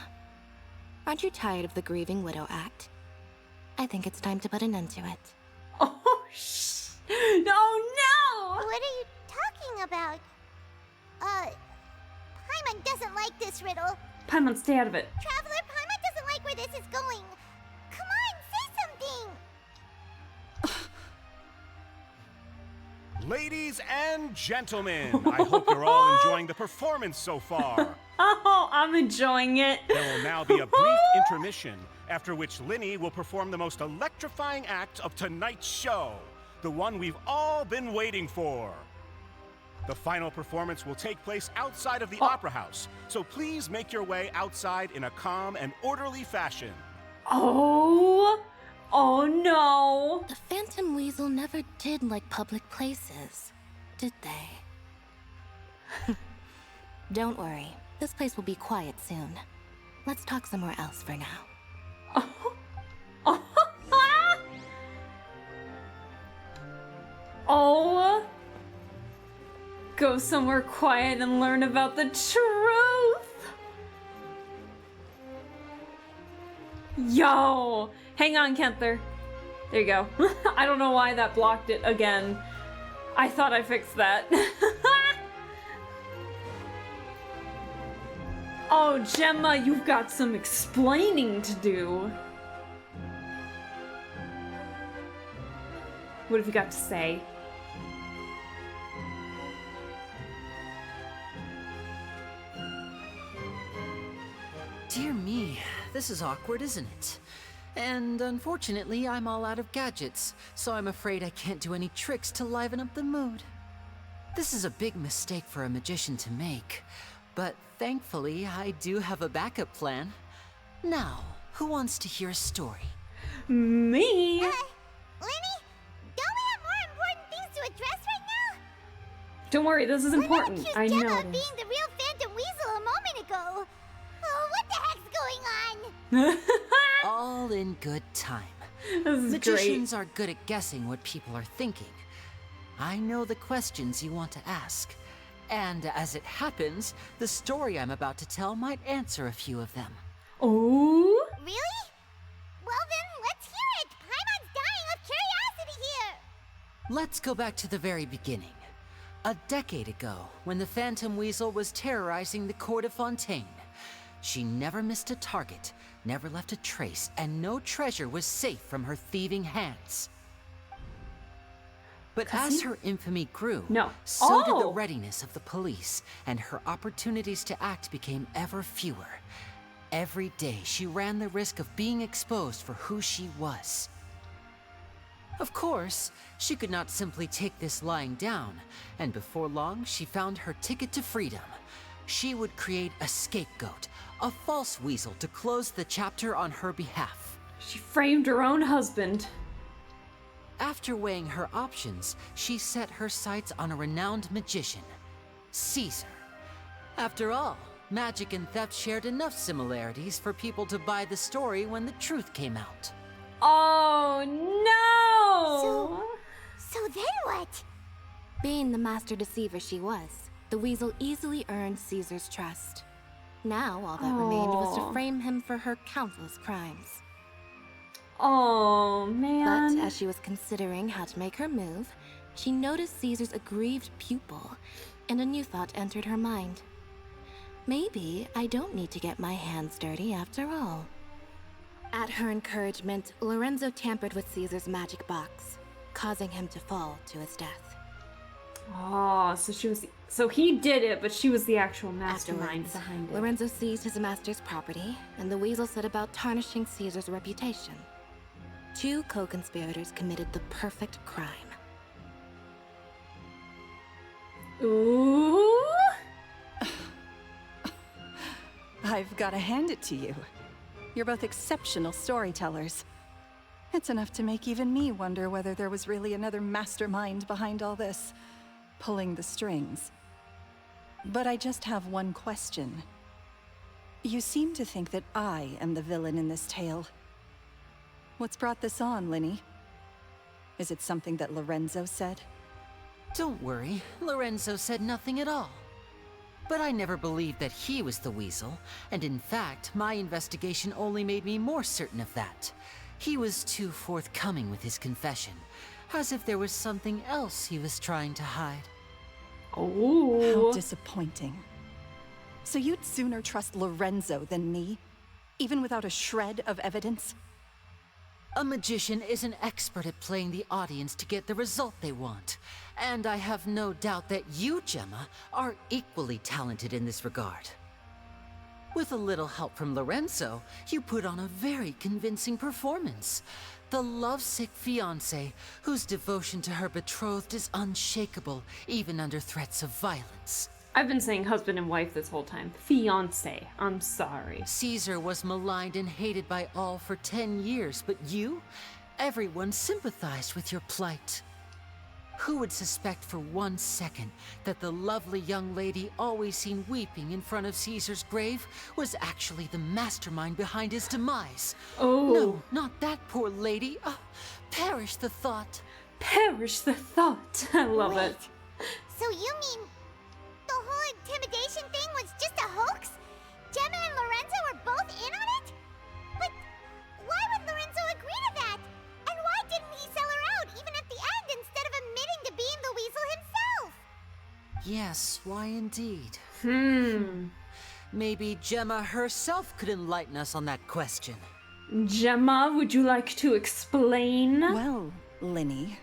Aren't you tired of the grieving widow act? I think it's time to put an end to it. Oh, no! What are you talking about? Paimon doesn't like this riddle. Paimon, stay out of it. Traveler, Paimon doesn't like where this is going. Come on, say something! Ladies and gentlemen, I hope you're all enjoying the performance so far. Oh, I'm enjoying it. There will now be a brief intermission, after which Lyney will perform the most electrifying act of tonight's show, the one we've all been waiting for. The final performance will take place outside of the Opera House, so please make your way outside in a calm and orderly fashion. Oh no. The Phantom Weasel never did like public places, did they? Don't worry, this place will be quiet soon. Let's talk somewhere else for now. Oh. Go somewhere quiet and learn about the truth. Yo. Hang on, Kenther. There you go. I don't know why that blocked it again. I thought I fixed that. Oh, Gemma, you've got some explaining to do. What have you got to say? Dear me, this is awkward, isn't it? And unfortunately, I'm all out of gadgets, so I'm afraid I can't do any tricks to liven up the mood. This is a big mistake for a magician to make, but thankfully, I do have a backup plan. Now, who wants to hear a story? Me? Lyney, don't we have more important things to address right now? Don't worry, this is important. I know Gemma it of is. being the real Phantom Weasel a moment ago. Oh, what the heck's going on? All in good time. This is Magicians are good at guessing what people are thinking. I know the questions you want to ask. And as it happens, the story I'm about to tell might answer a few of them. Oh? Really? Well then, let's hear it! Paimon's dying of curiosity here! Let's go back to the very beginning. A decade ago, when the Phantom Weasel was terrorizing the court of Fontaine. She never missed a target, never left a trace, and no treasure was safe from her thieving hands. But as her infamy grew, so did the readiness of the police, and her opportunities to act became ever fewer. Every day, she ran the risk of being exposed for who she was. Of course, she could not simply take this lying down, and before long, she found her ticket to freedom. She would create a scapegoat, a false weasel to close the chapter on her behalf. She framed her own husband. After weighing her options, she set her sights on a renowned magician, Caesar. After all, magic and theft shared enough similarities for people to buy the story when the truth came out. Oh no! So then what? Being the master deceiver she was, the weasel easily earned Caesar's trust. Now all that remained was to frame him for her countless crimes. Oh, man. But as she was considering how to make her move, she noticed Caesar's aggrieved pupil, and a new thought entered her mind. Maybe I don't need to get my hands dirty after all. At her encouragement, Lorenzo tampered with Caesar's magic box, causing him to fall to his death. Oh, so he did it, but she was the actual mastermind behind it. Lorenzo seized his master's property, and the weasel set about tarnishing Caesar's reputation. 2 co-conspirators committed the perfect crime. Ooh! I've got to hand it to you. You're both exceptional storytellers. It's enough to make even me wonder whether there was really another mastermind behind all this, pulling the strings. But I just have one question. You seem to think that I am the villain in this tale. What's brought this on, Lyney? Is it something that Lorenzo said? Don't worry, Lorenzo said nothing at all. But I never believed that he was the weasel, and in fact, my investigation only made me more certain of that. He was too forthcoming with his confession, as if there was something else he was trying to hide. Oh. How disappointing. So you'd sooner trust Lorenzo than me, even without a shred of evidence? A magician is an expert at playing the audience to get the result they want. And I have no doubt that you, Gemma, are equally talented in this regard. With a little help from Lorenzo, you put on a very convincing performance. The lovesick fiancé, whose devotion to her betrothed is unshakable, even under threats of violence. I've been saying husband and wife this whole time. Fiancé. I'm sorry. Caesar was maligned and hated by all for 10 years, but you? Everyone sympathized with your plight. Who would suspect for 1 second that the lovely young lady always seen weeping in front of Caesar's grave was actually the mastermind behind his demise? Oh. No, not that poor lady. Oh, perish the thought. Perish the thought. I love it. So you mean the whole intimidation thing was just a hoax? Gemma and Lorenzo were both in on it? But why would Lorenzo agree to that? And why didn't he sell her out even at the end instead of admitting to being the weasel himself? Yes, why indeed? Maybe Gemma herself could enlighten us on that question. Gemma, would you like to explain? Well, Lyney,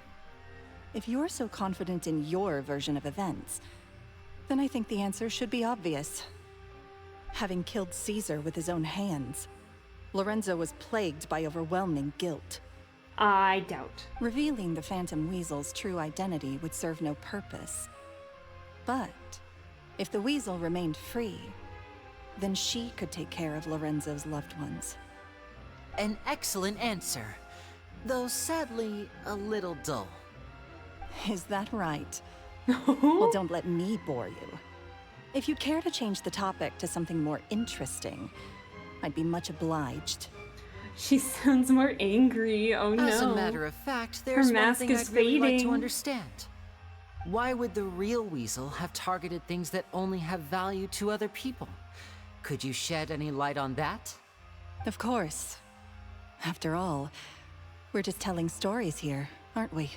if you're so confident in your version of events, then I think the answer should be obvious. Having killed Caesar with his own hands, Lorenzo was plagued by overwhelming guilt. I doubt. Revealing the Phantom Weasel's true identity would serve no purpose. But if the Weasel remained free, then she could take care of Lorenzo's loved ones. An excellent answer, though sadly a little dull. Is that right? Well, don't let me bore you. If you'd care to change the topic to something more interesting, I'd be much obliged. She sounds more angry. Oh no. As a matter of fact, there's one thing I'd really like to understand. Why would the real weasel have targeted things that only have value to other people? Could you shed any light on that? Of course. After all, we're just telling stories here, aren't we?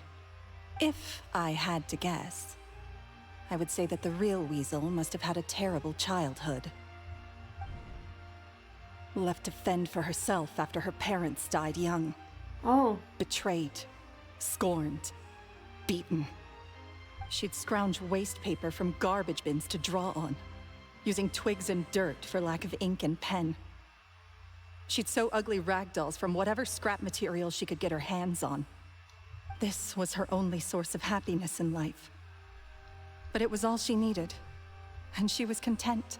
If I had to guess, I would say that the real weasel must have had a terrible childhood. Left to fend for herself after her parents died young. Oh. Betrayed, scorned, beaten. She'd scrounge waste paper from garbage bins to draw on, using twigs and dirt for lack of ink and pen. She'd sew ugly ragdolls from whatever scrap material she could get her hands on. This was her only source of happiness in life. But it was all she needed, and she was content.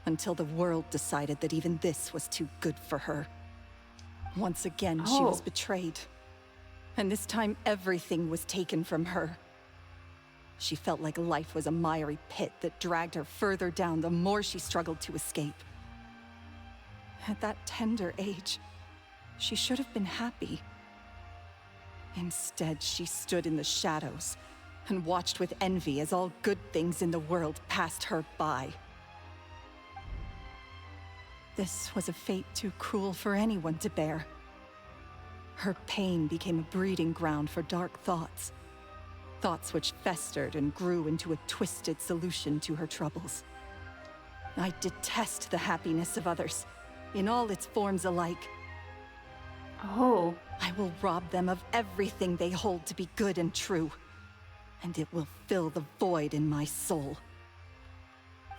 Until the world decided that even this was too good for her. Once again, she was betrayed. And this time, everything was taken from her. She felt like life was a miry pit that dragged her further down the more she struggled to escape. At that tender age, she should have been happy. Instead, she stood in the shadows and watched with envy as all good things in the world passed her by. This was a fate too cruel for anyone to bear. Her pain became a breeding ground for dark thoughts, Thoughts which festered and grew into a twisted solution to her troubles. I detest the happiness of others, in all its forms alike. Oh. I will rob them of everything they hold to be good and true, and it will fill the void in my soul.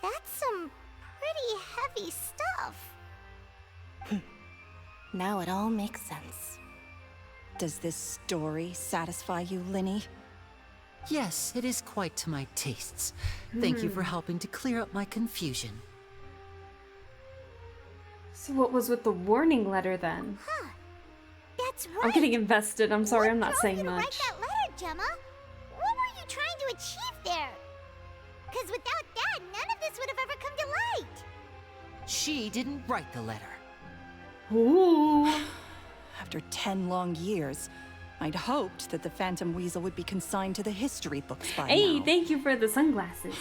That's some pretty heavy stuff. Now it all makes sense. Does this story satisfy you, Lyney? Yes, it is quite to my tastes. Thank you for helping to clear up my confusion. So what was with the warning letter then? Huh. That's right. I'm getting invested. I'm sorry, I'm not saying You to write much. that letter, Gemma. What were you trying to achieve there? Because without that, none of this would have ever come to light. She didn't write the letter. Ooh. After 10 long years, I'd hoped that the Phantom Weasel would be consigned to the history books by Hey, now. thank you for the sunglasses.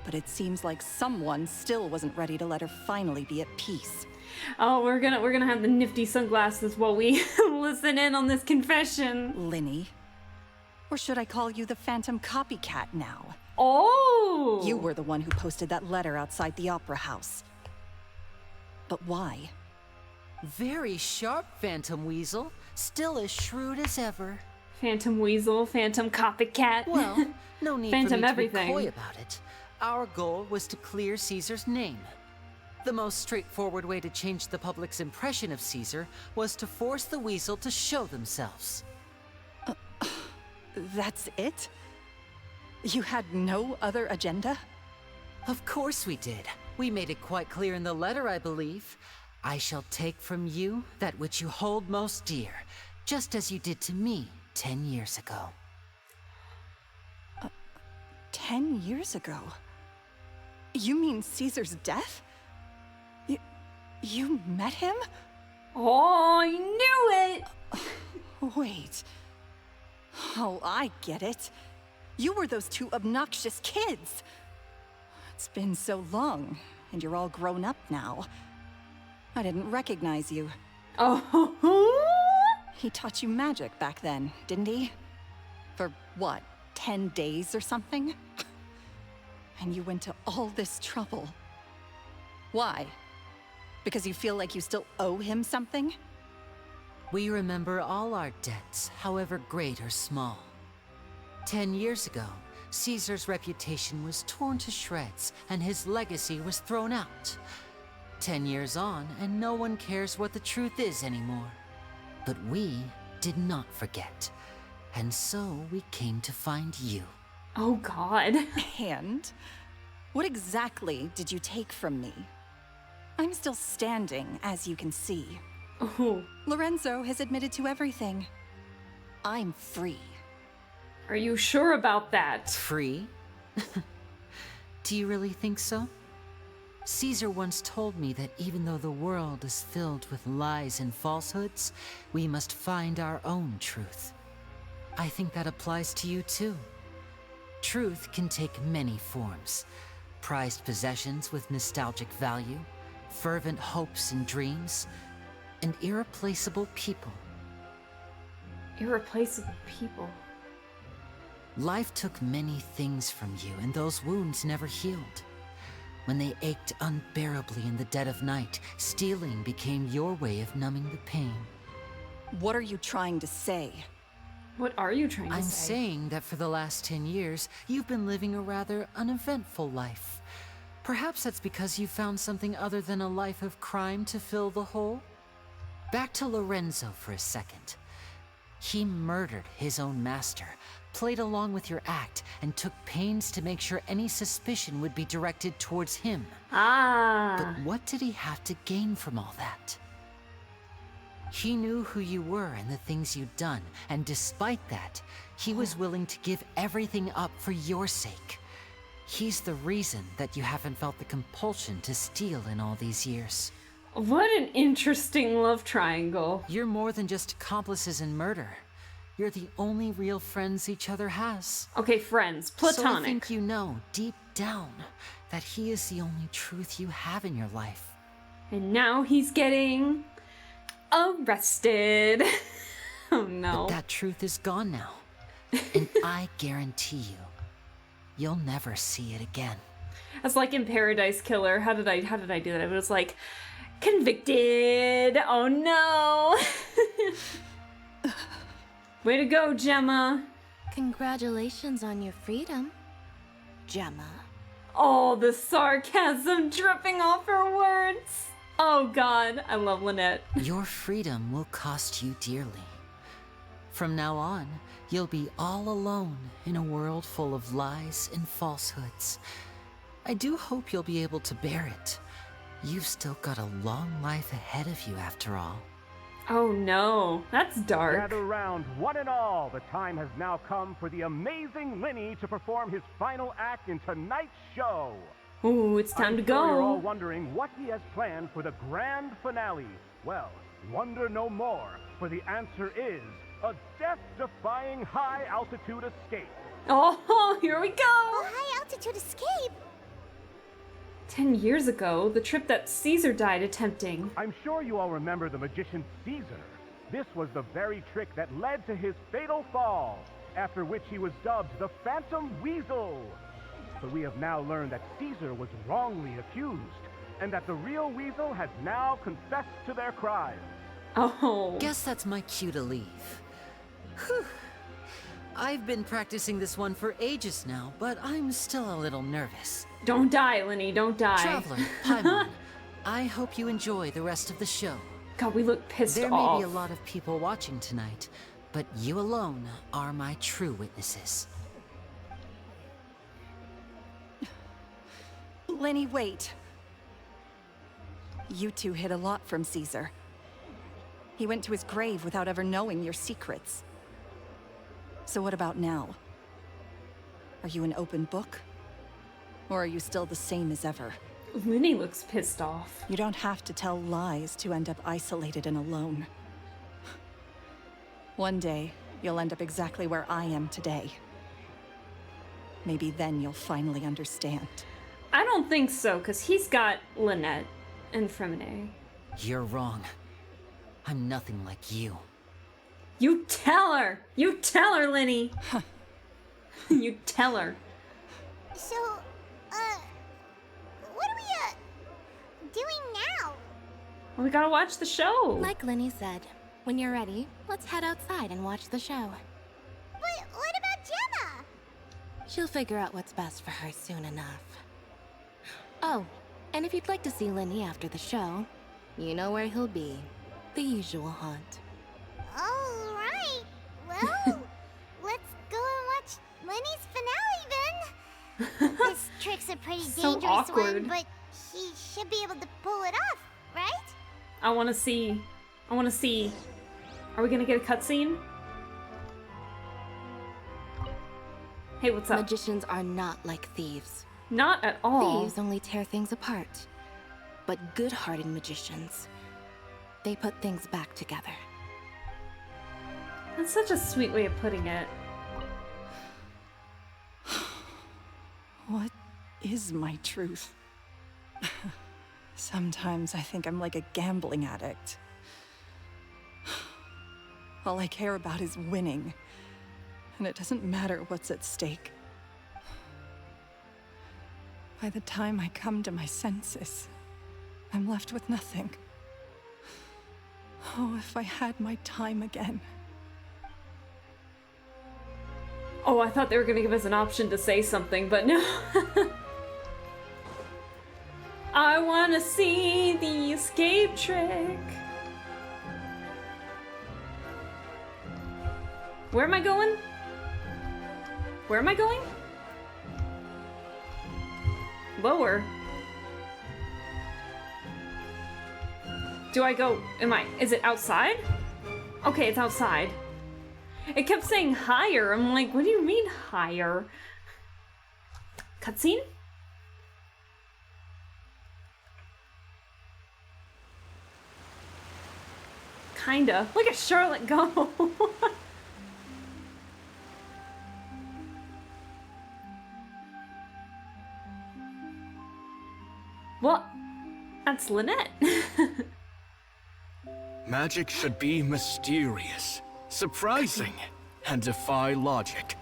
But it seems like someone still wasn't ready to let her finally be at peace. Oh, we're gonna have the nifty sunglasses while we listen in on this confession. Lyney. Or should I call you the Phantom Copycat now? Oh! You were the one who posted that letter outside the Opera House. But why? Very sharp, Phantom Weasel. Still as shrewd as ever. Phantom Weasel, Phantom Copycat. Well, no need Phantom for me to everything. be coy about it. Our goal was to clear Caesar's name. The most straightforward way to change the public's impression of Caesar was to force the Weasel to show themselves. That's it? You had no other agenda? Of course we did. We made it quite clear in the letter, I believe. I shall take from you that which you hold most dear, just as you did to me 10 years ago. 10 years ago? You mean Caesar's death? You met him? Oh, I knew it! Wait. Oh, I get it. You were those two obnoxious kids. It's been so long, and you're all grown up now. I didn't recognize you. Oh. He taught you magic back then, didn't he? For what, 10 days or something? And you went to all this trouble. Why? Because you feel like you still owe him something? We remember all our debts, however great or small. 10 years ago, Caesar's reputation was torn to shreds, and his legacy was thrown out. 10 years on, and no one cares what the truth is anymore. But we did not forget, and so we came to find you. Oh, God. And? What exactly did you take from me? I'm still standing, as you can see. Oh. Lorenzo has admitted to everything. I'm free. Are you sure about that? Free? Do you really think so? Caesar once told me that even though the world is filled with lies and falsehoods, we must find our own truth. I think that applies to you too. Truth can take many forms. Prized possessions with nostalgic value, fervent hopes and dreams, and irreplaceable people. Irreplaceable people. Life took many things from you, and those wounds never healed. When they ached unbearably in the dead of night, stealing became your way of numbing the pain. What are you trying to say? What are you trying to I'm say? saying that for the last 10 years, you've been living a rather uneventful life. Perhaps that's because you found something other than a life of crime to fill the hole? Back to Lorenzo for a second. He murdered his own master, played along with your act, and took pains to make sure any suspicion would be directed towards him. Ah. But what did he have to gain from all that? He knew who you were and the things you'd done, and despite that, he was willing to give everything up for your sake. He's the reason that you haven't felt the compulsion to steal in all these years. What an interesting love triangle. You're more than just accomplices in murder. You're the only real friends each other has. Okay, friends. Platonic. So I think you know, deep down, that he is the only truth you have in your life. And now he's getting arrested. Oh no. But that truth is gone now. And I guarantee you, you'll never see it again. That's like in Paradise Killer. How did I do that? It was like, convicted. Oh no. Way to go, Gemma. Congratulations on your freedom, Gemma. Oh, the sarcasm dripping off her words. Oh god, I love Lynette. Your freedom will cost you dearly. From now on, you'll be all alone in a world full of lies and falsehoods. I do hope you'll be able to bear it. You've still got a long life ahead of you after all. Oh no, that's dark. Gather round, one and all. The time has now come for the amazing Lyney to perform his final act in tonight's show. Ooh, it's time to go. You're all wondering what he has planned for the grand finale. Well, wonder no more, for the answer is a death-defying high-altitude escape. Oh, here we go. A high-altitude escape? 10 years ago, the trip that Caesar died attempting. I'm sure you all remember the magician Caesar. This was the very trick that led to his fatal fall, after which he was dubbed the Phantom Weasel. But we have now learned that Caesar was wrongly accused, and that the real Weasel has now confessed to their crimes. Oh. Guess that's my cue to leave. Whew. I've been practicing this one for ages now, but I'm still a little nervous. Don't die, Lyney, don't die. Traveler, Paimon, I hope you enjoy the rest of the show. God, we look pissed off. There may be a lot of people watching tonight, but you alone are my true witnesses. Lyney, wait. You two hid a lot from Caesar. He went to his grave without ever knowing your secrets. So what about now? Are you an open book? Or are you still the same as ever? Lyney looks pissed off. You don't have to tell lies to end up isolated and alone. One day, you'll end up exactly where I am today. Maybe then you'll finally understand. I don't think so, because he's got Lynette and Fremine. You're wrong. I'm nothing like you. You tell her! You tell her, Lyney! You tell her. So, what are we, doing now? Well, we gotta watch the show. Like Lyney said, when you're ready, let's head outside and watch the show. But what about Gemma? She'll figure out what's best for her soon enough. Oh, and if you'd like to see Lyney after the show, you know where he'll be. The usual haunt. All right. Well, let's go and watch Lyney's finale then. This trick's a pretty So dangerous awkward. one, but he should be able to pull it off, right? I wanna see. Are we gonna get a cutscene? Hey, what's up? Magicians are not like thieves. Not at all. Thieves only tear things apart. But good-hearted magicians, they put things back together. That's such a sweet way of putting it. What is my truth? Sometimes I think I'm like a gambling addict. All I care about is winning, and it doesn't matter what's at stake. By the time I come to my senses, I'm left with nothing. Oh, if I had my time again. Oh, I thought they were gonna give us an option to say something, but no. I wanna see the escape trick. Where am I going? Where am I going? Lower. Do I go, is it outside? Okay, it's outside. It kept saying higher. I'm like, what do you mean higher? Cutscene? Kinda. Look at Charlotte go. Well, that's Lynette. Magic should be mysterious, surprising, and defy logic.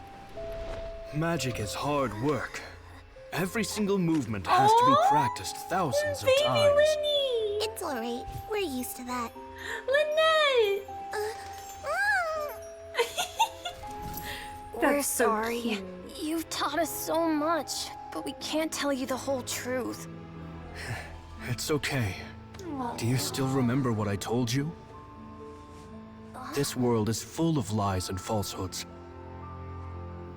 Magic is hard work. Every single movement has to be practiced thousands of times. Lyney! It's alright. We're used to that. Lynette! We're That's so sorry. cute. You've taught us so much, but we can't tell you the whole truth. It's okay. Do you still remember what I told you? This world is full of lies and falsehoods.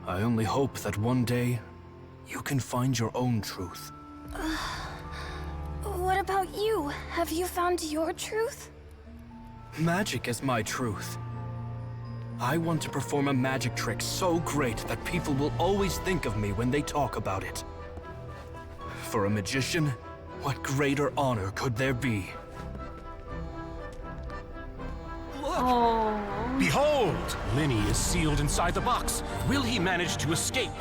I only hope that one day you can find your own truth. What about you? Have you found your truth? Magic is my truth. I want to perform a magic trick so great that people will always think of me when they talk about it. For a magician, what greater honor could there be? Look! Behold! Lyney is sealed inside the box. Will he manage to escape?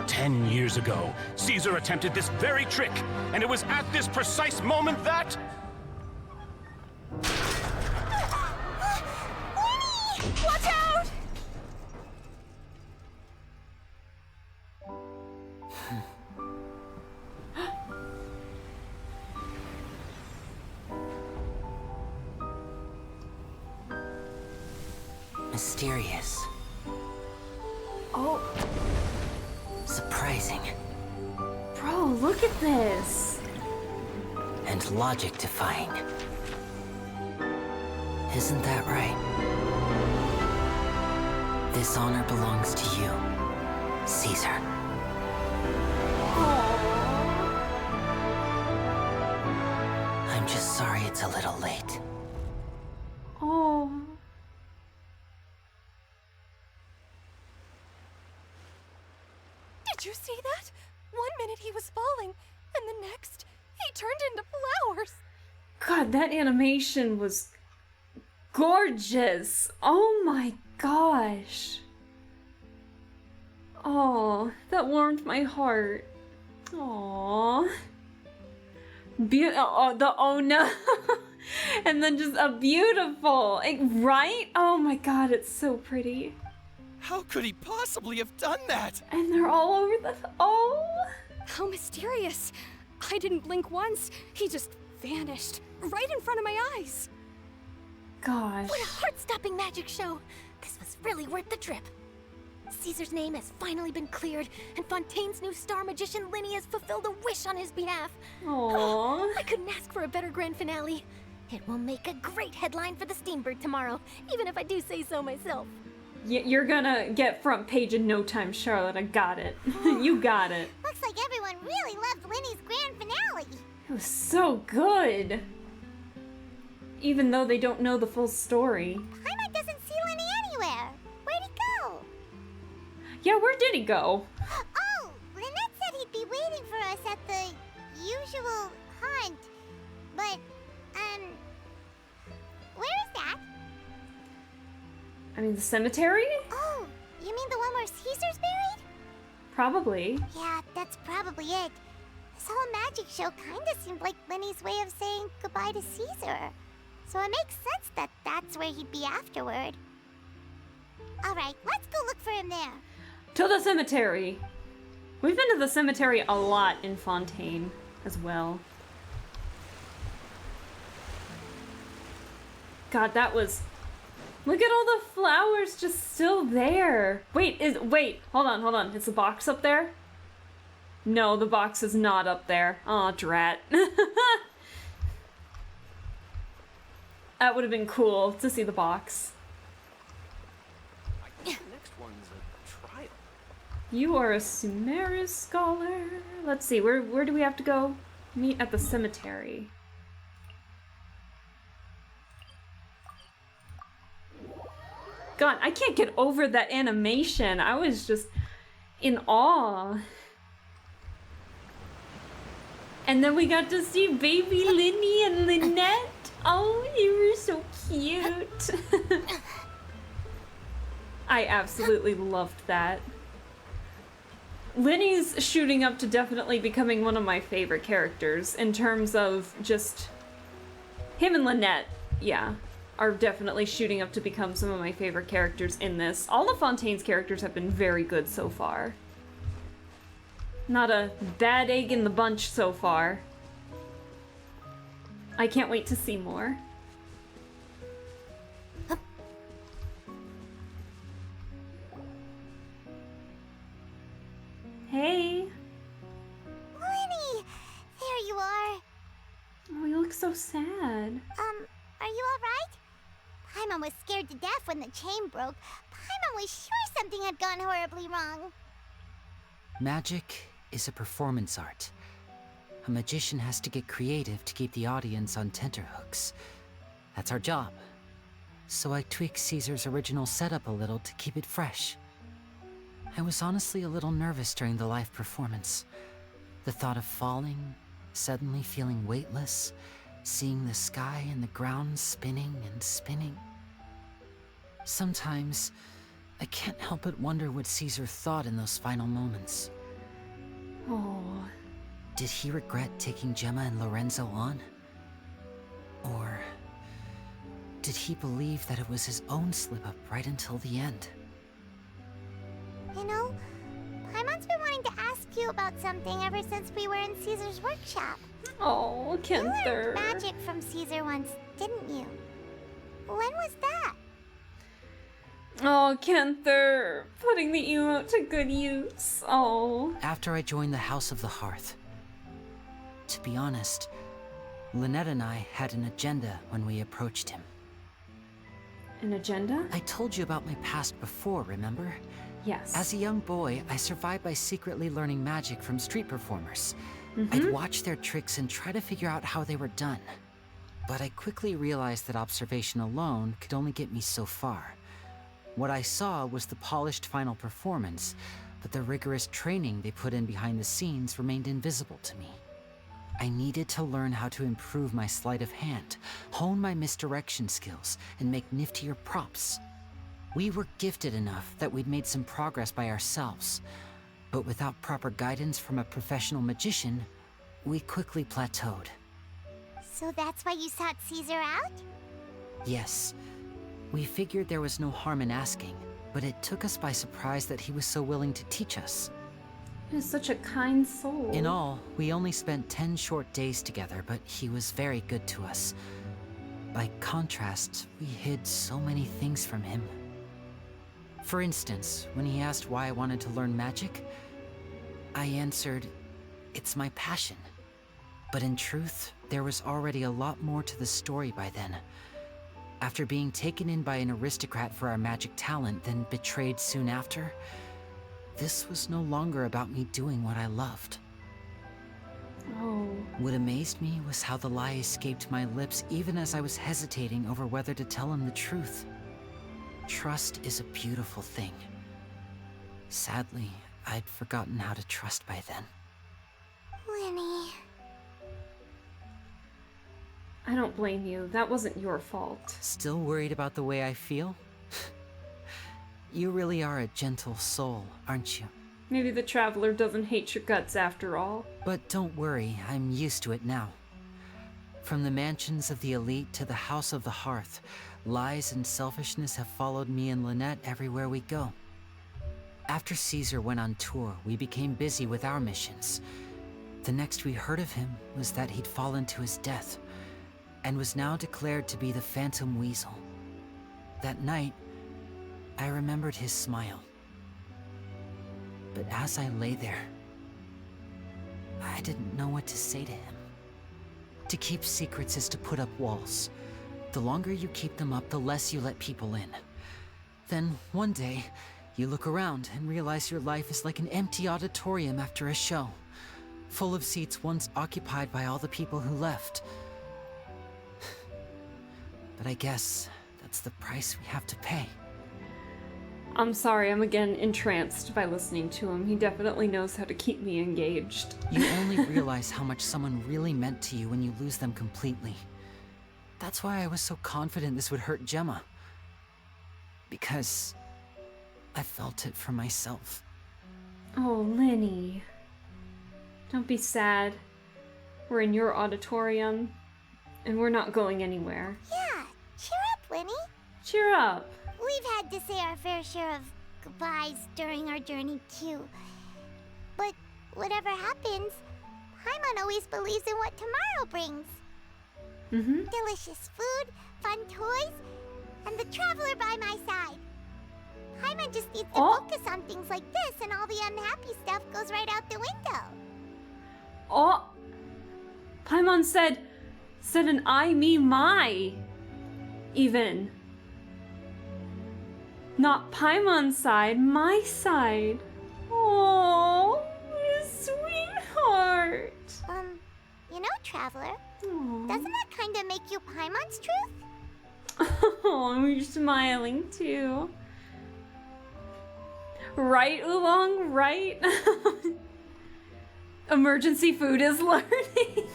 10 years ago, Caesar attempted this very trick, and it was at this precise moment that... Watch out! Mysterious. Oh. Surprising. Bro, look at this. And logic defying. Isn't that right? This honor belongs to you, Caesar. I'm just sorry it's a little late. Oh. Did you see that? 1 minute he was falling, and the next, he turned into flowers. God, that animation was gorgeous. Oh my gosh. Oh, that warmed my heart. Aww. Oh no. And then just a beautiful, right? Oh my god, it's so pretty. How could he possibly have done that? And they're all over the... Oh! How mysterious. I didn't blink once. He just vanished right in front of my eyes. Gosh. What a heart-stopping magic show. This was really worth the trip. Caesar's name has finally been cleared, and Fontaine's new star magician Lyney has fulfilled a wish on his behalf. Aww. I couldn't ask for a better grand finale. It will make a great headline for the Steambird tomorrow, even if I do say so myself. You're gonna get front page in no time, Charlotte. I got it. You got it. Looks like everyone really loved Lyney's grand finale. It was so good. Even though they don't know the full story. Paimon doesn't see Lyney anywhere. Where'd he go? Yeah, where did he go? Oh, Lynette said he'd be waiting for us at the usual hunt. But, where is that? I mean, the cemetery? Oh, you mean the one where Caesar's buried? Probably. Yeah, that's probably it. This whole magic show kinda seemed like Lyney's way of saying goodbye to Caesar. So it makes sense that that's where he'd be afterward. Alright, let's go look for him there. To the cemetery. We've been to the cemetery a lot in Fontaine as well. God, that was... Look at all the flowers just still there. Wait, hold on. Is the box up there? No, the box is not up there. Aw, drat. That would have been cool to see the box. Next one's a trial. You are a Sumerus scholar. Let's see, where do we have to go? Meet at the cemetery. God, I can't get over that animation. I was just in awe. And then we got to see baby Lyney and Lynette. Oh, you were so cute. I absolutely loved that. Lyney's shooting up to definitely becoming one of my favorite characters in terms of just him and Lynette. Yeah. are definitely shooting up to become some of my favorite characters in this. All of Fontaine's characters have been very good so far. Not a bad egg in the bunch so far. I can't wait to see more. Hey. Lyney! There you are. Oh, you look so sad. Are you alright? Paimon was scared to death when the chain broke. Paimon was sure something had gone horribly wrong. Magic is a performance art. A magician has to get creative to keep the audience on tenterhooks. That's our job. So I tweaked Caesar's original setup a little to keep it fresh. I was honestly a little nervous during the live performance. The thought of falling, suddenly feeling weightless, seeing the sky and the ground spinning and spinning. Sometimes, I can't help but wonder what Caesar thought in those final moments. Oh. Did he regret taking Gemma and Lorenzo on? Or did he believe that it was his own slip-up right until the end? You know, Paimon's been wanting to ask you about something ever since we were in Caesar's workshop. Oh, Kenther. You learned magic from Caesar once, didn't you? When was that? Oh, Kenther. Putting the emote to good use. Oh. After I joined the House of the Hearth. To be honest, Lynette and I had an agenda when we approached him. An agenda? I told you about my past before, remember? Yes. As a young boy, I survived by secretly learning magic from street performers. I'd watch their tricks and try to figure out how they were done. But I quickly realized that observation alone could only get me so far. What I saw was the polished final performance, but the rigorous training they put in behind the scenes remained invisible to me. I needed to learn how to improve my sleight of hand, hone my misdirection skills, and make niftier props. We were gifted enough that we'd made some progress by ourselves, but without proper guidance from a professional magician, we quickly plateaued. So that's why you sought Caesar out? Yes. We figured there was no harm in asking, but it took us by surprise that he was so willing to teach us. He is such a kind soul. In all, we only spent 10 short days together, but he was very good to us. By contrast, we hid so many things from him. For instance, when he asked why I wanted to learn magic, I answered, it's my passion. But in truth, there was already a lot more to the story by then. After being taken in by an aristocrat for our magic talent, then betrayed soon after, this was no longer about me doing what I loved. Oh. What amazed me was how the lie escaped my lips even as I was hesitating over whether to tell him the truth. Trust is a beautiful thing. Sadly, I'd forgotten how to trust by then. Lyney. I don't blame you. That wasn't your fault. Still worried about the way I feel? You really are a gentle soul, aren't you? Maybe the Traveler doesn't hate your guts after all. But don't worry, I'm used to it now. From the mansions of the elite to the House of the Hearth, lies and selfishness have followed me and Lynette everywhere we go. After Caesar went on tour, we became busy with our missions. The next we heard of him was that he'd fallen to his death, and was now declared to be the Phantom Weasel. That night, I remembered his smile. But as I lay there, I didn't know what to say to him. To keep secrets is to put up walls. The longer you keep them up, the less you let people in. Then, one day, you look around and realize your life is like an empty auditorium after a show, full of seats once occupied by all the people who left. But I guess that's the price we have to pay. I'm sorry, I'm again entranced by listening to him. He definitely knows how to keep me engaged. You only realize how much someone really meant to you when you lose them completely. That's why I was so confident this would hurt Gemma. Because I felt it for myself. Oh, Lyney. Don't be sad. We're in your auditorium, and we're not going anywhere. Yeah, cheer up, Cheer up. We've had to say our fair share of goodbyes during our journey, too. But whatever happens, Paimon always believes in what tomorrow brings. Delicious food, fun toys, and the traveler by my side. Paimon just needs to focus on things like this, and all the unhappy stuff goes right out the window. Oh! Paimon said an I, me, my. Even. Not Paimon's side, my side. Oh, sweetheart. You know, Traveler, doesn't that kind of make you Paimon's truth? Oh, you're smiling too. Right, Oolong, right? Emergency food is learning.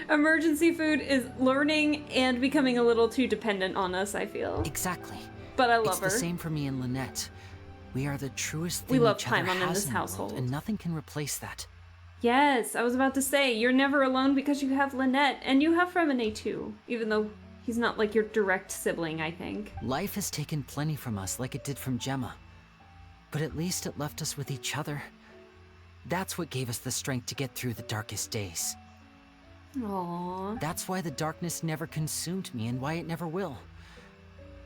Emergency food is learning and becoming a little too dependent on us, I feel. Exactly. But I love her. It's the same for me and Lynette. We are the truest thing We love each other Paimon in has this in the household. world, and nothing can replace that. Yes, I was about to say, you're never alone because you have Lynette, and you have Fremine too, even though he's not like your direct sibling, I think. Life has taken plenty from us, like it did from Gemma. But at least it left us with each other. That's what gave us the strength to get through the darkest days. Aww. That's why the darkness never consumed me, and why it never will.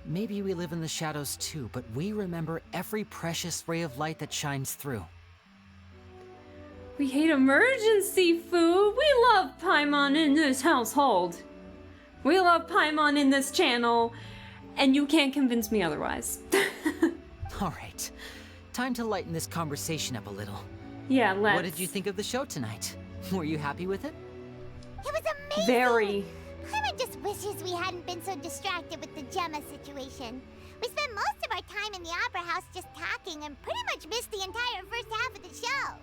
Maybe we live in the shadows too, but we remember every precious ray of light that shines through. We hate emergency food. We love Paimon in this household. We love Paimon in this channel, and you can't convince me otherwise. All right, time to lighten this conversation up a little. Yeah, let's. What did you think of the show tonight? Were you happy with it? It was amazing! Very. Paimon just wishes we hadn't been so distracted with the Gemma situation. We spent most of our time in the Opera House just talking and pretty much missed the entire first half of the show.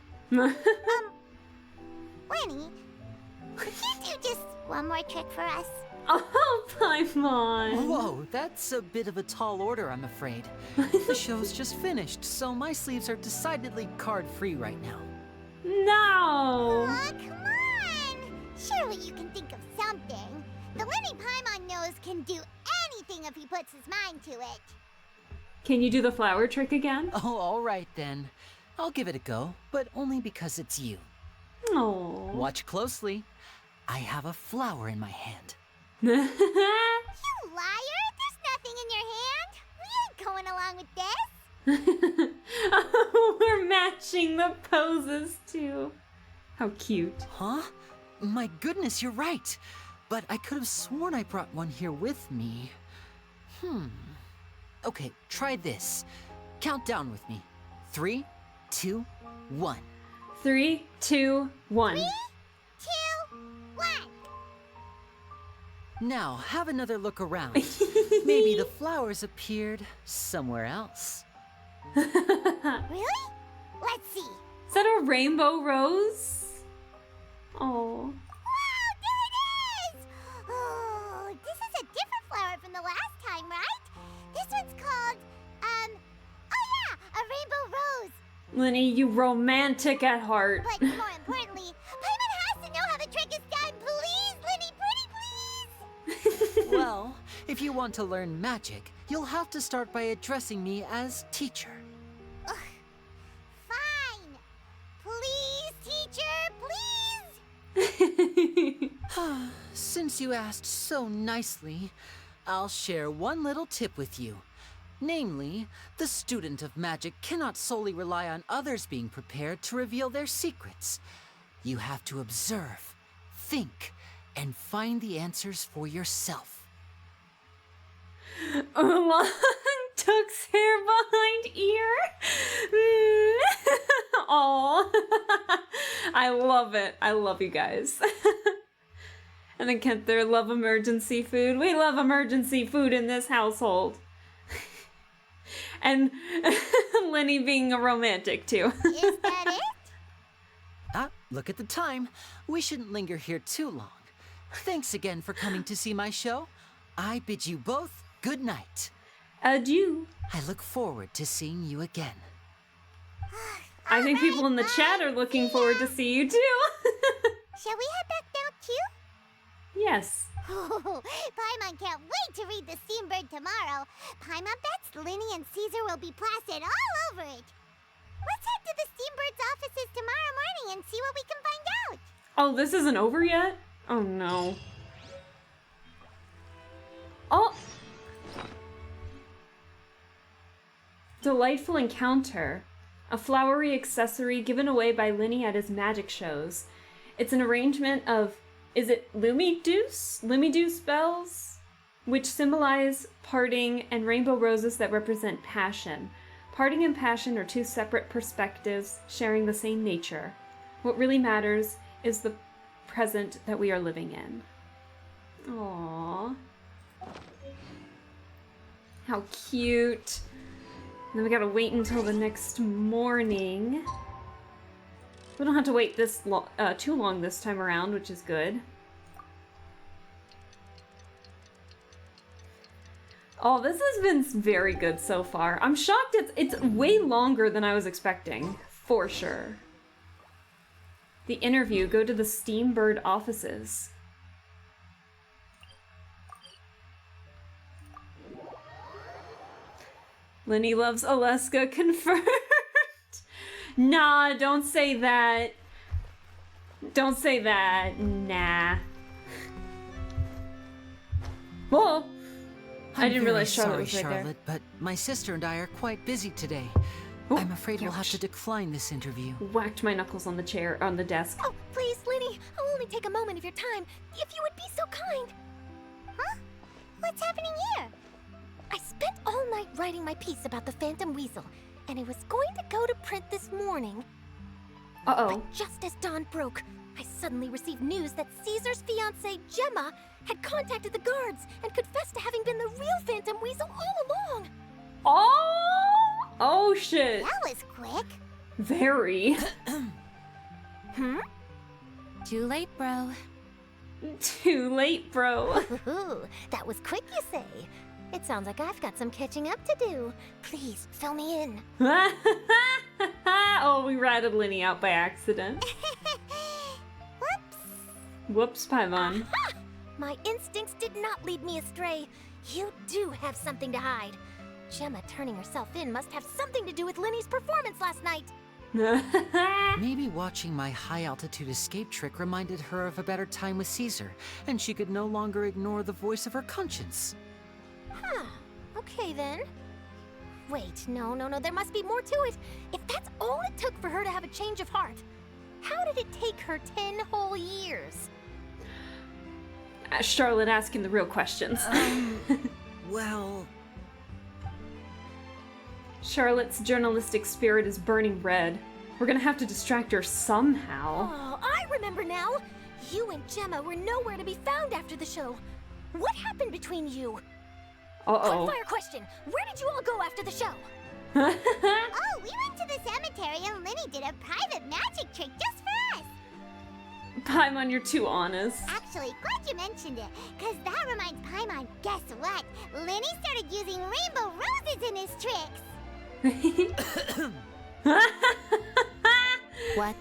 Lyney, could you do just one more trick for us? Oh, Paimon! Whoa, that's a bit of a tall order, I'm afraid. The show's just finished, so my sleeves are decidedly card-free right now. No! Aw, come on! Surely you can think of something. The Lyney Paimon knows can do anything if he puts his mind to it. Can you do the flower trick again? Oh, all right then. I'll give it a go, but only because it's you. Oh. Watch closely. I have a flower in my hand. You liar! There's nothing in your hand. We ain't going along with this. Oh, we're matching the poses too. How cute. Huh? My goodness, you're right. But I could have sworn I brought one here with me. Okay, try this. Count down with me. 3, 2, 1. 3, 2, 1. 3, 2, 1. Now, have another look around. Maybe the flowers appeared somewhere else. Really? Let's see. Is that a rainbow rose? Oh. Wow, there it is! Oh, this is a different flower from the last time, right? This one's called, oh yeah, a rainbow rose. Lyney, you romantic at heart. But more importantly, Paimon has to know how the trick is done. Please, Lyney, pretty please! Well, if you want to learn magic, you'll have to start by addressing me as teacher. Ugh. Fine. Please, teacher, please! Since you asked so nicely, I'll share one little tip with you. Namely, the student of magic cannot solely rely on others being prepared to reveal their secrets. You have to observe, think, and find the answers for yourself. Oolong tucks hair behind ear. Aw. I love it. I love you guys. And then Kent there love emergency food. We love emergency food in this household. And Lyney being a romantic too. Is that it? Ah, look at the time. We shouldn't linger here too long. Thanks again for coming to see my show. I bid you both good night. Adieu. I look forward to seeing you again. I think people in the chat are looking forward to see you too. Shall we head back down too? Yes. Oh, Paimon can't wait to read the Steambird tomorrow. Paimon bets Lyney and Caesar will be plastered all over it. Let's head to the Steambird's offices tomorrow morning and see what we can find out. Oh, this isn't over yet? Oh no. Oh! Delightful encounter. A flowery accessory given away by Lyney at his magic shows. It's an arrangement of, is it Lumideuse bells? Which symbolize parting, and rainbow roses that represent passion. Parting and passion are two separate perspectives sharing the same nature. What really matters is the present that we are living in. Aww. How cute. Then we gotta wait until the next morning. We don't have to wait this too long this time around, which is good. Oh, this has been very good so far. I'm shocked it's way longer than I was expecting, for sure. The interview, go to the Steambird offices. Lyney loves Alaska, confirmed. Nah, don't say that. Don't say that. Nah. Whoa. I didn't realize Charlotte was right Charlotte, there. but my sister and I are quite busy today. Oh, I'm afraid we'll have to decline this interview. Whacked my knuckles on the chair, on the desk. Oh, please, Lyney, I'll only take a moment of your time, if you would be so kind. Huh? What's happening here? I spent all night writing my piece about the Phantom Weasel, and it was going to go to print this morning. Uh-oh. But just as dawn broke, I suddenly received news that Caesar's fiancée, Gemma, had contacted the guards and confessed to having been the real Phantom Weasel all along. Oh! Oh, shit. That was quick. Very. Too late, bro. Too late, bro. Ooh, that was quick, you say? It sounds like I've got some catching up to do. Please, fill me in. Oh, we ratted Lyney out by accident. Whoops. Whoops, Paimon. Aha! My instincts did not lead me astray. You do have something to hide. Gemma turning herself in must have something to do with Lyney's performance last night. Maybe watching my high-altitude escape trick reminded her of a better time with Caesar, and she could no longer ignore the voice of her conscience. Huh. Okay, then. Wait, no, there must be more to it. If that's all it took for her to have a change of heart, how did it take her 10 whole years? Charlotte asking the real questions. Well... Charlotte's journalistic spirit is burning red. We're gonna have to distract her somehow. Oh, I remember now! You and Gemma were nowhere to be found after the show. What happened between you? Uh-oh. Quick fire question! Where did you all go after the show? Oh, we went to the cemetery and Lyney did a private magic trick just for us. Paimon, you're too honest. Actually, glad you mentioned it, because that reminds Paimon, guess what? Lyney started using rainbow roses in his tricks. What?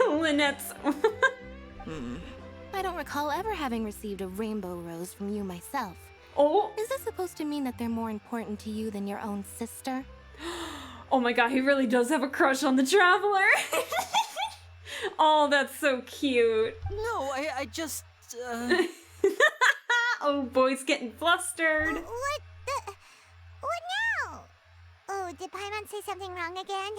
Lynette's... I don't recall ever having received a rainbow rose from you myself. Oh! Is this supposed to mean that they're more important to you than your own sister? Oh my god, he really does have a crush on the Traveler! Oh, that's so cute. No, I just... Oh, boy's getting flustered. What now? Oh, did Paimon say something wrong again?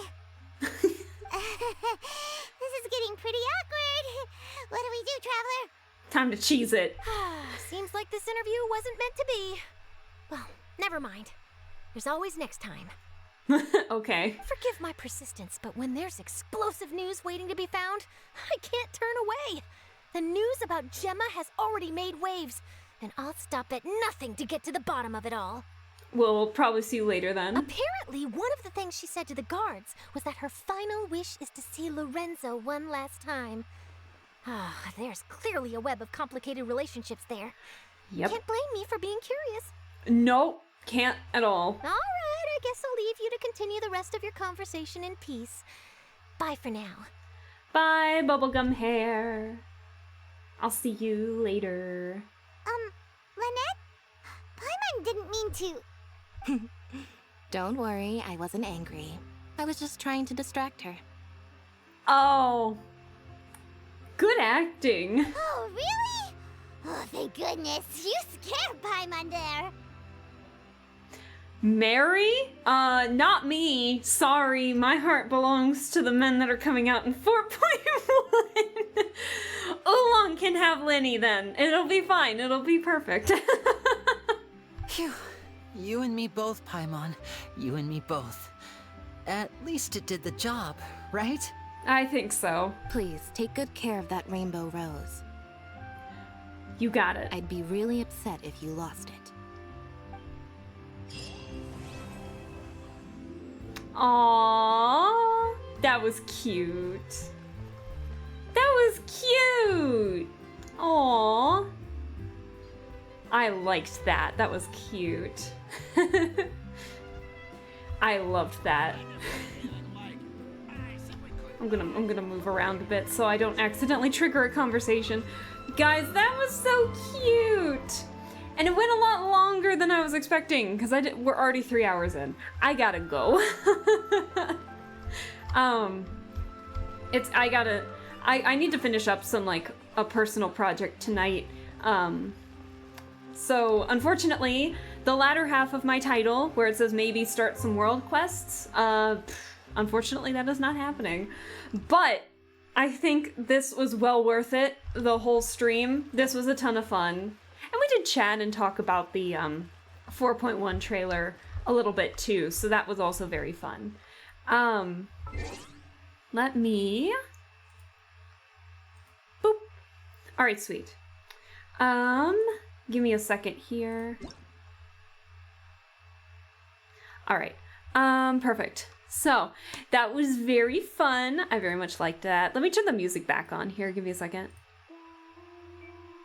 This is getting pretty awkward. What do we do, Traveler? Time to cheese it. Seems like this interview wasn't meant to be. Well, never mind. There's always next time. Okay. Forgive my persistence, but when there's explosive news waiting to be found, I can't turn away. The news about Gemma has already made waves, and I'll stop at nothing to get to the bottom of it all. We'll probably see you later then. Apparently, one of the things she said to the guards was that her final wish is to see Lorenzo one last time. Ah, there's clearly a web of complicated relationships there. Yep. Can't blame me for being curious. Nope, can't at all. All right, I guess I'll leave you to continue the rest of your conversation in peace. Bye for now. Bye, bubblegum hair. I'll see you later. Lynette? Paimon didn't mean to... Don't worry, I wasn't angry. I was just trying to distract her. Oh. Good acting. Oh, really? Oh, thank goodness. You scared Paimon there. Mary? Not me. Sorry, my heart belongs to the men that are coming out in 4.1. Oolong can have Lyney then. It'll be fine. It'll be perfect. Phew. You and me both, Paimon. You and me both. At least it did the job, right? I think so. Please, take good care of that rainbow rose. You got it. I'd be really upset if you lost it. Aww, that was cute. That was cute. Aww. I liked that. That was cute. I loved that. I'm gonna move around a bit so I don't accidentally trigger a conversation. Guys, that was so cute. And it went a lot longer than I was expecting because we're already 3 hours in. I gotta go. I need to finish up some like a personal project tonight. So unfortunately, the latter half of my title, where it says maybe start some world quests, unfortunately that is not happening. But I think this was well worth it, the whole stream. This was a ton of fun. And we did chat and talk about the 4.1 trailer a little bit too, so that was also very fun. Let me... Boop. Alright, sweet. Give me a second here. Alright, perfect. So, that was very fun. I very much liked that. Let me turn the music back on here. Give me a second.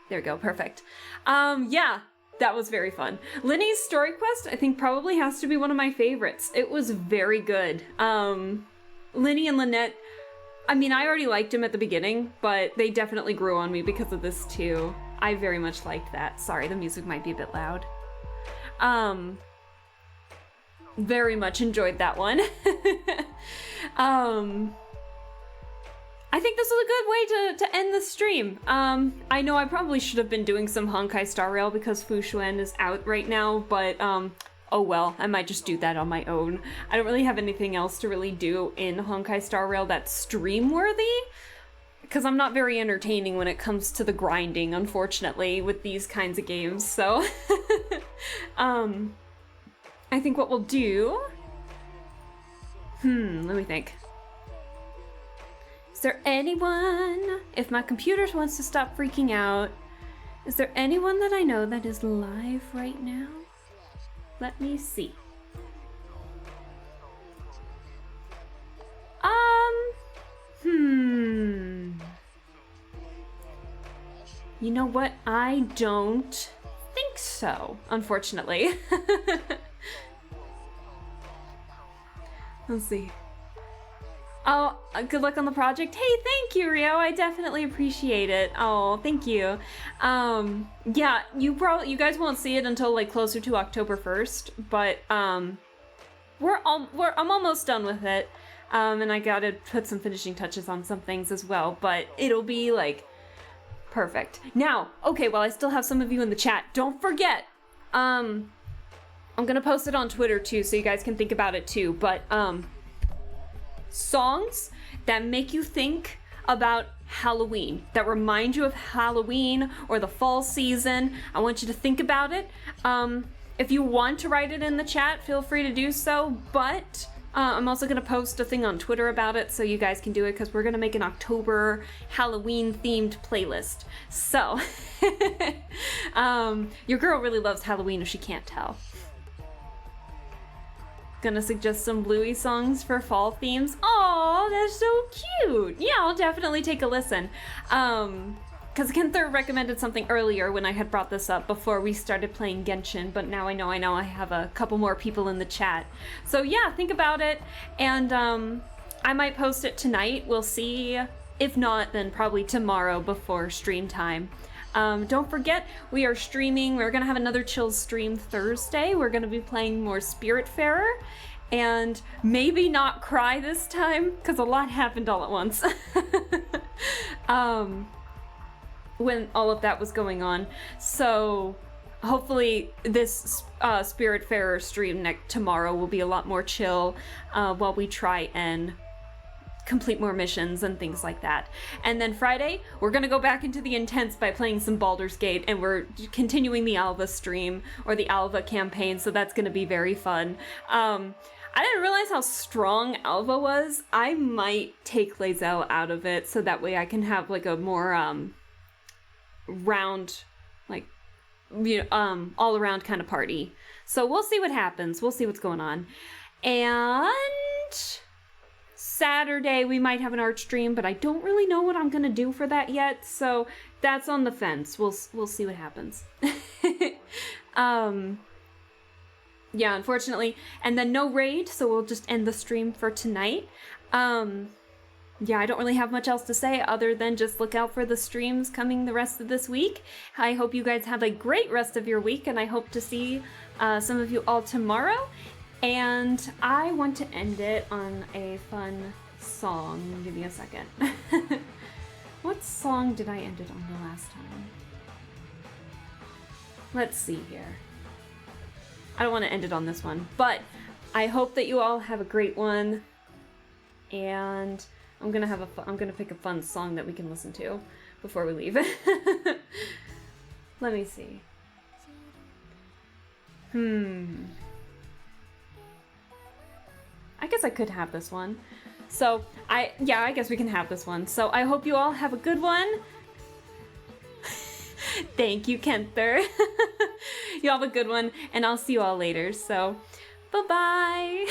There we go, perfect. Yeah, that was very fun. Lyney's story quest, I think, probably has to be one of my favorites. It was very good. Lyney and Lynette, I mean, I already liked him at the beginning, but they definitely grew on me because of this too. I very much liked that. Sorry, the music might be a bit loud. Very much enjoyed that one. I think this was a good way to end the stream. I know I probably should have been doing some Honkai Star Rail because Fu Xuan is out right now, but oh well, I might just do that on my own. I don't really have anything else to really do in Honkai Star Rail that's stream-worthy, because I'm not very entertaining when it comes to the grinding, unfortunately, with these kinds of games, so... I think what we'll do... let me think. Is there anyone, if my computer wants to stop freaking out, is there anyone that I know that is live right now? Let me see. You know what? I don't think so, unfortunately. Let's see. Oh, good luck on the project. Hey, thank you, Rio. I definitely appreciate it. Oh, thank you. Yeah, you guys won't see it until like closer to October 1st, but I'm almost done with it. And I gotta put some finishing touches on some things as well, but it'll be like perfect. Now, okay, while I still have some of you in the chat, don't forget, I'm gonna post it on Twitter too, so you guys can think about it too, but songs that make you think about Halloween, that remind you of Halloween or the fall season. I want you to think about it. If you want to write it in the chat, feel free to do so, but I'm also going to post a thing on Twitter about it so you guys can do it, because we're going to make an October Halloween themed playlist. So, your girl really loves Halloween if she can't tell. Gonna suggest some Bluey songs for fall themes. Aw, that's so cute. Yeah, I'll definitely take a listen. Because Kenther recommended something earlier when I had brought this up before we started playing Genshin, but now I know I have a couple more people in the chat. So yeah, think about it, and I might post it tonight. We'll see If not, then probably tomorrow before stream time. Don't forget, we are streaming. We're gonna have another Chills stream Thursday. We're gonna be playing more Spiritfarer, and maybe not cry this time, because a lot happened all at once. When all of that was going on. So hopefully this Spiritfarer stream tomorrow will be a lot more chill while we try and complete more missions and things like that. And then Friday, we're gonna go back into the intense by playing some Baldur's Gate, and we're continuing the Alva stream, or the Alva campaign, so that's gonna be very fun. I didn't realize how strong Alva was. I might take Lae'zel out of it, so that way I can have like a more round, like, you know, all around kind of party. So we'll see what happens. We'll see what's going on. And Saturday we might have an art stream, but I don't really know what I'm gonna do for that yet, so that's on the fence. We'll see what happens. Yeah, unfortunately. And then no raid, so we'll just end the stream for tonight. Yeah, I don't really have much else to say other than just look out for the streams coming the rest of this week. I hope you guys have a great rest of your week, and I hope to see some of you all tomorrow. And I want to end it on a fun song. Give me a second. What song did I end it on the last time? Let's see here. I don't want to end it on this one, but I hope that you all have a great one. And I'm gonna pick a fun song that we can listen to before we leave. Let me see. I guess I could have this one. So I guess we can have this one. So I hope you all have a good one. Thank you, Kenther. You all have a good one, and I'll see you all later. So bye-bye.